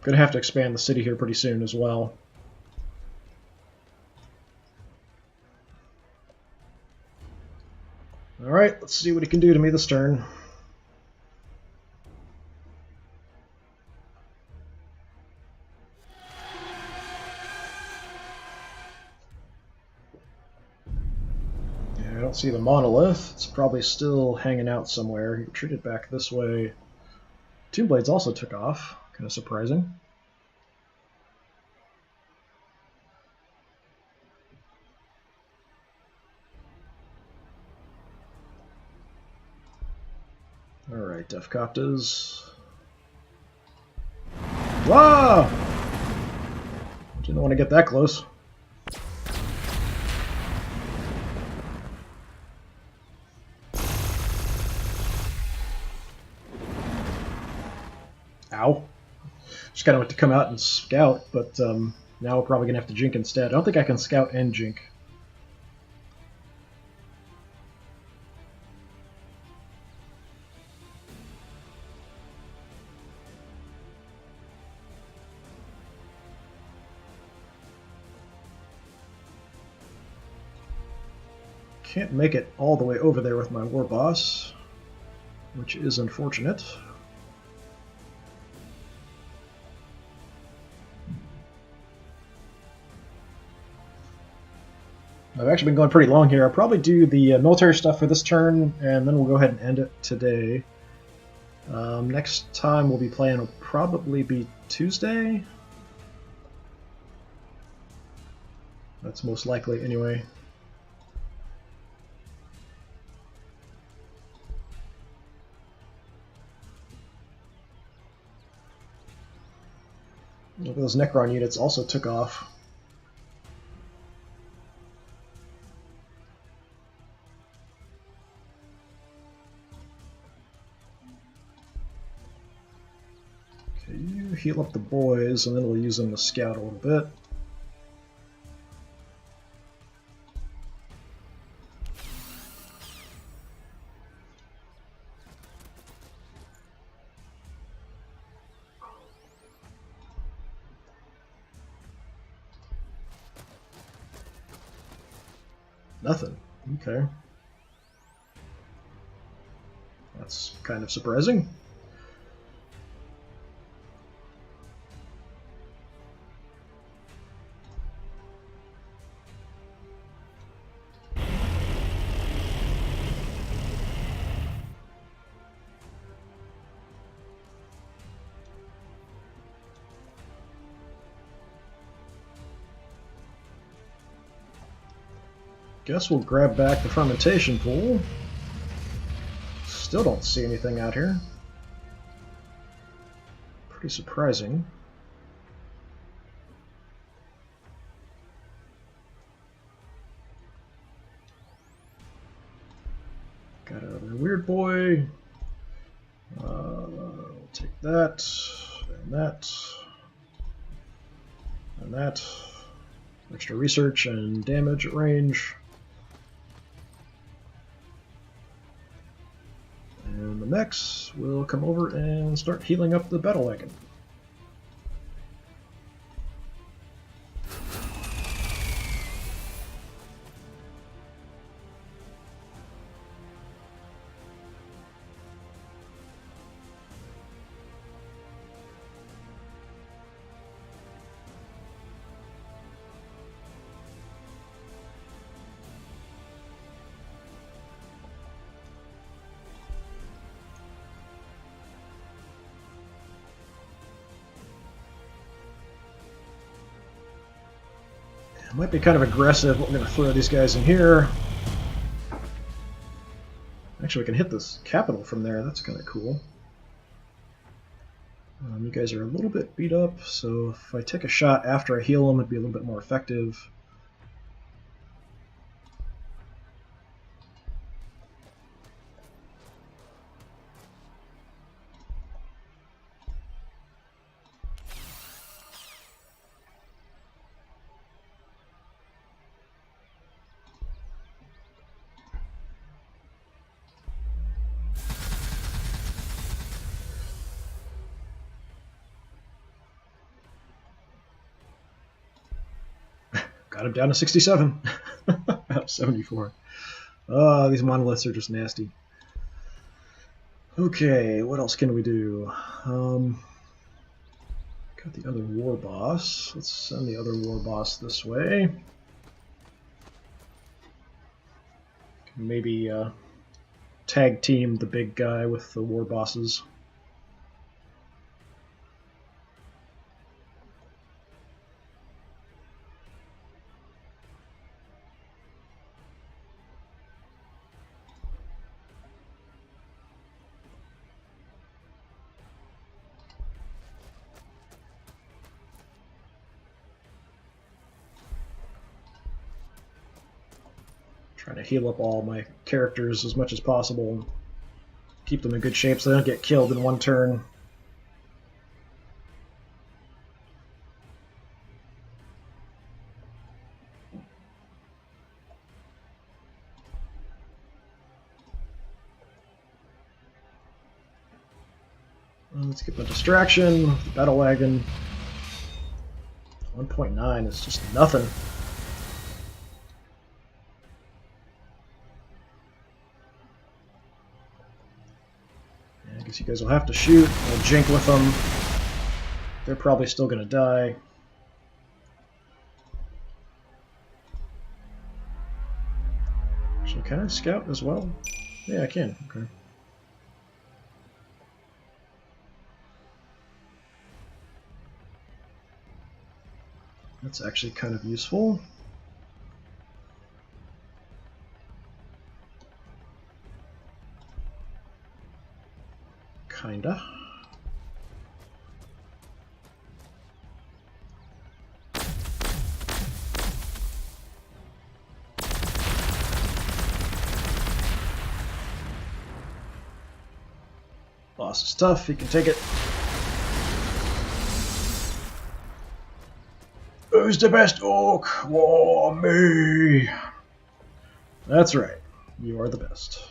Gonna have to expand the city here pretty soon as well. Alright, let's see what he can do to me this turn. I don't see the monolith. It's probably still hanging out somewhere. He retreated back this way. Tomb Blades also took off. Kind of surprising. Alright, Defcoptas. Wow! Didn't want to get that close. Ow. Just kind of went to come out and scout, but now we're probably going to have to jink instead. I don't think I can scout and jink. can't make it all the way over there with my war boss, which is unfortunate. I've actually been going pretty long here. I'll probably do the military stuff for this turn, and then we'll go ahead and end it today. Next time we'll be playing will probably be Tuesday. That's most likely anyway. Those Necron units also took off. Okay, you heal up the boys, and then we'll use them to scout a little bit. Nothing. Okay. That's kind of surprising. Guess we'll grab back the fermentation pool. Still don't see anything out here. Pretty surprising. Got another weird boy. We'll take that, and that, and that. Extra research and damage at range. And the mechs will come over and start healing up the battle wagon. Might be kind of aggressive. We're going to throw these guys in here. Actually, we can hit this capital from there. That's kind of cool. You guys are a little bit beat up, so if I take a shot after I heal them, it'd be a little bit more effective. Got him down to 67. Out of 74. Oh, these monoliths are just nasty. Okay, what else can we do? Got the other war boss. Let's send the other war boss this way. Maybe tag team the big guy with the war bosses. Trying to heal up all my characters as much as possible and keep them in good shape so they don't get killed in one turn. Let's get the distraction, the battle wagon. 1.9 is just nothing. Guess you guys will have to shoot. I'll jink with them. They're probably still going to die. Actually, can I scout as well? Yeah, I can. Okay. That's actually kind of useful. Kinda. Boss is tough, he can take it. Who's the best orc? Whoa, me! That's right, you are the best.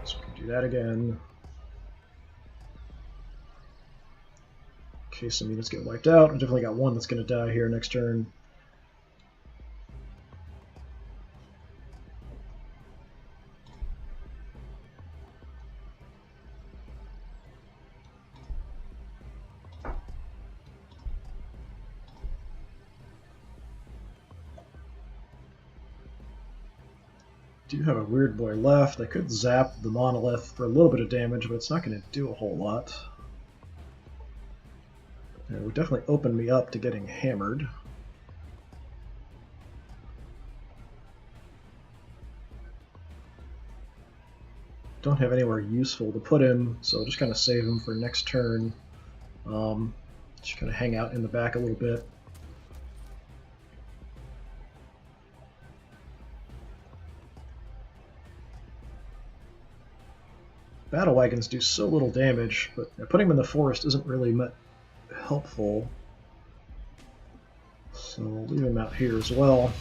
So we can do that again. In case some units get wiped out. We definitely got one that's going to die here next turn. Do have a weird boy left. I could zap the monolith for a little bit of damage, but it's not going to do a whole lot. It would definitely open me up to getting hammered. Don't have anywhere useful to put him, so I'll just kind of save him for next turn. Just kind of hang out in the back a little bit. Battle wagons do so little damage, but putting them in the forest isn't really helpful. So we'll leave him out here as well.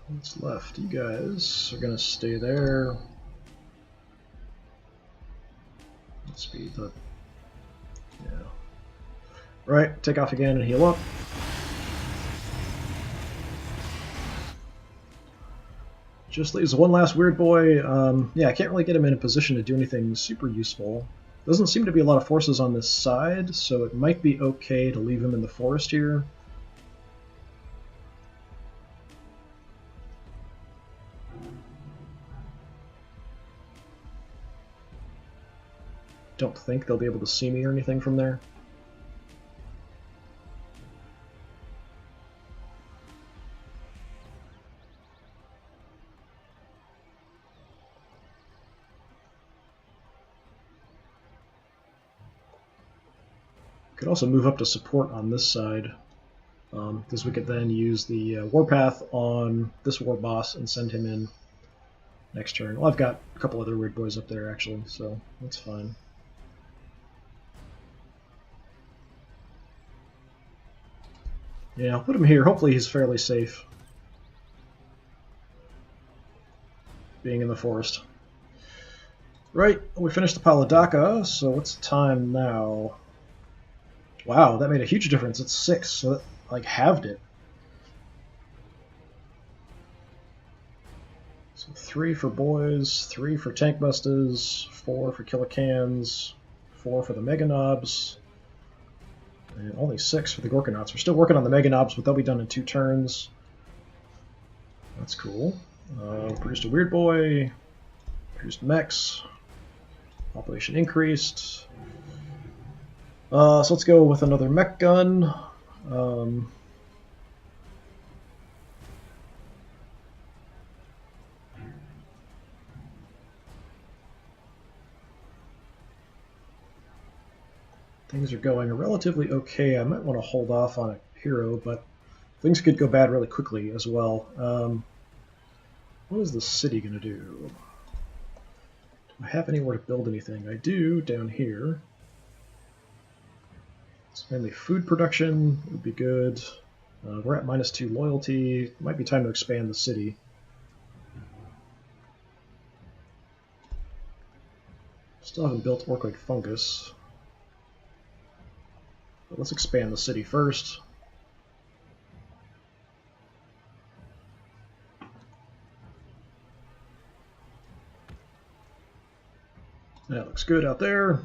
What's left? You guys are gonna stay there. Speed up. Yeah. Right, take off again and heal up. Just leaves one last weird boy. Yeah, I can't really get him in a position to do anything super useful. Doesn't seem to be a lot of forces on this side, so it might be okay to leave him in the forest here. Don't think they'll be able to see me or anything from there. Could also move up to support on this side, because we could then use the warpath on this war boss and send him in next turn. Well, I've got a couple other weird boys up there actually, so that's fine. Yeah, I'll put him here. Hopefully he's fairly safe being in the forest. Right, we finished the Paladaka, so what's the time now? Wow, that made a huge difference. It's 6, so that, like, halved it. So 3 for boys, 3 for tank busters, 4 for killicans, 4 for the mega knobs, and only 6 for the Gorkanauts. We're still working on the mega knobs, but they'll be done in 2 turns. That's cool. Produced a weird boy, produced mechs, population increased. So let's go with another mech gun. Things are going relatively okay. I might want to hold off on a hero, but things could go bad really quickly as well. What is the city going to do? Do I have anywhere to build anything? I do down here. It's mainly food production would be good. We're at -2 loyalty. Might be time to expand the city. Still haven't built Orkoid Fungus. But let's expand the city first. That looks good out there.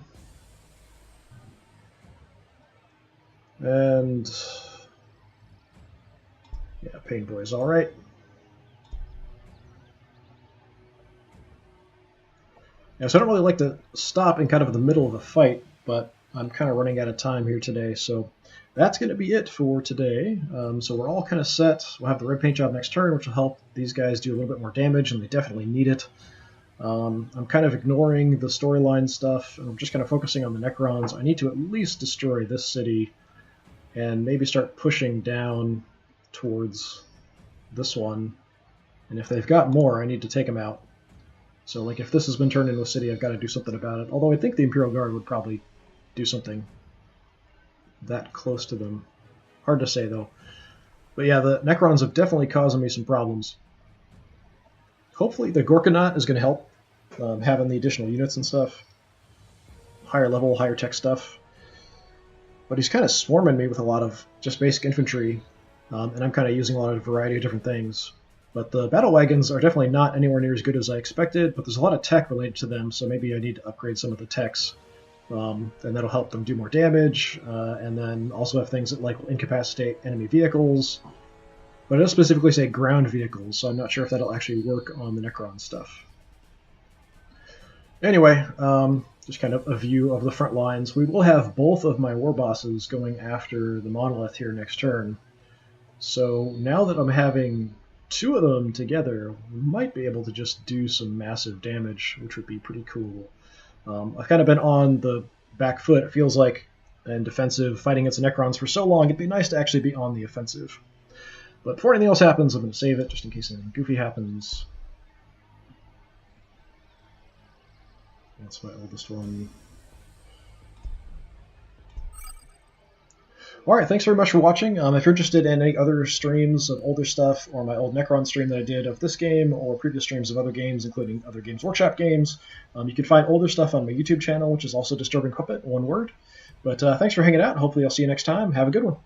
And yeah, Pain Boy's alright. Yeah, so I don't really like to stop in kind of the middle of a fight, but I'm kind of running out of time here today, so that's going to be it for today. So we're all kind of set. We'll have the red paint job next turn, which will help these guys do a little bit more damage, and they definitely need it. I'm kind of ignoring the storyline stuff, and I'm just kind of focusing on the Necrons. I need to at least destroy this city and maybe start pushing down towards this one. And if they've got more, I need to take them out. So, like, if this has been turned into a city, I've got to do something about it. Although I think the Imperial Guard would probably do something that close to them. Hard to say, though. But yeah, the Necrons have definitely caused me some problems. Hopefully the Gorkanaut is going to help, having the additional units and stuff. Higher level, higher tech stuff. But he's kind of swarming me with a lot of just basic infantry, and I'm kind of using a lot of variety of different things. But the battle wagons are definitely not anywhere near as good as I expected, but there's a lot of tech related to them, so maybe I need to upgrade some of the techs, and that'll help them do more damage, and then also have things that like incapacitate enemy vehicles. But it does specifically say ground vehicles, so I'm not sure if that'll actually work on the Necron stuff. Anyway, just kind of a view of the front lines. We will have both of my war bosses going after the monolith here next turn. So now that I'm having two of them together, we might be able to just do some massive damage, which would be pretty cool. I've kind of been on the back foot, it feels like, in defensive, fighting against the Necrons for so long, it'd be nice to actually be on the offensive. But before anything else happens, I'm going to save it, just in case anything goofy happens. That's my oldest one. Alright, thanks very much for watching. If you're interested in any other streams of older stuff, or my old Necron stream that I did of this game, or previous streams of other games, including other Games Workshop games, you can find older stuff on my YouTube channel, which is also DisturbingPuppet, one word. But thanks for hanging out. Hopefully I'll see you next time. Have a good one.